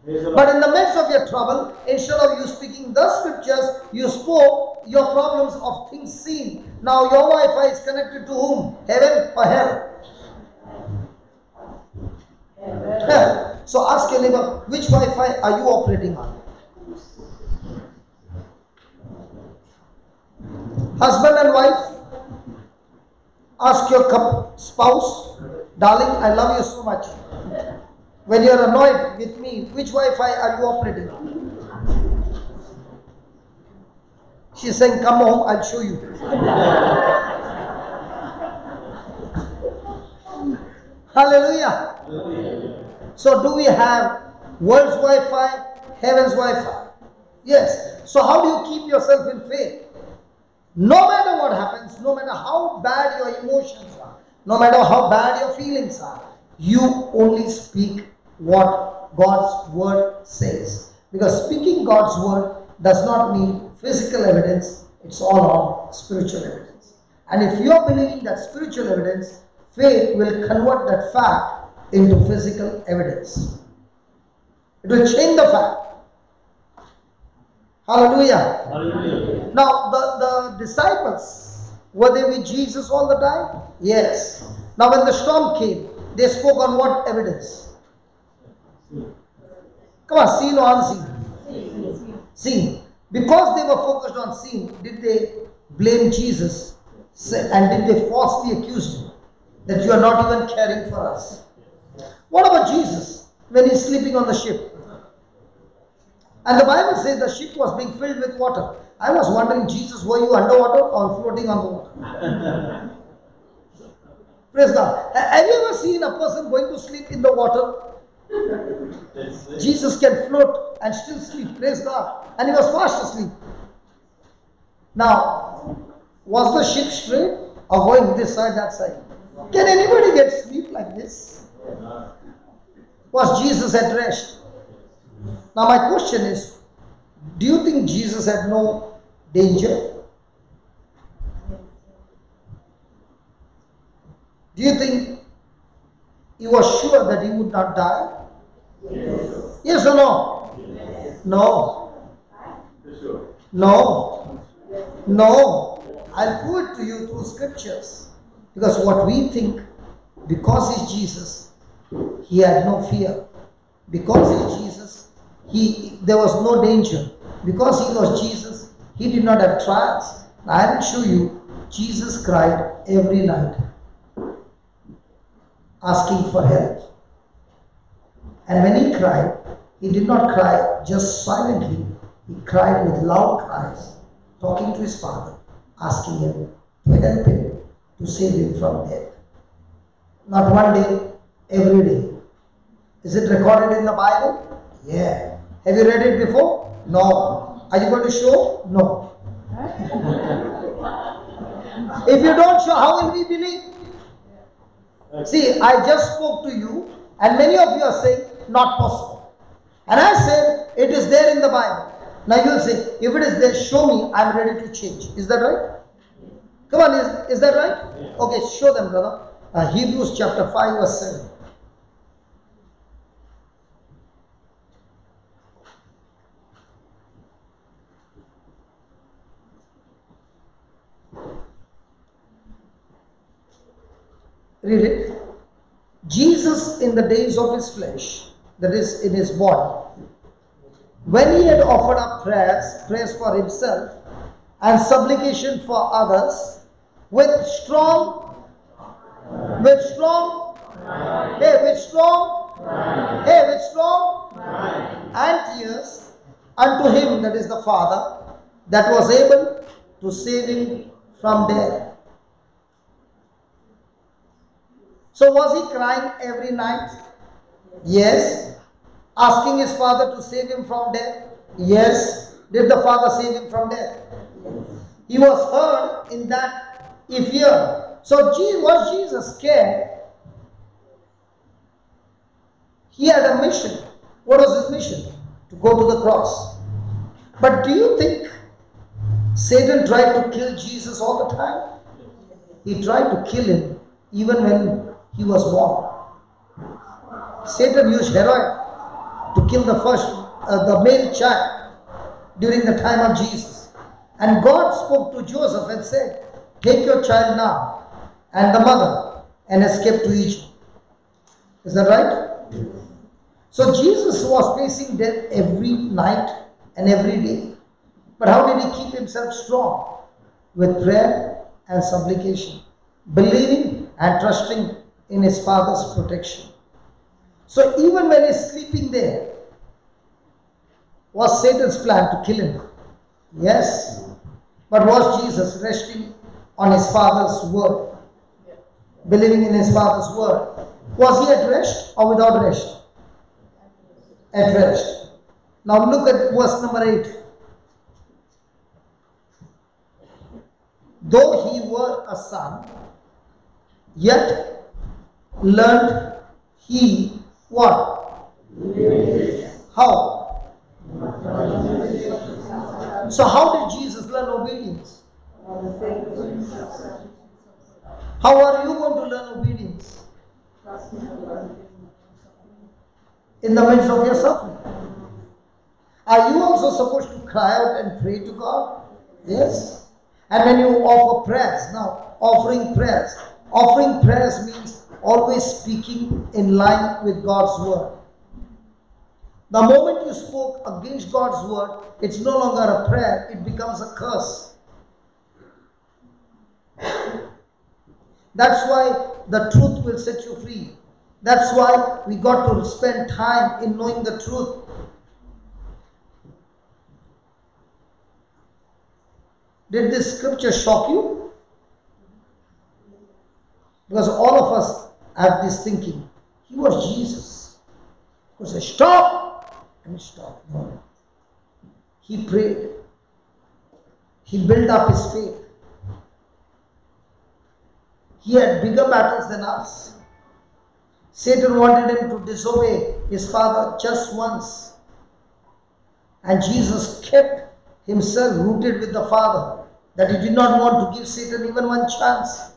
But in the midst of your trouble, instead of you speaking the scriptures, you spoke your problems of things seen. Now your Wi-Fi is connected to whom? Heaven or hell? Hell. So ask your neighbor, which Wi-Fi are you operating on? Husband and wife, ask your spouse, darling, I love you so much. When you are annoyed with me, which Wi-Fi are you operating on? She's saying, come home, I'll show you. Hallelujah. So do we have world's Wi-Fi, heaven's Wi-Fi? Yes. So how do you keep yourself in faith? No matter what happens, no matter how bad your emotions are, no matter how bad your feelings are, you only speak what God's word says. Because speaking God's word does not mean physical evidence, it's all on spiritual evidence. And if you are believing that spiritual evidence, faith will convert that fact into physical evidence. It will change the fact. Hallelujah. Hallelujah. Now, the disciples, were they with Jesus all the time? Yes. Now, when the storm came, they spoke on what evidence? Come on, seen or unseen? Seen. Because they were focused on seen, did they blame Jesus? And did they falsely accuse him that you are not even caring for us? What about Jesus when he's sleeping on the ship? And the Bible says the ship was being filled with water. I was wondering, Jesus, were you underwater or floating on the water? Praise God. Have you ever seen a person going to sleep in the water? Jesus can float and still sleep. Praise God. And he was fast asleep. Now, was the ship straight or going this side, that side? Can anybody get sleep like this? Was Jesus at rest? Now my question is, do you think Jesus had no danger? Do you think he was sure that he would not die? Yes or no? No. No. No. I'll prove it to you through scriptures. Because what we think, because he's Jesus, he had no fear. Because he's Jesus, there was no danger. Because he was Jesus, he did not have trials. Now I will show you, Jesus cried every night, asking for help. And when he cried, he did not cry just silently. He cried with loud cries, talking to his Father, asking him to help him, to save him from death. Not one day, every day. Is it recorded in the Bible? Yeah. Have you read it before? No. Are you going to show? No. If you don't show, how will we believe? See, I just spoke to you, and many of you are saying, not possible. And I said, it is there in the Bible. Now you will say, if it is there, show me, I am ready to change. Is that right? Come on, is that right? Okay, show them, brother. Hebrews chapter 5 verse 7. Read it. Jesus in the days of his flesh, that is in his body, when he had offered up prayers for himself and supplication for others, with strong and tears unto him, that is the Father, that was able to save him from death. So was he crying every night? Yes. Asking his Father to save him from death? Yes. Did the Father save him from death? He was heard in that he feared. So was Jesus scared? He had a mission. What was his mission? To go to the cross. But do you think Satan tried to kill Jesus all the time? He tried to kill him even when he was born. Satan used heroin to kill the male child during the time of Jesus. And God spoke to Joseph and said, take your child now and the mother and escape to Egypt. Is that right? So Jesus was facing death every night and every day. But how did he keep himself strong? With prayer and supplication, believing and trusting in his Father's protection. So even when he's sleeping there, was Satan's plan to kill him? Yes. But was Jesus resting on his Father's word? Believing in his Father's word? Was he at rest or without rest? At rest. Now look at verse number 8. Though he were a son, yet learned he what? How? So how did Jesus learn obedience? How are you going to learn obedience? In the midst of your suffering. Are you also supposed to cry out and pray to God? Yes. And when you offer prayers, now offering prayers means always speaking in line with God's word. The moment you spoke against God's word, it's no longer a prayer, it becomes a curse. That's why the truth will set you free. That's why we got to spend time in knowing the truth. Did this scripture shock you? Because all of us have this thinking. He was Jesus. He said, stop! And he stopped. No. He prayed. He built up his faith. He had bigger battles than us. Satan wanted him to disobey his Father just once. And Jesus kept himself rooted with the Father, that he did not want to give Satan even one chance.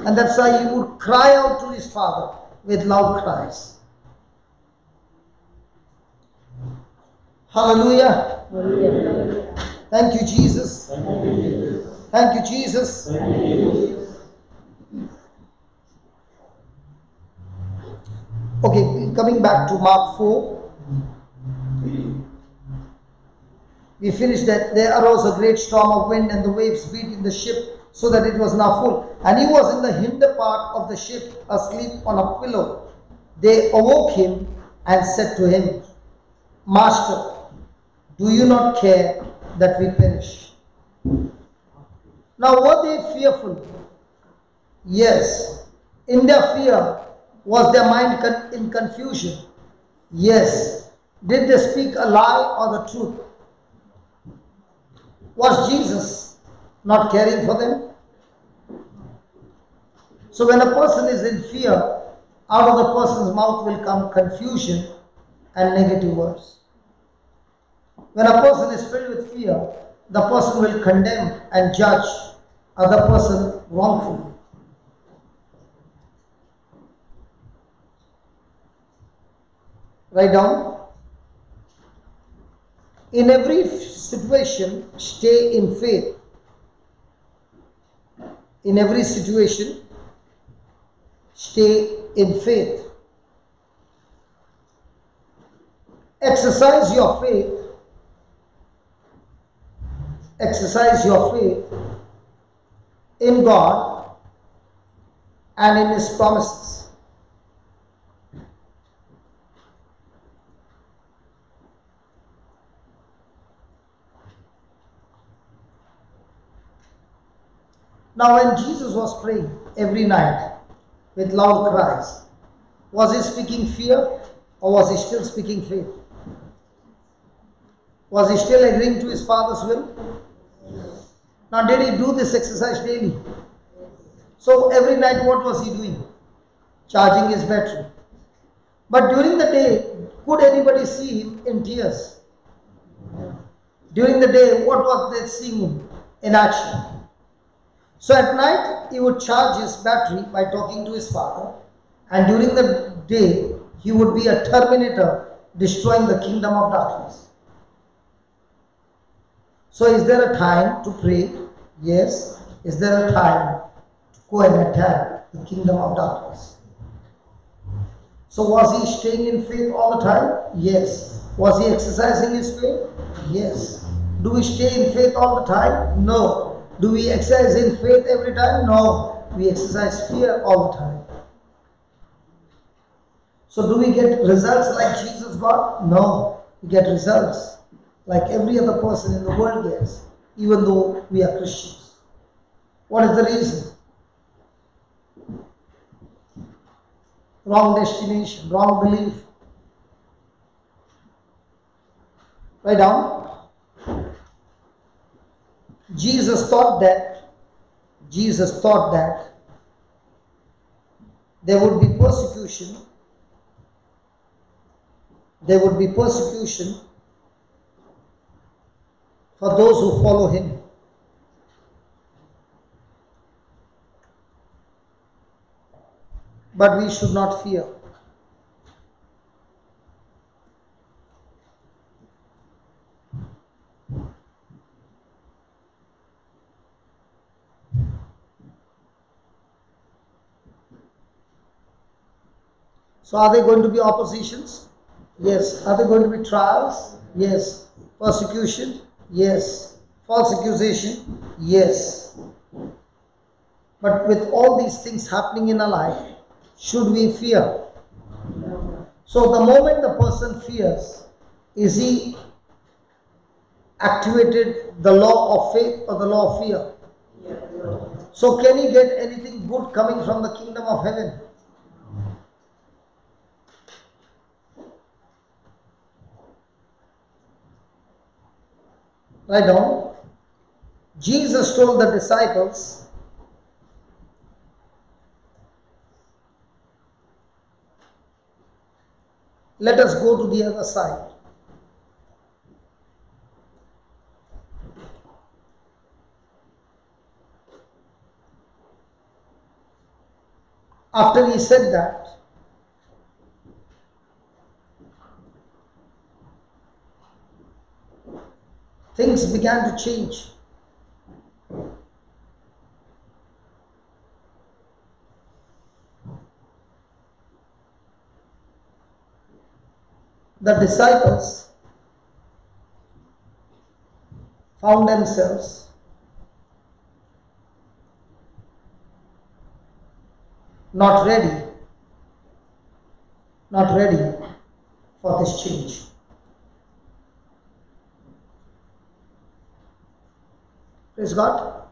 And that's why he would cry out to his Father with loud cries. Hallelujah. Thank you, Jesus. Thank you, Jesus. Okay, coming back to Mark 4. We finished that. There arose a great storm of wind, and the waves beat in the ship, so that it was now full. And he was in the hinder part of the ship, asleep on a pillow. They awoke him and said to him, Master, do you not care that we perish? Now were they fearful? Yes. In their fear, was their mind in confusion? Yes. Did they speak a lie or the truth? Was Jesus not caring for them? So when a person is in fear, out of the person's mouth will come confusion and negative words. When a person is filled with fear, the person will condemn and judge other person wrongfully. Write down. In every situation, stay in faith. In every situation, stay in faith. Exercise your faith. Exercise your faith in God and in His promises. Now when Jesus was praying every night with loud cries, was he speaking fear or was he still speaking faith? Was he still agreeing to his Father's will? Now did he do this exercise daily? So every night what was he doing? Charging his battery. But during the day, could anybody see him in tears? During the day, what was they seeing him in action? So at night, he would charge his battery by talking to his Father, and during the day, he would be a terminator destroying the kingdom of darkness. So is there a time to pray? Yes. Is there a time to go and attack the kingdom of darkness? So was he staying in faith all the time? Yes. Was he exercising his faith? Yes. Do we stay in faith all the time? No. Do we exercise in faith every time? No. We exercise fear all the time. So do we get results like Jesus got? No. We get results like every other person in the world gets, even though we are Christians. What is the reason? Wrong destination, wrong belief. Write down. Jesus thought that there would be persecution. There would be persecution for those who follow him. But we should not fear. So are there going to be oppositions? Yes. Are there going to be trials? Yes. Persecution? Yes. False accusation? Yes. But with all these things happening in our life, should we fear? So the moment the person fears, is he activated the law of faith or the law of fear? So can he get anything good coming from the kingdom of heaven? Write down. Jesus told the disciples, let us go to the other side. after he said that, things began to change. The disciples found themselves not ready for this change. Praise God.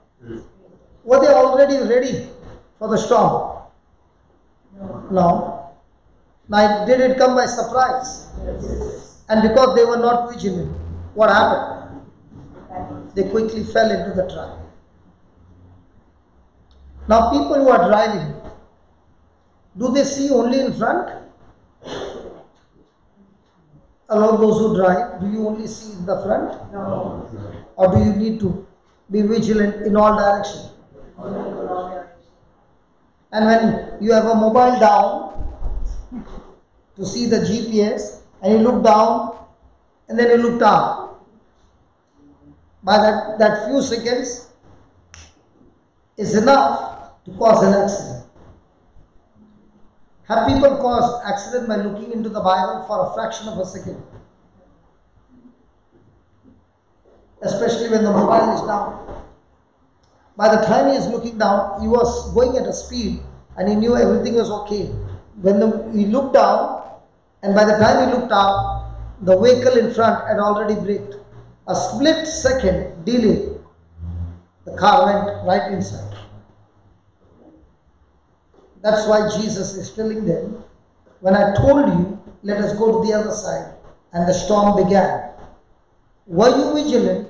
Were they already ready for the storm? No. Now, did it come by surprise? And because they were not vigilant, what happened? They quickly fell into the trap. Now, people who are driving, do they see only in front? Along those who drive, do you only see in the front? No. Or do you need to be vigilant in all directions? And when you have a mobile down to see the GPS, and you look down and then you look down, by that few seconds is enough to cause an accident. Have people caused accident by looking into the Bible for a fraction of a second? Especially when the mobile is down. By the time he is looking down, he was going at a speed and he knew everything was okay. When he looked down, and by the time he looked up, the vehicle in front had already braked. A split second delay, the car went right inside. That's why Jesus is telling them, when I told you, let us go to the other side, and the storm began. Were you vigilant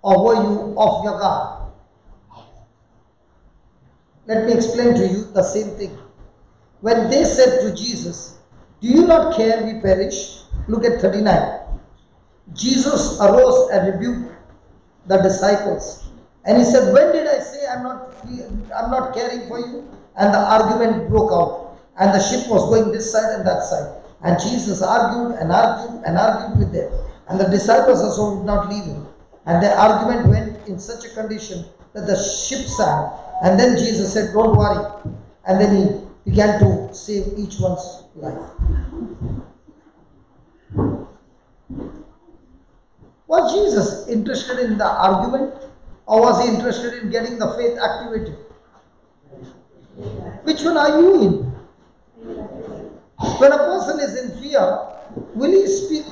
or were you off your guard? Let me explain to you the same thing. When they said to Jesus, do you not care we perish? Look at 39. Jesus arose and rebuked the disciples. And he said, when did I say I'm not caring for you? And the argument broke out. And the ship was going this side and that side. And Jesus argued and argued and argued with them. And the disciples also would not leave him. And the argument went in such a condition that the ship sank. And then Jesus said, don't worry. And then he began to save each one's life. Was Jesus interested in the argument, or was he interested in getting the faith activated? Which one are you in? When a person is in fear, will he speak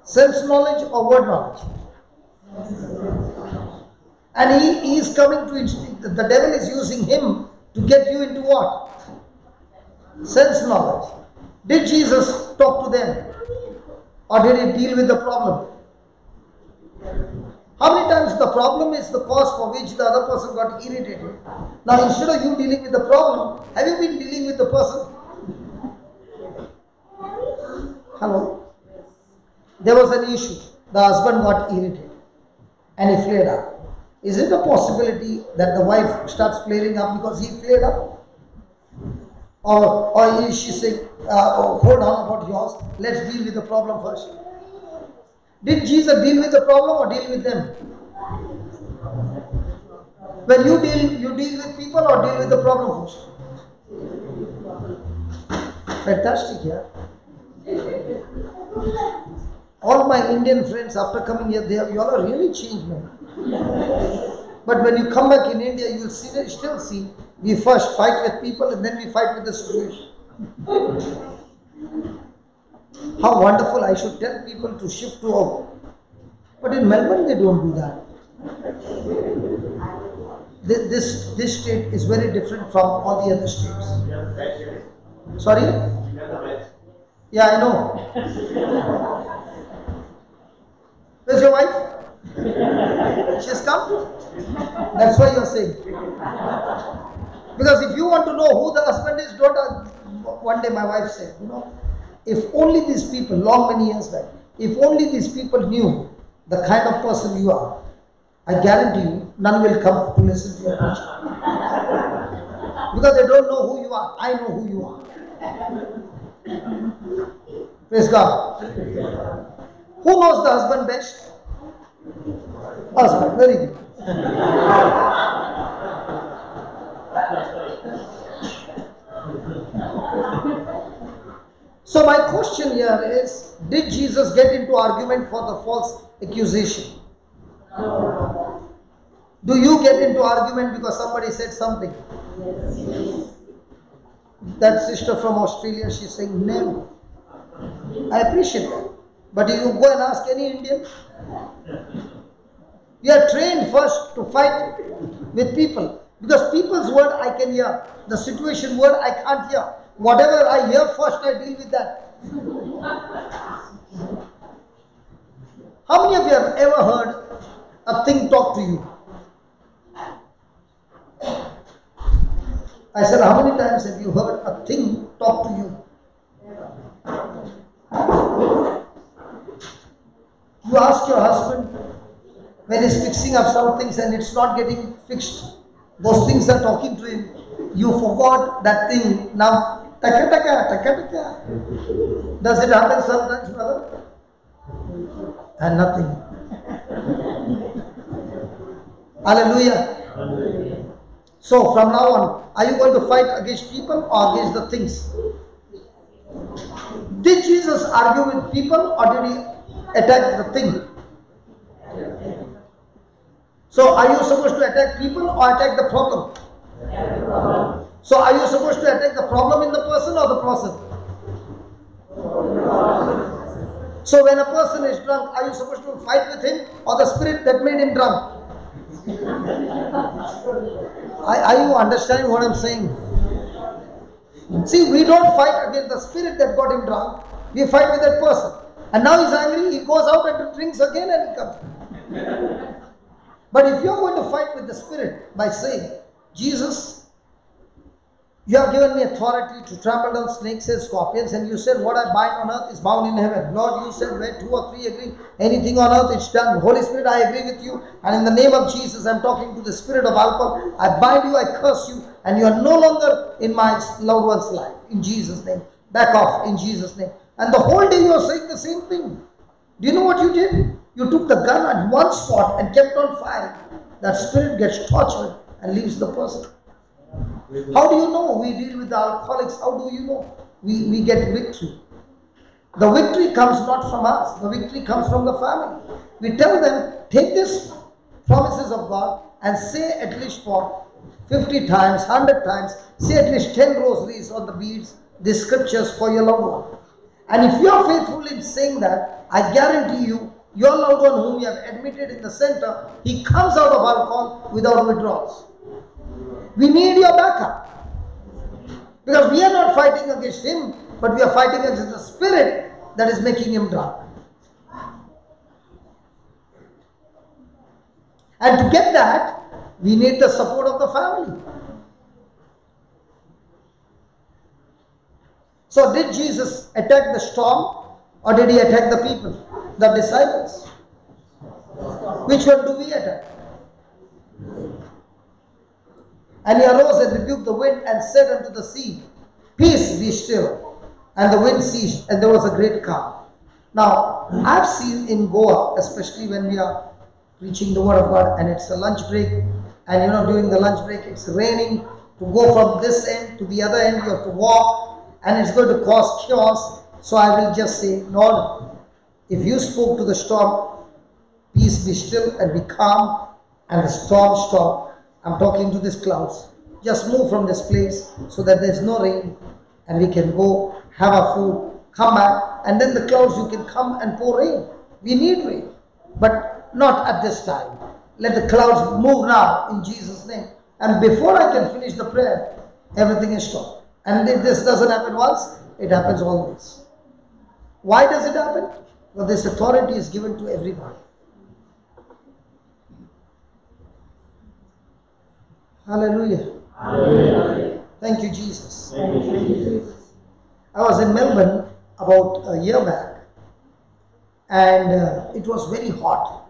sense knowledge or word knowledge? And he is coming to instinct. The devil is using him to get you into what? Sense knowledge. Did Jesus talk to them? Or did he deal with the problem? How many times the problem is the cause for which the other person got irritated? Now instead of you dealing with the problem, have you been dealing with the person? Hello? There was an issue. The husband got irritated and he flared up. Is it a possibility that the wife starts flaring up because he flared up? Or is she saying, hold on about yours, let's deal with the problem first? Did Jesus deal with the problem or deal with them? When you deal with people or deal with the problem first? Fantastic, yeah? All my Indian friends after coming here, you all are really changed, man. But when you come back in India, you will still see, we first fight with people and then we fight with the situation. How wonderful, I should tell people to shift to a... But in Melbourne, they don't do that. This state is very different from all the other states. Sorry? Yeah, I know. Where's your wife? She's come? That's why you're saying. Because if you want to know who the husband is, don't... One day my wife said, if only these people, many years back, if only these people knew the kind of person you are, I guarantee you, none will come to listen to your preaching. Because they don't know who you are. I know who you are. Praise God. Who knows the husband best? Husband, very good. So my question here is, did Jesus get into argument for the false accusation? Do you get into argument because somebody said something? That sister from Australia, she's saying never. I appreciate that. But if you go and ask any Indian, we are trained first to fight with people. Because people's word I can hear. The situation word I can't hear. Whatever I hear first, I deal with that. How many of you have ever heard a thing talk to you? I said, how many times have you heard a thing talk to you? You ask your husband when he's fixing up some things and it's not getting fixed. Those things are talking to him. You forgot that thing. Now, taka taka, taka taka. Does it happen sometimes, brother? And nothing. Hallelujah. So from now on, are you going to fight against people or against the things? Did Jesus argue with people or did he attack the thing? So are you supposed to attack people or attack the problem? So are you supposed to attack the problem in the person or the person? So when a person is drunk, are you supposed to fight with him or the spirit that made him drunk? Are you understanding what I'm saying? See, we don't fight against the spirit that got him drunk. We fight with that person. And now he's angry, he goes out and drinks again and he comes. But if you're going to fight with the spirit by saying, Jesus, you have given me authority to trample down snakes and scorpions, and you said what I bind on earth is bound in heaven. Lord, you said where 2 or 3 agree, anything on earth it's done. Holy Spirit, I agree with you, and in the name of Jesus, I'm talking to the spirit of alcohol. I bind you, I curse you, and you are no longer in my loved one's life. In Jesus' name. Back off in Jesus' name. And the whole day you are saying the same thing. Do you know what you did? You took the gun at one spot and kept on firing. That spirit gets tortured and leaves the person. How do you know? We deal with the alcoholics. How do you know? We get victory. The victory comes not from us. The victory comes from the family. We tell them, take these promises of God and say at least for 50 times, 100 times, say at least 10 rosaries on the beads, the scriptures for your loved one. And if you are faithful in saying that, I guarantee you, your loved one whom you have admitted in the center, he comes out of alcohol without withdrawals. We need your backup. Because we are not fighting against him, but we are fighting against the spirit that is making him drunk. And to get that, we need the support of the family. So did Jesus attack the storm or did he attack the people, the disciples? Which one do we attack? And he arose and rebuked the wind and said unto the sea, Peace, be still. And the wind ceased and there was a great calm. Now, I've seen in Goa, especially when we are preaching the word of God and it's a lunch break, and during the lunch break it's raining, to go from this end to the other end you have to walk, and it's going to cause chaos. So I will just say, Lord, if you spoke to the storm, peace, be still and be calm, and the storm stop. I'm talking to these clouds. Just move from this place so that there's no rain and we can go have our food, come back, and then the clouds you can come and pour rain. We need rain, but not at this time. Let the clouds move now in Jesus' name. And before I can finish the prayer, everything is stopped. And if this doesn't happen once, it happens always. Why does it happen? Well, this authority is given to everybody. Hallelujah. Hallelujah. Thank you, Jesus. Thank you, Jesus. I was in Melbourne about a year back, and it was very hot,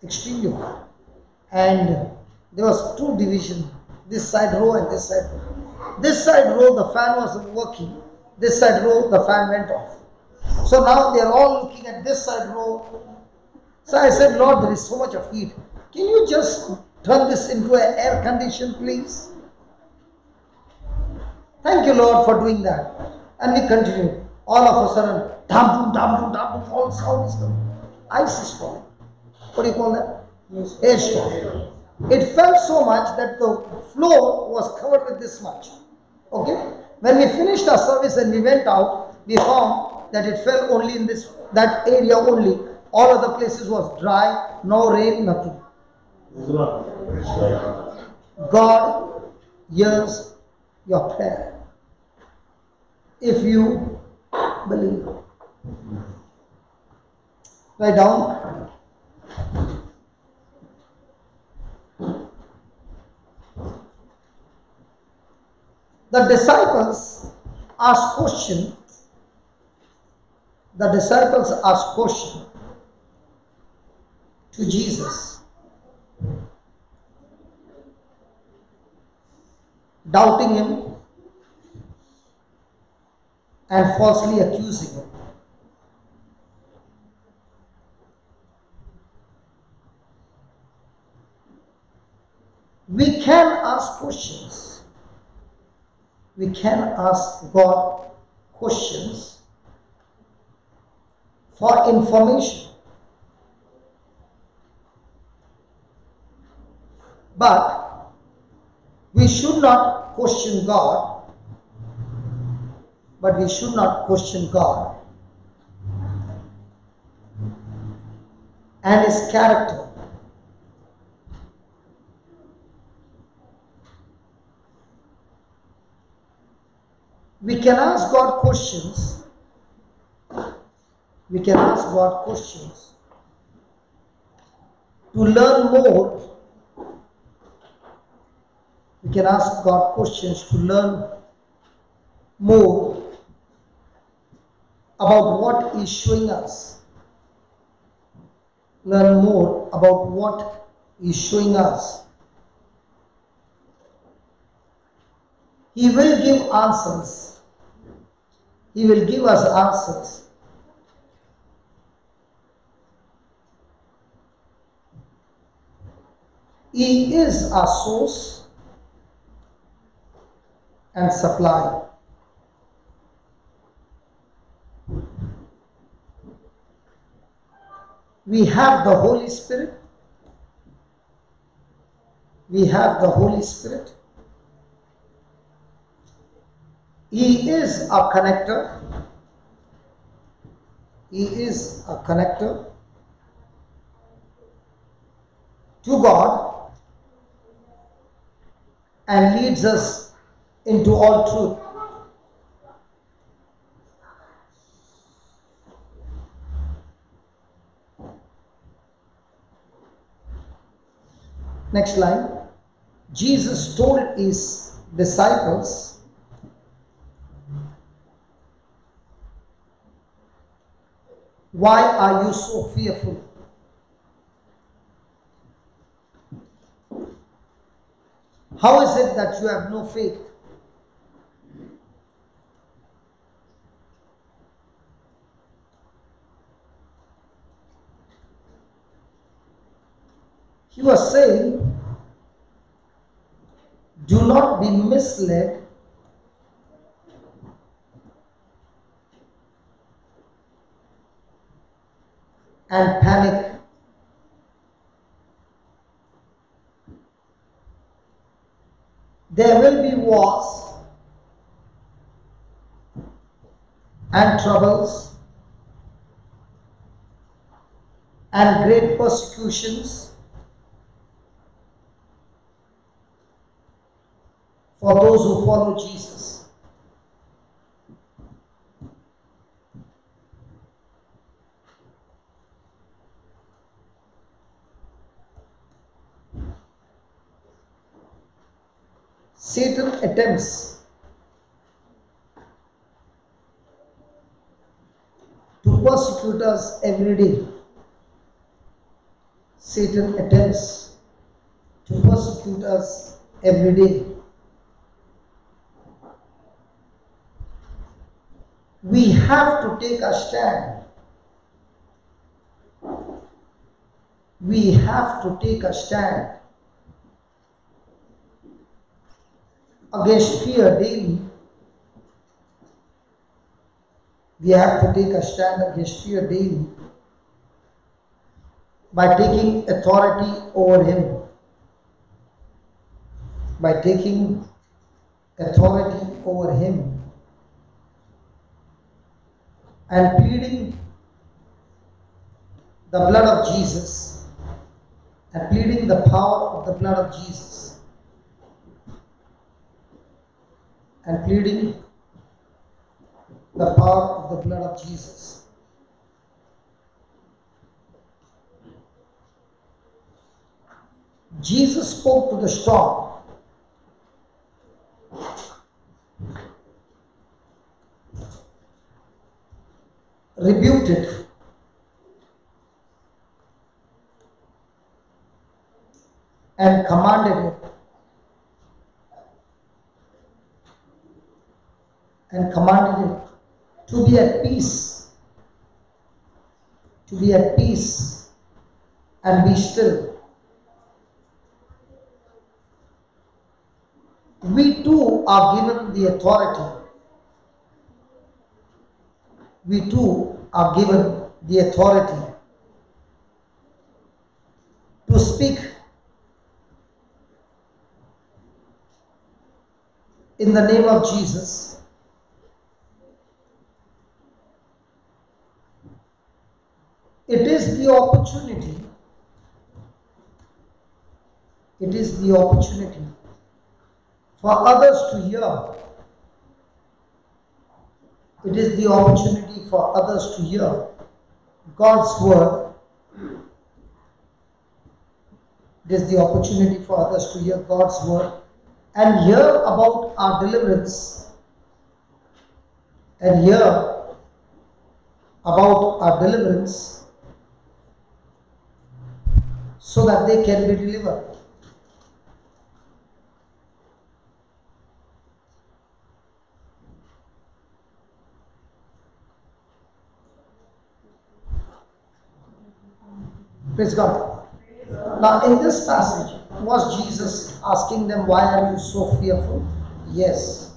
extremely hot. And there was 2 divisions This side row and this side row. This side row the fan wasn't working. This side row the fan went off. So now they are all looking at this side row. So I said, Lord, there is so much of heat. Can you just turn this into an air condition, please? Thank you, Lord, for doing that. And we continued. All of a sudden, dam, all sound is coming. Ice is falling. What do you call that? Hailstorm. It fell so much that the floor was covered with this much. Okay? When we finished our service and we went out, we found that it fell only in that area only. All other places was dry, no rain, nothing. God hears your prayer if you believe. Write down. The disciples asked questions. The disciples asked questions to Jesus, doubting him and falsely accusing him. We can ask questions. We can ask God questions for information. But we should not question God. But we should not question God and His character. We can ask God questions. We can ask God questions to learn more. We can ask God questions to learn more about what He is showing us. Learn more about what He is showing us. He will give answers. He will give us answers. He is our source and supply. We have the Holy Spirit. We have the Holy Spirit. He is a connector. He is a connector to God and leads us into all truth. Next line. Jesus told His disciples, "Why are you so fearful? How is it that you have no faith?" He was saying, do not be misled and panic. There will be wars and troubles and great persecutions for those who follow Jesus. Satan attempts to persecute us every day. Satan attempts to persecute us every day. We have to take a stand. We have to take a stand against fear daily. We have to take a stand against fear daily by taking authority over him. By taking authority over him and pleading the blood of Jesus and pleading the power of the blood of Jesus and pleading the power of the blood of Jesus. Jesus spoke to the storm. Rebuked it, and commanded it, to be at peace, and be still. We too are given the authority. We too are given the authority to speak in the name of Jesus. It is the opportunity. It is the opportunity for others to hear. It is the opportunity for others to hear God's word. It is the opportunity for others to hear God's word and hear about our deliverance. And hear about our deliverance so that they can be delivered. Praise God. Now in this passage, was Jesus asking them, why are you so fearful? Yes.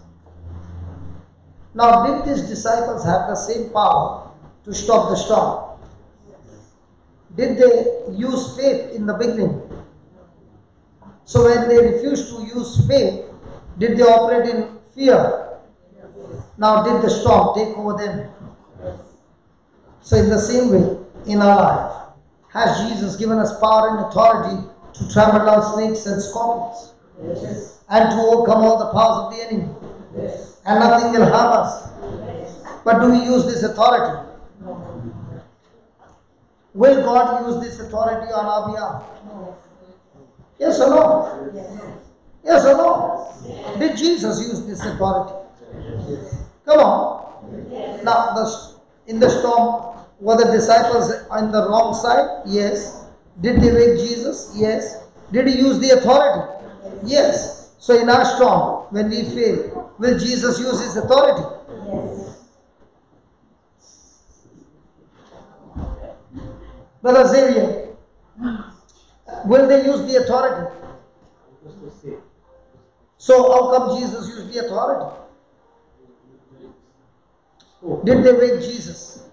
Now did these disciples have the same power to stop the storm? Did they use faith in the beginning? So when they refused to use faith, did they operate in fear? Now did the storm take over them? So in the same way, in our life, has Jesus given us power and authority to trample down snakes and scorpions? Yes. And to overcome all the powers of the enemy? Yes. And nothing will harm us. Yes. But do we use this authority? No. Will God use this authority on our behalf? No. Yes or no? Yes. Yes or no? Did Jesus use this authority? Come on. Yes. Now, in the storm, were the disciples on the wrong side? Yes. Did they wake Jesus? Yes. Did he use the authority? Yes. So in our storm, when we fail, will Jesus use his authority? Yes. Brother Xavier, will they use the authority? So how come Jesus used the authority? Did they wake Jesus?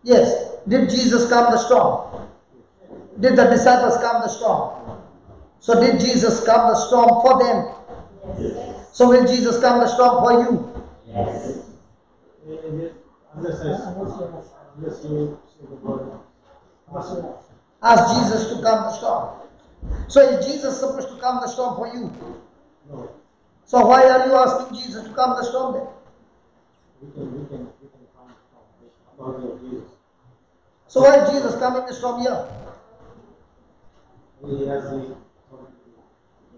Yes. Did Jesus calm the storm? Did the disciples calm the storm? So did Jesus calm the storm for them? Yes. So will Jesus calm the storm for you? Yes. Unless you say the word. Ask Jesus to calm the storm. So is Jesus supposed to calm the storm for you? No. So why are you asking Jesus to calm the storm then? We can find the authority of Jesus. So why is Jesus calming the storm here? He has the authority.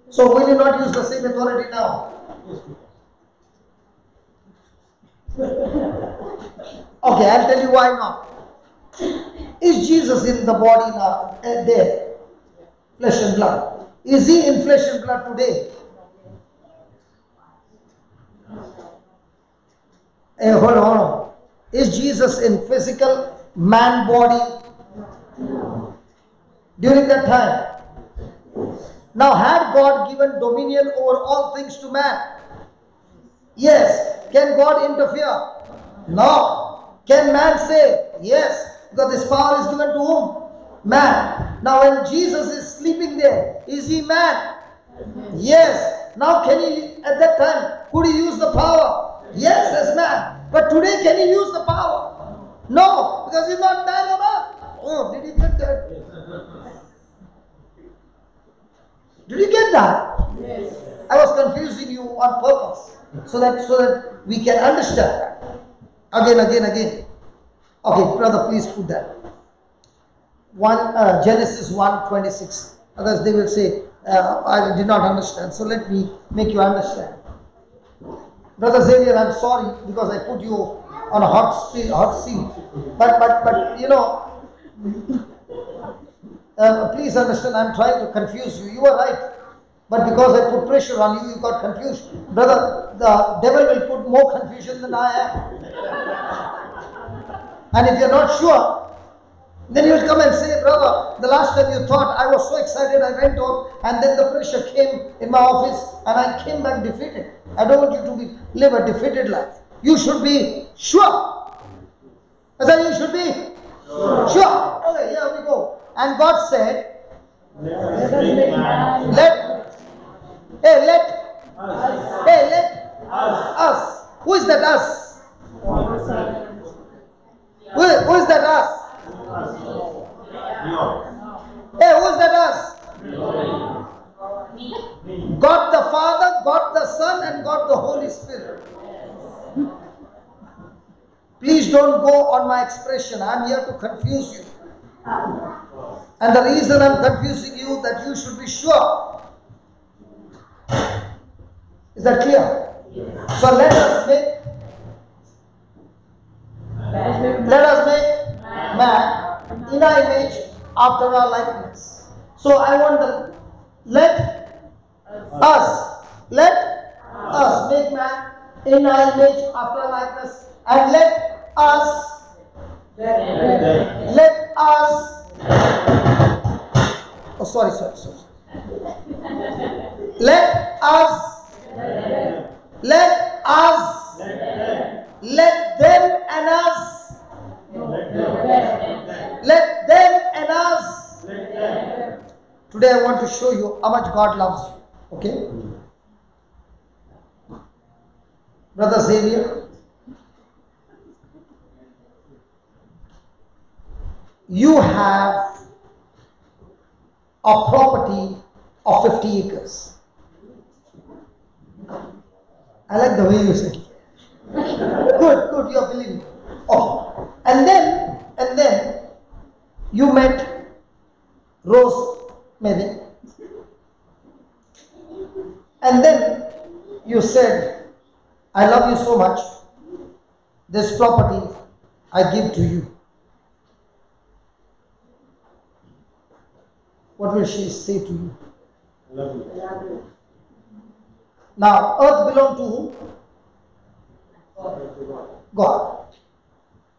So will you not use the same authority now? Yes, we can. Okay, I'll tell you why not. Is Jesus in the body now? There? Flesh and blood. Is he in flesh and blood today? Hold on. Is Jesus in physical man body during that time? Now, had God given dominion over all things to man? Yes. Can God interfere? No. Can man say? Yes. Because this power is given to whom? Man. Now, when Jesus is sleeping there, is he man? Yes. Now, can he, at that time, could he use the power? Yes, as man. But today, can he use the power? No, because he's not man on earth. Oh, did you get that? Did you get that? Yes. I was confusing you on purpose so that we can understand that. Again. Okay, brother, please put that. Genesis 1:26. Others they will say, I did not understand. So let me make you understand. Brother Xavier, I'm sorry because I put you on a hot seat. But you know, please understand, I'm trying to confuse you. You are right. But because I put pressure on you, you got confused. Brother, the devil will put more confusion than I am. And if you're not sure, then you will come and say, brother, the last time you thought I was so excited, I went on, and then the pressure came in my office, and I came back defeated. I don't want you to live a defeated life. You should be sure. I said you should be sure. Okay, here we go. And God said, let us. Who is that us? Who is that us? Hey, who is that us? God the Father, God the Son, and God the Holy Spirit. Please don't go on my expression. I'm here to confuse you. And the reason I'm confusing you, that you should be sure. Is that clear? Yes. So let us make man in our image after our likeness. So I want the let us make man in our image after our likeness, and let us oh sorry. Let them and us. Let them and us. Today I want to show you how much God loves you. Okay? Brother Xavier, you have a property of 50 acres. I like the way you say. Good, you are believing. Oh, and then you met Rosemary, and then you said, I love you so much, this property I give to you. What will she say to you? I love you. Now, earth belongs to whom? God.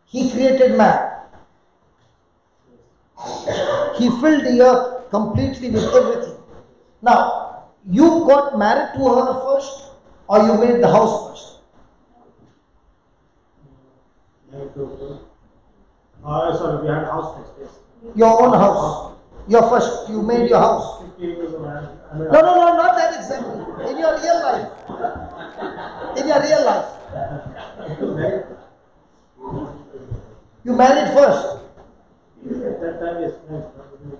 He created man. He filled the earth completely with everything. Now, you got married to her first, or you made the house first? Sorry, we had a house first, yes. Your own house. Your first, you made your house. 50 acres of land. No, not that example. In your real life. In your real life. You married first. At that time, yes.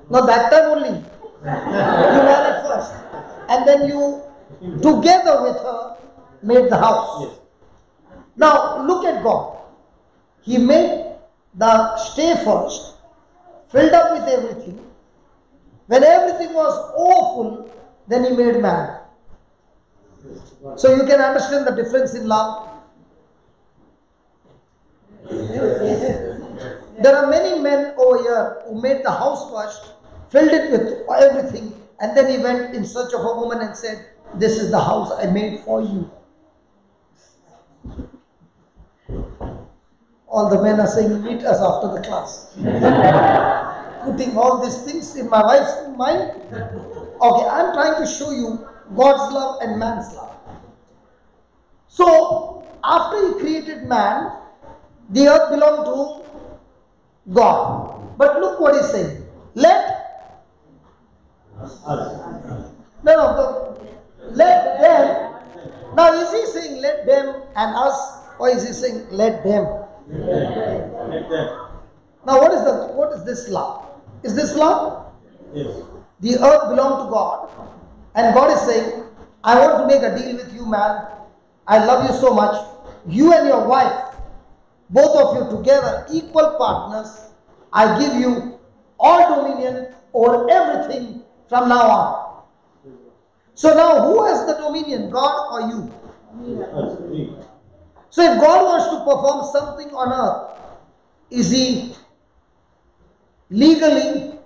No, that time only. You married first. And then you, together with her, made the house. Yes. Now, look at God. He made the stay first, filled up with everything. When everything was awful, then He made man. So you can understand the difference in love. There are many men over here who made the house first, filled it with everything, And then he went in search of a woman and said, "This is the house I made for you." All the men are saying, "Meet us after the class." Putting all these things in my wife's mind. Okay, I'm trying to show you God's love and man's love. So, after he created man, the earth belonged to God. But look what he's saying. Let them. Now, is he saying let them and us, or is he saying let them? Now, what is this love? Is this love? Yes. The earth belonged to God, and God is saying, "I want to make a deal with you, man. I love you so much. You and your wife, both of you together, equal partners. I give you all dominion over everything from now on." So now, who has the dominion, God or you? So if God wants to perform something on earth, is he legally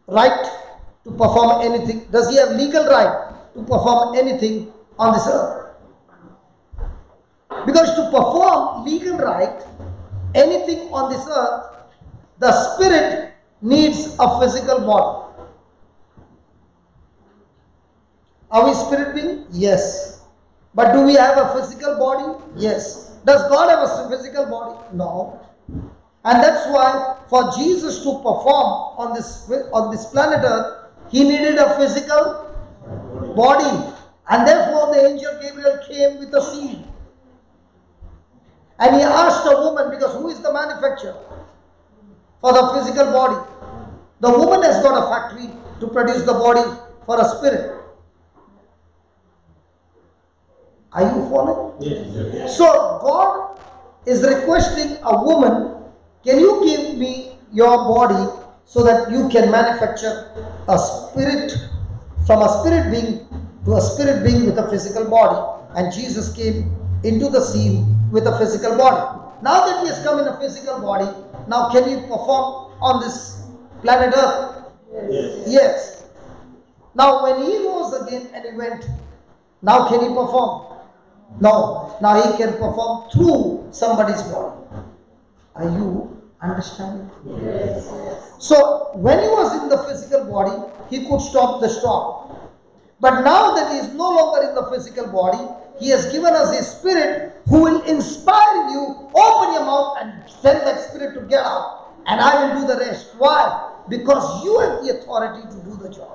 right to perform anything? Does he have legal right to perform anything on this earth? Because to perform legal right, anything on this earth, the spirit needs a physical body. Are we spirit being? Yes. But do we have a physical body? Yes. Does God have a physical body? No. And that's why for Jesus to perform on this planet Earth, he needed a physical body. And therefore the angel Gabriel came with a seed. And he asked a woman, because who is the manufacturer for the physical body? The woman has got a factory to produce the body for a spirit. Are you following? Yes. So God is requesting a woman, "Can you give me your body so that you can manufacture a spirit, from a spirit being to a spirit being with a physical body?" And Jesus came into the scene with a physical body. Now that he has come in a physical body, now can he perform on this planet Earth? Yes. Yes. Now when he rose again and he went, now can he perform? No. Now he can perform through somebody's body. Are you understanding? Yes. So when he was in the physical body, he could stop the storm. But now that he is no longer in the physical body, he has given us his spirit who will inspire you. Open your mouth and tell that spirit to get out, and I will do the rest. Why? Because you have the authority to do the job.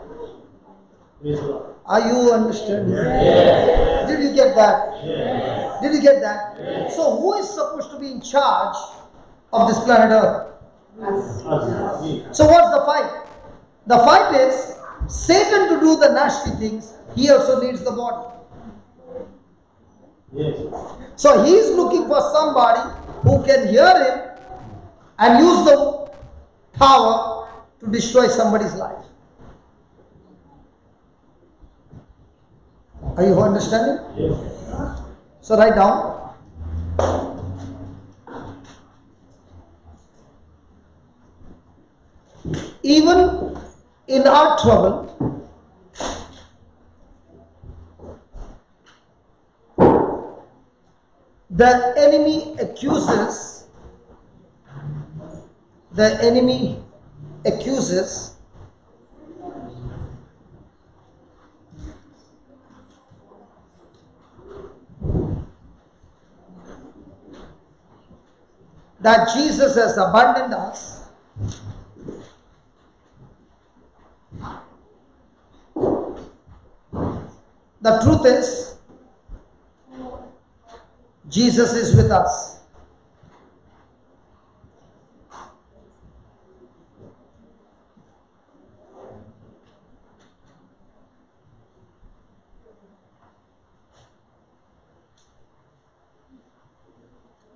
Praise the Lord. Are you understanding? Yes. Did you get that? Yes. Did you get that? So who is supposed to be in charge of this planet Earth? Us. So what's the fight? The fight is Satan to do the nasty things. He also needs the body. Yes. So he is looking for somebody who can hear him and use the power to destroy somebody's life. Are you understanding? Yes. So write down. Even in our trouble, the enemy accuses that Jesus has abandoned us. The truth is, Jesus is with us.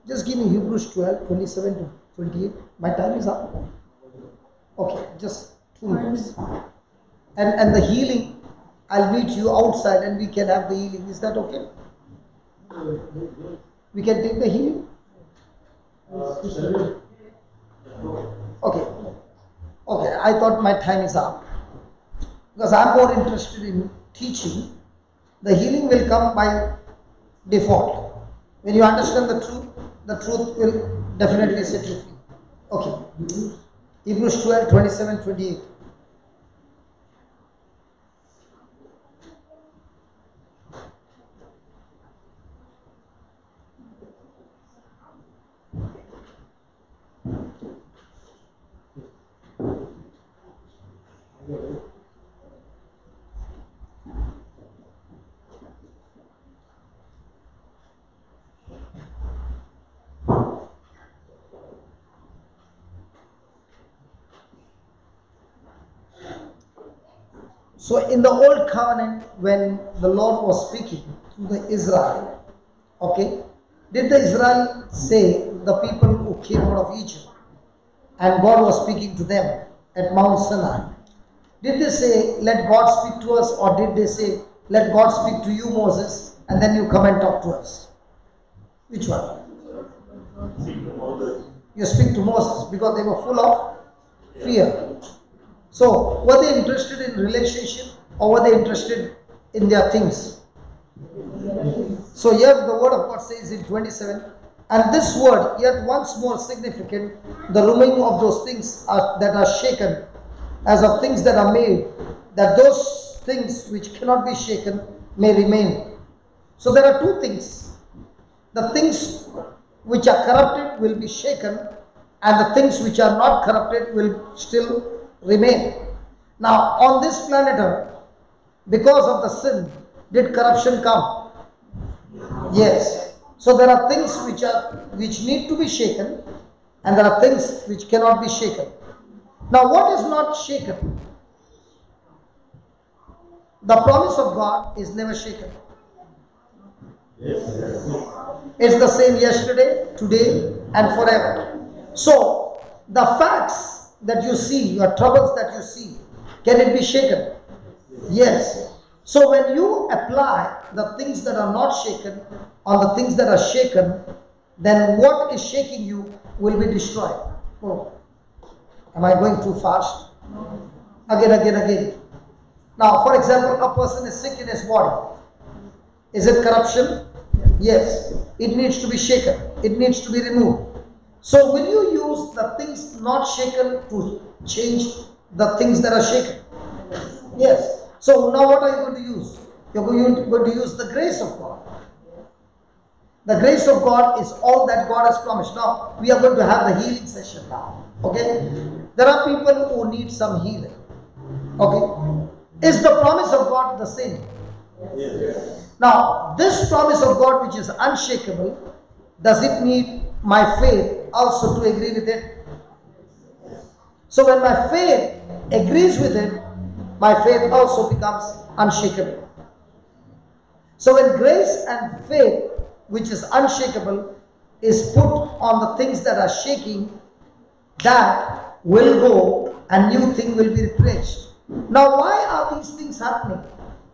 Just give me Hebrews 12, 27 to 28. My time is up. Okay, just 2 minutes. And the healing, I'll meet you outside and we can have the healing. Is that okay? We can take the healing? Okay. Okay, I thought my time is up. because I am more interested in teaching, the healing will come by default. When you understand the truth will definitely set you free. Okay. Hebrews 12, 27, 28. So in the old covenant, when the Lord was speaking to the Israel, okay, did the Israel say, the people who came out of Egypt, and God was speaking to them at Mount Sinai, did they say, let God speak to us, or did they say, let God speak to you, Moses, and then you come and talk to us? Which one? You speak to Moses, because they were full of fear. So, were they interested in relationship, or were they interested in their things? So here the word of God says in 27, and this word, yet once more significant, the removing of those things that are shaken, as of things that are made, that those things which cannot be shaken may remain. So there are two things. The things which are corrupted will be shaken, and the things which are not corrupted will still remain. Now on this planet Earth, because of the sin, did corruption come? Yes. So there are things which need to be shaken, and there are things which cannot be shaken. Now what is not shaken? The promise of God is never shaken. It's the same yesterday, today, and forever. So the facts that you see, your troubles that you see, can it be shaken? Yes. So when you apply the things that are not shaken on the things that are shaken, then what is shaking you will be destroyed. Oh, am I going too fast? Again. Now, for example, a person is sick in his body. Is it corruption? Yes. It needs to be shaken. It needs to be removed. So will you use the things not shaken to change the things that are shaken? Yes. So now what are you going to use? You're going to use the grace of God. The grace of God is all that God has promised. Now, we are going to have the healing session now. Okay? There are people who need some healing. Okay? Is the promise of God the same? Yes. Now, this promise of God which is unshakable, does it need my faith also to agree with it? So when my faith agrees with it, my faith also becomes unshakable. So when grace and faith, which is unshakable, is put on the things that are shaking, that will go and new thing will be replaced. Now why are these things happening?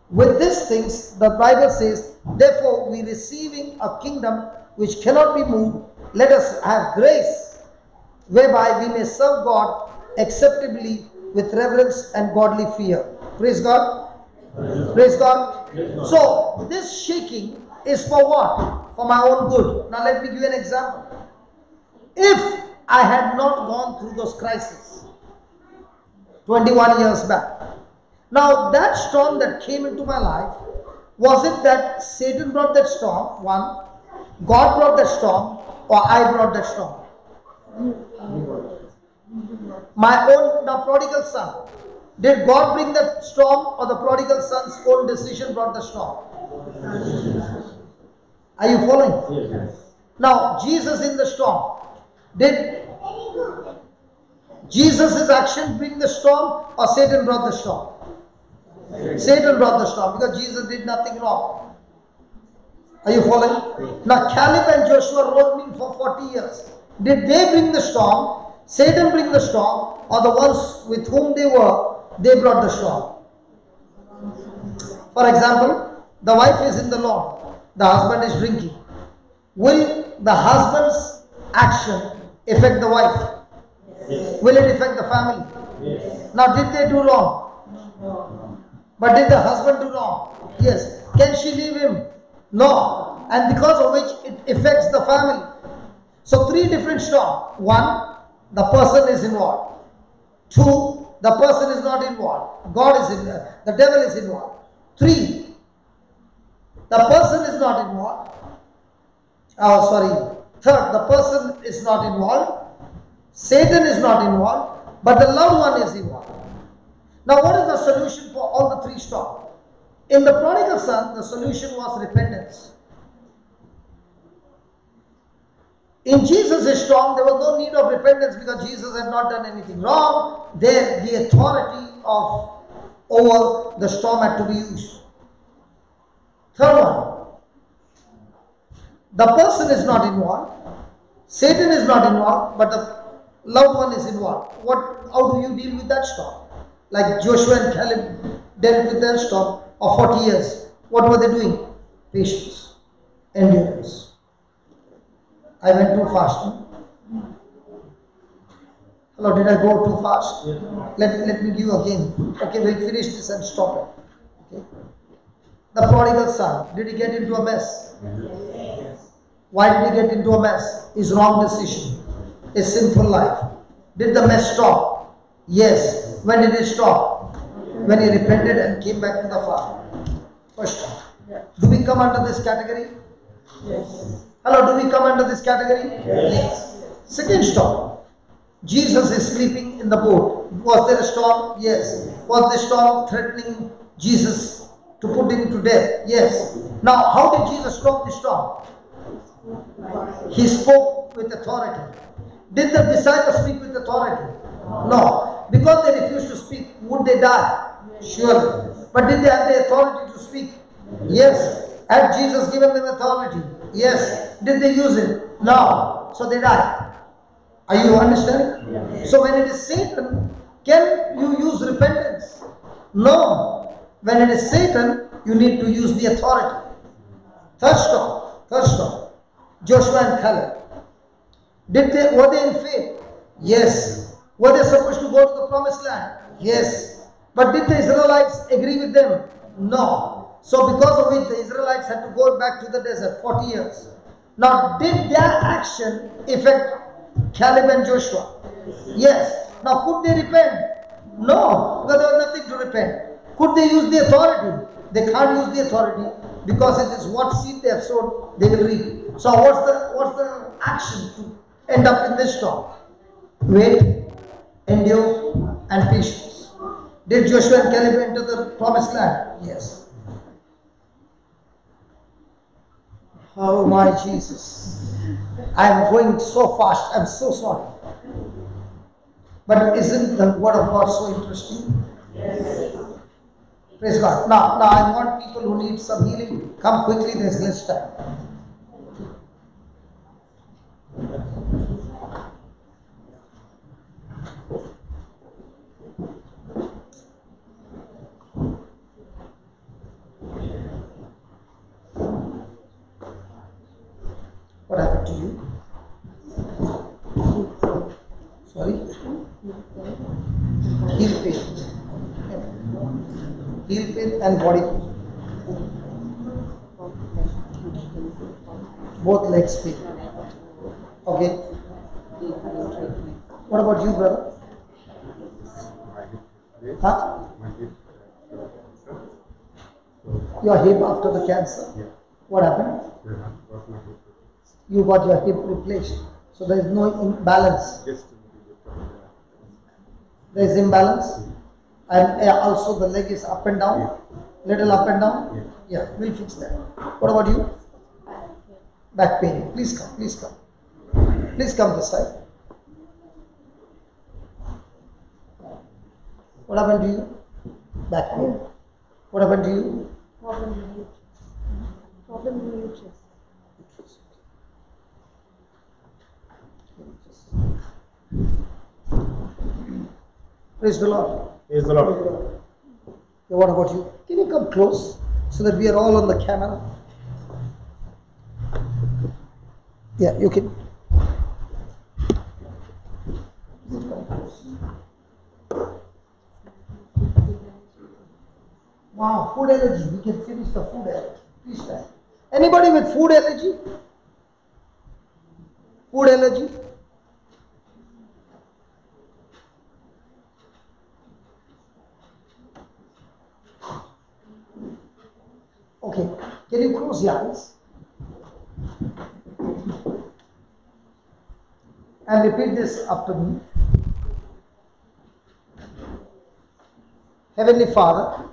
With these things, the Bible says, therefore we receiving a kingdom which cannot be moved, let us have grace, whereby we may serve God acceptably with reverence and godly fear. Praise God. Praise God. So this shaking is for what? For my own good. Now let me give you an example. If I had not gone through those crises 21 years back, now that storm that came into my life, was it that Satan brought that storm? One. God brought that storm, or I brought that storm? My own, the prodigal son. Did God bring that storm, or the prodigal son's own decision brought the storm? Are you following? Yes. Now, Jesus in the storm. Did Jesus' action bring the storm, or Satan brought the storm? Satan brought the storm, because Jesus did nothing wrong. Are you following? Now, Caleb and Joshua roaming for 40 years. Did they bring the storm? Satan bring the storm, or the ones with whom they were, they brought the storm? For example, the wife is in the Lord, the husband is drinking. Will the husband's action affect the wife? Yes. Will it affect the family? Yes. Now, did they do wrong? But did the husband do wrong? Yes. Can she leave him? No. And because of which it affects the family. So three different storms. One, the person is involved. Two, the person is not involved. God is involved. The devil is involved. Three, the person is not involved. Oh, sorry. Third, the person is not involved. Satan is not involved. But the loved one is involved. Now, what is the solution for all the three storms? In the prodigal son, the solution was repentance. In Jesus' storm, there was no need of repentance because Jesus had not done anything wrong. There, the authority over the storm had to be used. Third one, the person is not involved, Satan is not involved, but the loved one is involved. How do you deal with that storm? Like Joshua and Caleb dealt with their storm of 40 years. What were they doing? Patience, endurance. I went too fast. Hello, did I go too fast? Let me give you again. Okay, we'll finish this and stop it. Okay. The prodigal son, did he get into a mess? Yes. Why did he get into a mess? His wrong decision, his sinful life. Did the mess stop? Yes. When did it stop? When he repented and came back to the Father. First time. Do we come under this category? Yes. Hello, do we come under this category? Yes. Second storm. Jesus is sleeping in the boat. Was there a storm? Yes. Was the storm threatening Jesus to put him to death? Yes. Now, how did Jesus stop the storm? He spoke with authority. Did the disciples speak with authority? No. Because they refused to speak, would they die? Surely. But did they have the authority to speak? Yes. Had Jesus given them authority? Yes. Did they use it? No. So they died. Are you understanding? Yes. So when it is Satan, can you use repentance? No. When it is Satan, you need to use the authority. Third storm. Joshua and Caleb. Were they in faith? Yes. Were they supposed to go to the promised land? Yes. But did the Israelites agree with them? No. So because of which the Israelites had to go back to the desert 40 years. Now, did their action affect Caleb and Joshua? Yes. Now, could they repent? No, because there was nothing to repent. Could they use the authority? They can't use the authority because it is what seed they have sowed, they will reap. So what's the action to end up in this storm? Wait, endure, and patience. Did Joshua and Caleb enter the promised land? Yes. Oh my Jesus. I am going so fast. I'm so sorry. But isn't the word of God so interesting? Yes. Praise God. Now I want people who need some healing. Come quickly, there's less time. What happened to you? Sorry? Heel pain. Heel pain and body pain. Both legs pain. Okay. What about you, brother? Huh? Your hip after the cancer? Yeah. What happened? You got your hip replaced. So there is no imbalance. There is imbalance. And also the leg is up and down. Little up and down. Yeah, we'll fix that. What about you? Back pain. Please come. Please come. Please come this side. What happened to you? Back pain. What happened to you? Problem in the uterus. Praise the Lord. Praise the Lord. Okay, what about you? Can you come close so that we are all on the camera? Yeah, you can. Wow, food allergy. We can finish the food allergy. Please stand. Anybody with food allergy? Food allergy? Okay, can you close your eyes? And repeat this after me. Heavenly Father,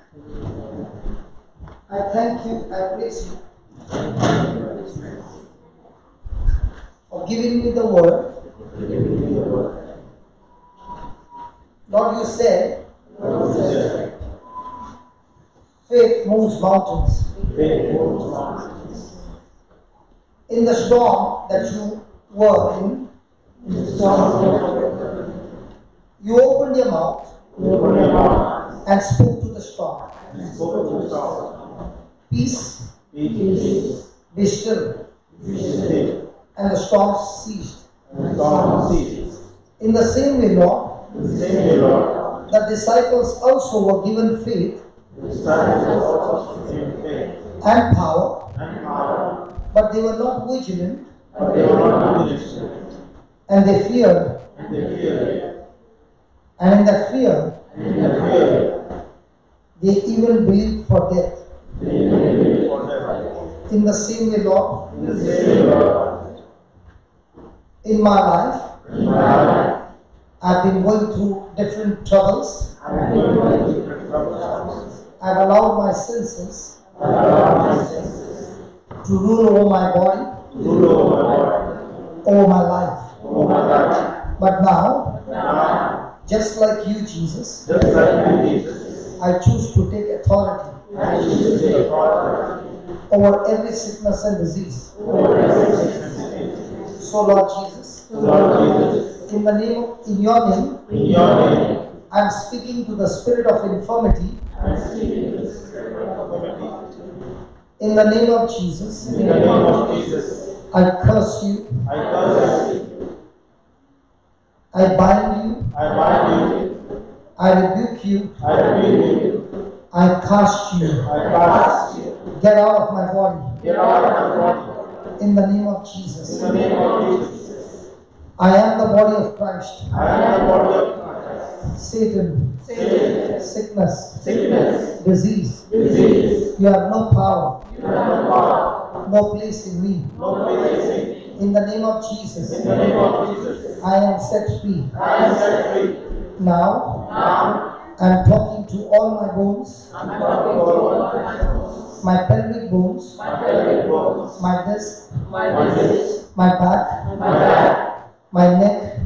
I thank you, I praise you for giving me the word. Lord, you said, faith moves mountains. In the storm that you were in, you opened your mouth and spoke to the storm. Peace, be still. And the storm ceased. In the same way, Lord, the disciples also were given faith and power, but they were not vigilant, and they feared. And in that fear, they even believed for death. In the same way, Lord, in my life, I've been going through different troubles. I've allowed my senses to rule over my body, over my life. But now, just like you, Jesus, I choose to take authority over every sickness and disease. So, Lord Jesus, in your name, I'm speaking to the spirit of infirmity. In the name of Jesus, I curse you. I bind you. I rebuke you. I cast you. Get out of my body. In the name of Jesus. I am the body of Christ. Satan, sickness, disease, you have no power, no place in me. In the name of Jesus, I am set free. Now, I'm talking to all my bones, my pelvic bones, my disc, my back, my neck,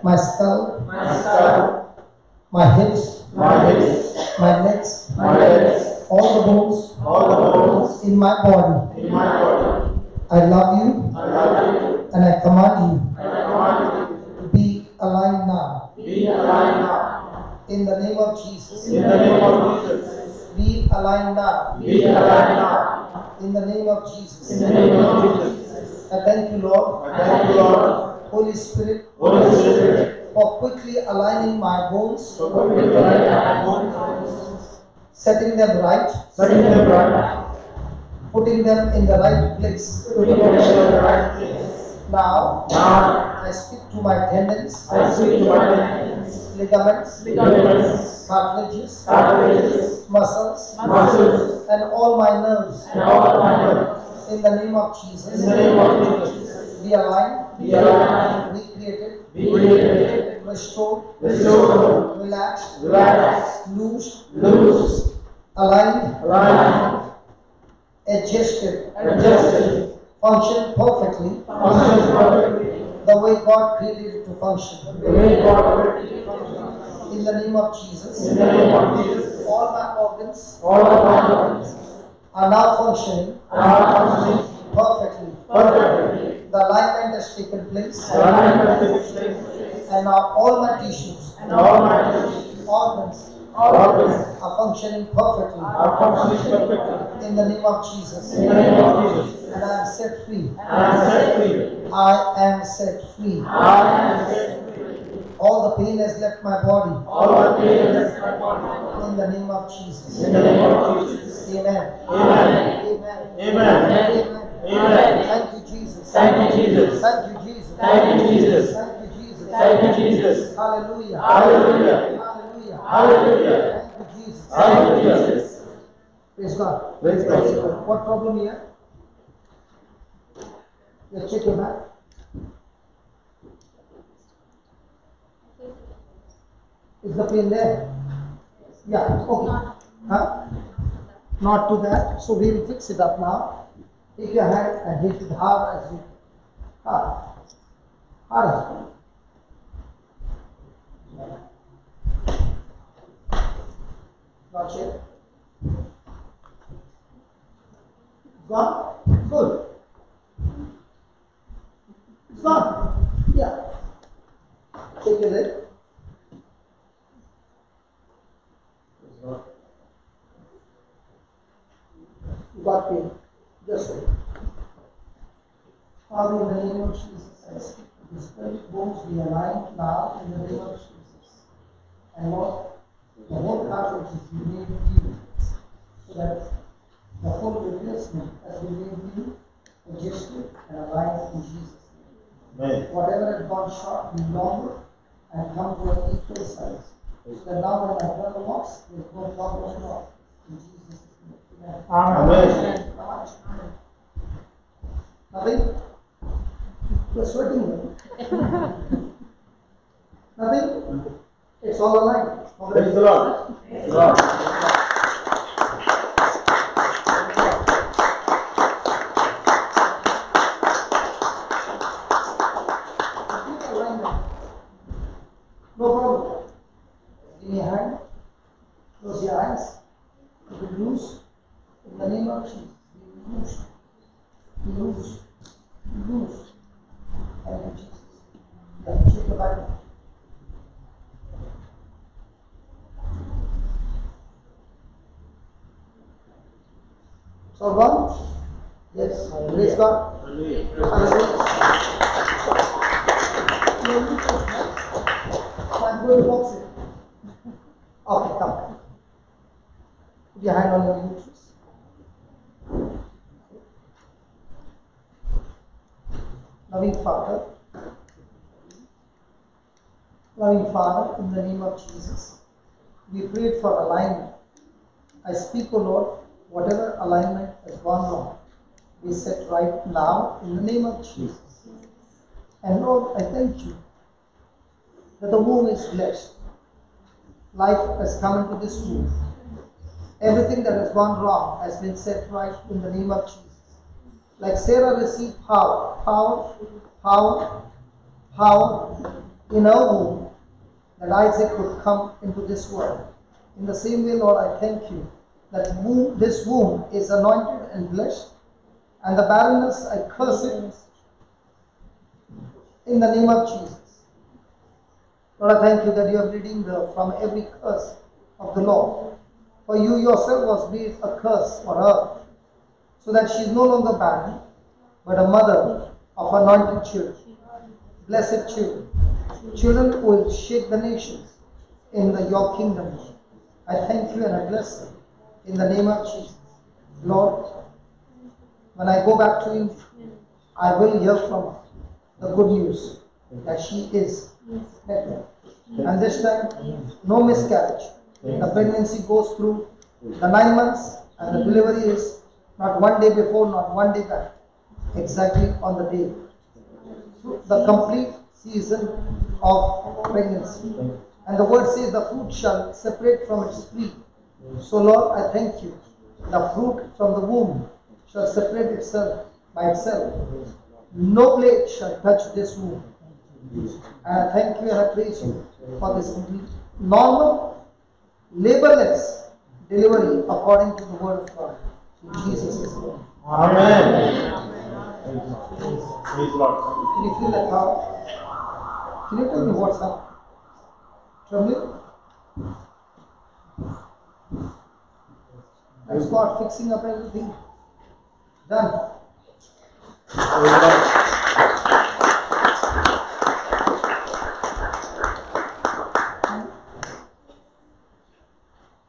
my skull, my hips, my legs, all the bones in my body. I love you and I command you, be aligned now. In the name of Jesus. Be aligned now. In the name of Jesus. I thank you, Lord. Holy Spirit, for quickly aligning my bones, setting them right, putting them in the right place. Now, I speak to my tendons, ligaments, cartilages, muscles, and all my nerves. In the name of Jesus, be aligned, recreated, restored, relaxed, loosed, aligned, adjusted, function perfectly, the way God created it to function. In the name of Jesus, all my organs are now functioning perfectly. The alignment has taken place, and now all my tissues, organs are functioning perfectly. In the name of Jesus. And I am set free. I am set free. All the pain has left my body. All the pain has left my body. In the name of Jesus. In the name of Jesus. Amen. Amen. Amen. Amen. Amen. Thank you, Jesus. Thank you, Jesus. Thank you, Jesus. Thank you, Jesus. Thank you, Jesus. Thank you, Jesus. Hallelujah. Hallelujah. Hallelujah. Hallelujah. Thank you, Jesus. Thank you, Jesus. Praise God. Praise God. What problem here? You check your back. Is the pain there? Yeah. Okay. Huh? Not to that. So we will fix it up now. Take your hand and hit it hard as you. Hard. Hard. Not yet. Gone? Good. It's gone. Yeah. Take your leg. You got pain. Just wait. Father, in the name of Jesus, I speak to the spirit bones be aligned now in the name of Jesus. And Lord, the whole cartridge is made healed, so that the whole replacement has been made healed, adjusted, and aligned in Jesus' name. Amen. Whatever has gone short be longer and come to an equal size. So that now when my brother walks, there is no problem at all. In Jesus' name. Amen. Amen. Nothing? You're sweating. Nothing? It's all aligned. Praise the Lord. Praise the Lord. No problem. Give me a hand. Close your eyes. You will loose. In the name of Jesus. You will loose. You loose. You loose. Thank you, Jesus. Yeah, check the Bible. It's all gone? Yes. Praise God. Hallelujah. I'm going to box it. Okay, come. Put your hand on your uterus. Loving Father, in the name of Jesus, we prayed for alignment. I speak, O Lord, whatever alignment has gone wrong, we set right now in the name of Jesus. And Lord, I thank you that the womb is blessed. Life has come into this womb. Everything that has gone wrong has been set right in the name of Jesus. Like Sarah received power in her womb, that Isaac could come into this world. In the same way, Lord, I thank you that this womb is anointed and blessed, and the barrenness, I curse it in the name of Jesus. Lord, I thank you that you have redeemed her from every curse of the law. For you yourself was made a curse for her, so that she is no longer barren, but a mother of anointed children, blessed children, children who will shake the nations in your kingdom. I thank you and I bless them in the name of Jesus. Lord, when I go back to India, I will hear from her the good news that she is pregnant. And this time, no miscarriage. The pregnancy goes through the 9 months, and the delivery is not one day before, not one day back, exactly on the day. The complete season of pregnancy. And the word says the fruit shall separate from its tree. So Lord, I thank you. The fruit from the womb shall separate itself by itself. No blade shall touch this womb. And I thank you and I praise you for this normal, laborless delivery according to the word of God. In Jesus' name. Amen. Praise the Lord. Can you feel that power? Can you tell me what's up? Trembling? That's God fixing up everything. Done.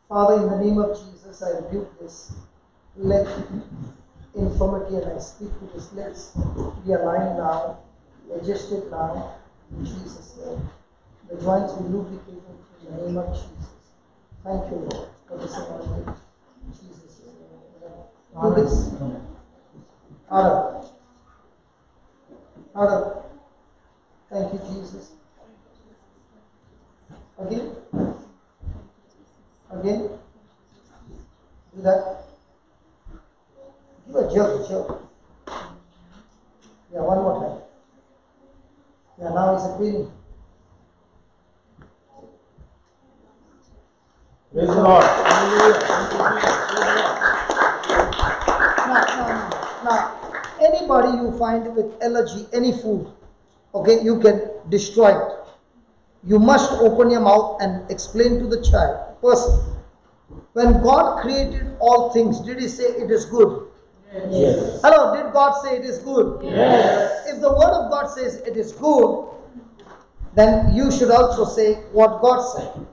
Father, in the name of Jesus, I rebuke this. Let infirmity, and I speak to this. Let's be aligned now, adjusted now, in Jesus' name. The joints be lubricated in the name of Jesus. Thank you, Lord, for this anointing. In Jesus' name. Do this. Harder. Harder. Thank you, Jesus. Again. Again. Do that. Give a jerk. Yeah, one more time. Yeah, now it's a cleaning. Praise the Lord. Now, anybody you find with allergy, any food, okay, you can destroy it. You must open your mouth and explain to the child. Person, when God created all things, did He say it is good? Yes. Hello, did God say it is good? Yes. If the word of God says it is good, then you should also say what God said.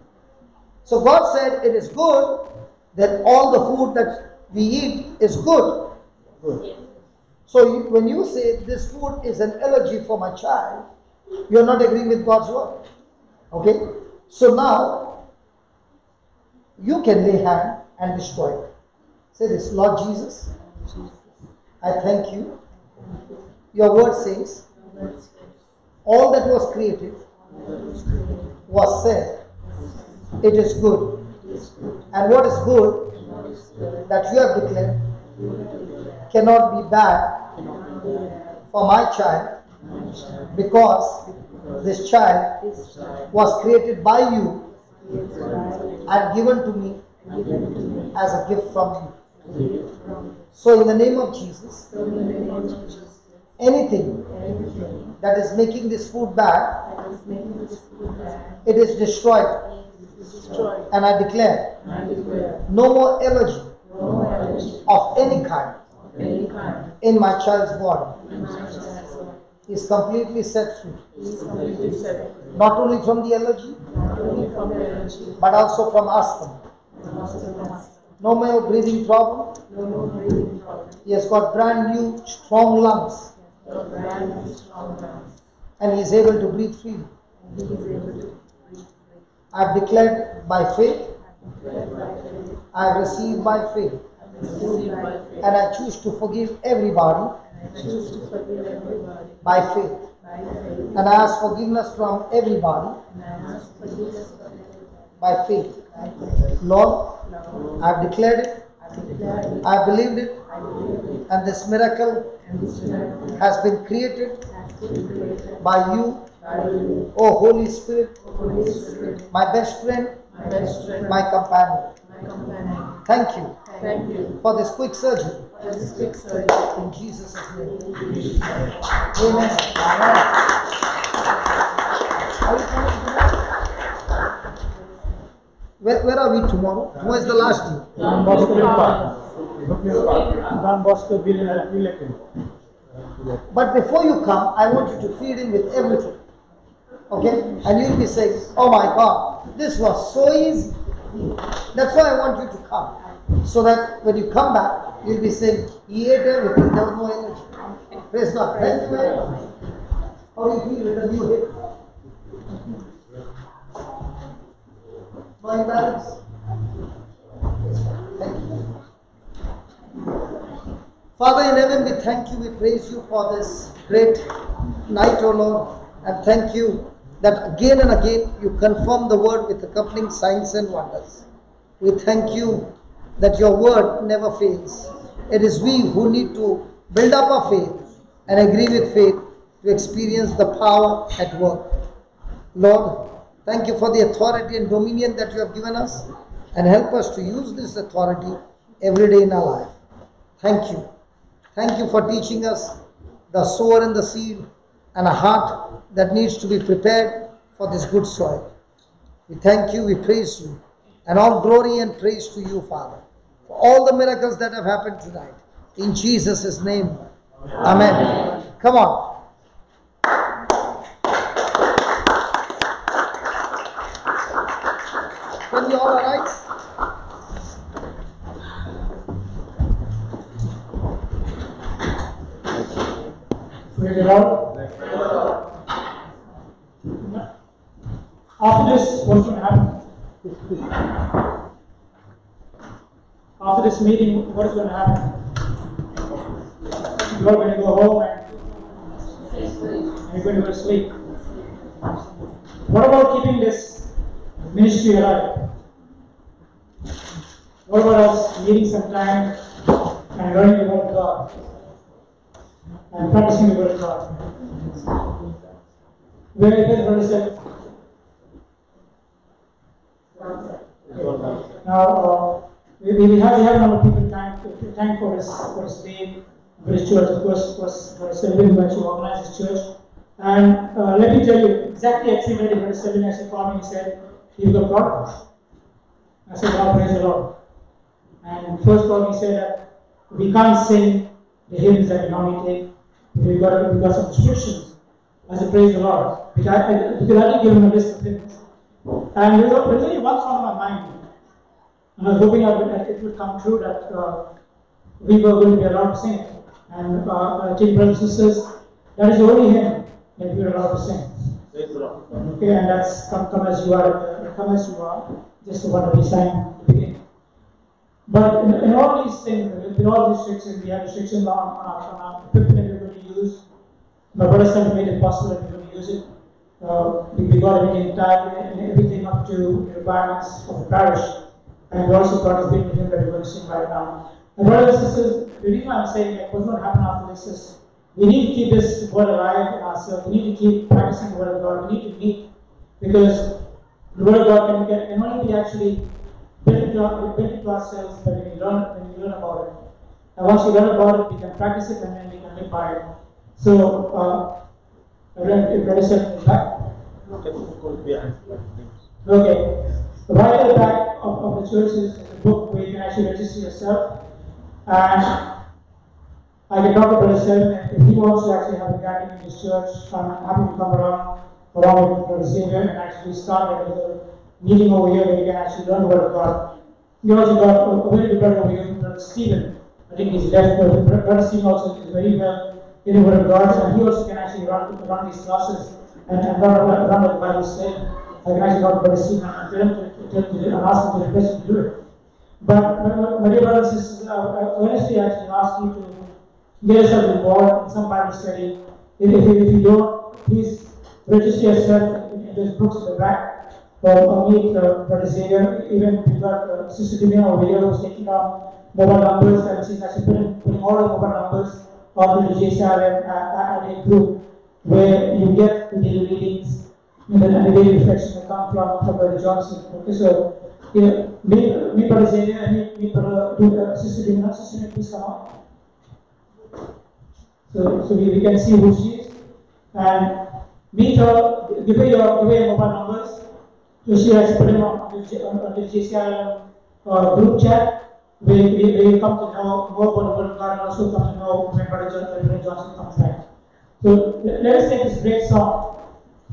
So God said it is good, then all the food that we eat is good. Good. So when you say this food is an allergy for my child, you are not agreeing with God's word. Okay? So now, you can lay hand and destroy it. Say this, Lord Jesus, I thank you. Your word says, all that was created was said, it is good. And what is good that you have declared cannot be bad for my child, because this child was created by you and given to me as a gift from you. So in the name of Jesus, anything that is making this food bad, it is destroyed. And I declare no more allergy of any kind in my child's body. Is completely set free. Not only from the allergy, but also from asthma. No more breathing problem. He has got brand new strong lungs. And he is able to breathe freely. I have declared by faith. I have received by faith. And I choose to forgive everybody by faith. And I ask forgiveness from everybody by faith. Lord, I have declared it. I have believed it. And this miracle has been created by you, oh Holy Spirit, my best friend, my companion. Thank you for this quick surgery. In Jesus' name. Amen. Are you coming tonight? Where are we tomorrow? Tomorrow is the last day. Don Bosco relative. But before you come, I want you to feed him with everything. Okay? And you'll be saying, oh my God, this was so easy. That's why I want you to come. So that when you come back, you'll be saying, he ate everything, there was no energy. Praise God. Thank you very much. How do you feel with the new hip? No imbalance? Thank you. Father in heaven, we thank you, we praise you for this great night, O Lord, and thank you that again and again you confirm the word with accompanying signs and wonders. We thank you that your word never fails. It is we who need to build up our faith and agree with faith to experience the power at work. Lord, thank you for the authority and dominion that you have given us, and help us to use this authority every day in our life. Thank you. Thank you for teaching us the sower and the seed, and a heart that needs to be prepared for this good soil. We thank you, we praise you, and all glory and praise to you, Father, for all the miracles that have happened tonight. In Jesus' name, amen. Come on. Can you all arise? Praise the Lord. After this, what's going to happen? After this meeting, what is going to happen? You are going to go home and you're going to go to sleep. What about keeping this ministry alive? What about us meeting some time and learning the Word of God and practicing the Word of God? Where is Brother Seth? Now, we have a number of people to thank for his day, for his church, of course, for Selvin who actually organized his church. And let me tell you, exactly at 3:30, Brother Selvin actually called me and said, "You've got problems." I said, "Oh, praise the Lord." And first of all, he said that we can't sing the hymns that we normally take. We've got some restrictions. I said, "Praise the Lord." Because I didn't give him a list of hymns. And there's only one song on my mind. And I was hoping that it would come true that we were going to be allowed to sing it. And I think, brothers and sisters, that is the only hymn that we are allowed to sing. Okay, and that's come as you are, just the one that we sang at the beginning. But in all these things, with all these restrictions, we have restrictions on our equipment that we're going to use. My brother said made it possible that we're going to use it. We got everything tied and everything up to the requirements of the parish. And we also got a big hymn that we're going to sing right now. And brothers and sisters, the reason I'm saying that what's going to happen after this is we need to keep this word alive in ourselves. We need to keep practicing the Word of God. We need to meet because the Word of God can only be actually built into ourselves when we learn about it. And once we learn about it, we can practice it and then we can live by it. So, Brother Seth is back. Okay. Right at the back of the church is a book where you can actually register yourself. And I can talk to Brother Seth, and if he wants to actually have a gathering in this church, I'm happy to come along with Brother Sequeira and actually start a little meeting over here where you can actually learn the Word of God. We also got a very good brother over here, Brother Stephen. I think he's left, but Brother Stephen also is very well in the Word of God, and he also can actually run these classes and run the Bible study. I can actually talk to Brother Stephen and tell him to ask him to request him to do it. But my dear brothers and sisters, I honestly actually ask you to get yourself involved in some Bible study. If you don't, please register yourself in those books at the back. Or meet Brother Sequeira. Even we've got Sister Dimia over here who's taking down mobile numbers, and she's actually putting all the mobile numbers onto the JCILM group where you get the daily readings and the daily reflection that come from Brother Johnson. Okay, so meet Brother Sequeira and meet Sister Dimia. Sister Dimia, please come on. So we can see who she is and meet her. Give her your mobile numbers. So she has put them on the JCILM group chat where you come to know more about the Word of God and also come to know when Brother Johnson comes back. So let us take this great song,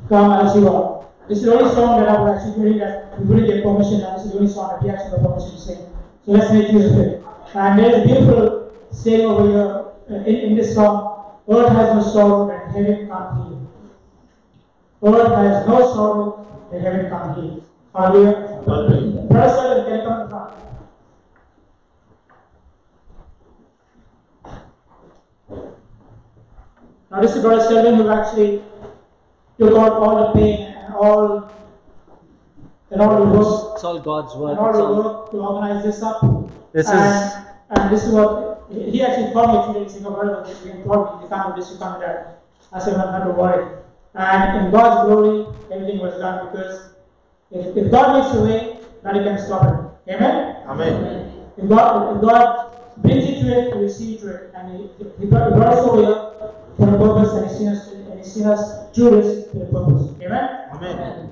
Come As You Are. This is the only song that I was actually doing that we couldn't get permission, and this is the only song that we actually got permission to sing. So let's make use of it. And there's a beautiful saying over here in this song, earth has no sorrow that heaven can't heal. Earth has no sorrow that heaven can't heal. Hallelujah. Brother Seth, can you come to front? Now this is Brother Selvin who actually took out all the pain and all the work. It's all God's work. And all the work to organize this up. This and this is what he actually called me a few days ago. Brother, you told me you can't do this, you can't do that. I said, I'm not to worry. And in God's glory, everything was done because if God makes a way, nothing can stop it. Amen? Amen. If God brings you to it, He will see you to it. And He brought us over here for a purpose, and He's seen us through this with a purpose. Amen? Amen.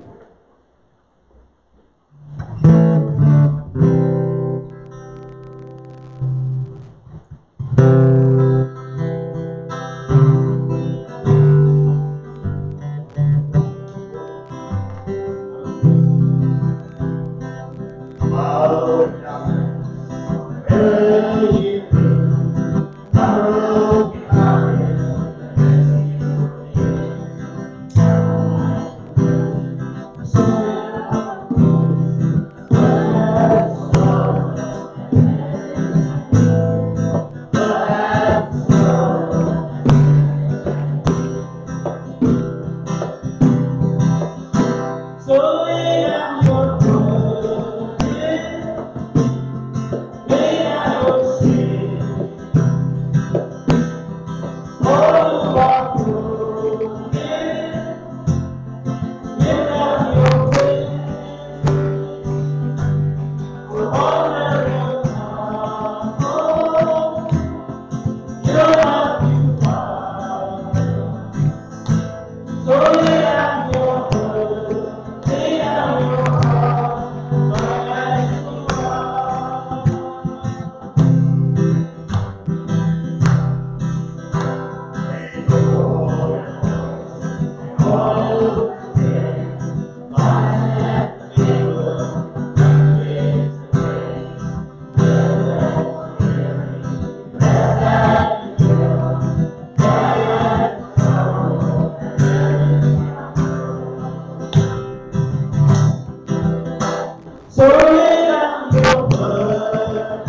So lay down your burden,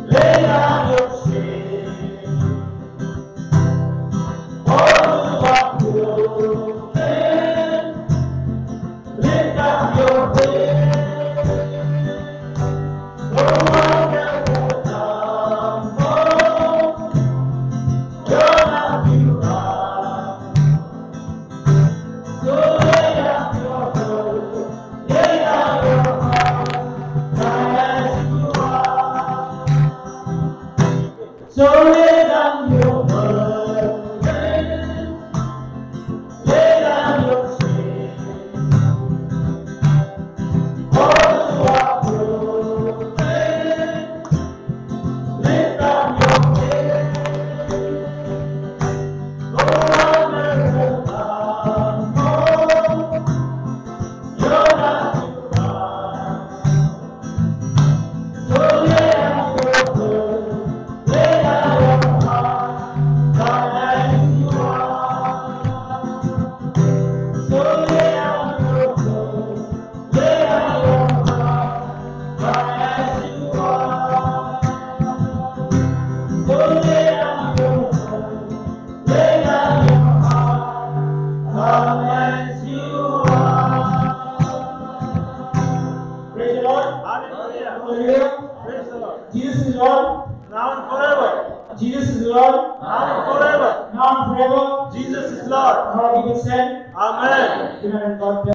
lay down your shame. All who are broken, lift up your head. No one can hold down, oh, you're not too far. So lay down your burden. Lay down your heart, come as you are. So lay down your burden, lay down your shame. All who are broken, lift up your head. No one will hold down, oh, you're not too far. So lay down your burden, lay down your heart, come as you are. So lay down your burden, lay down your heart, come as you are. So lay down your burden, lay down your heart, come as you are. Praise the Lord. Hallelujah. Hallelujah. Praise the Lord. Jesus is Lord. Now and forever. Jesus is Lord. Now and forever. Now and forever. Jesus is Lord. All people said, Amen. Amen. God bless.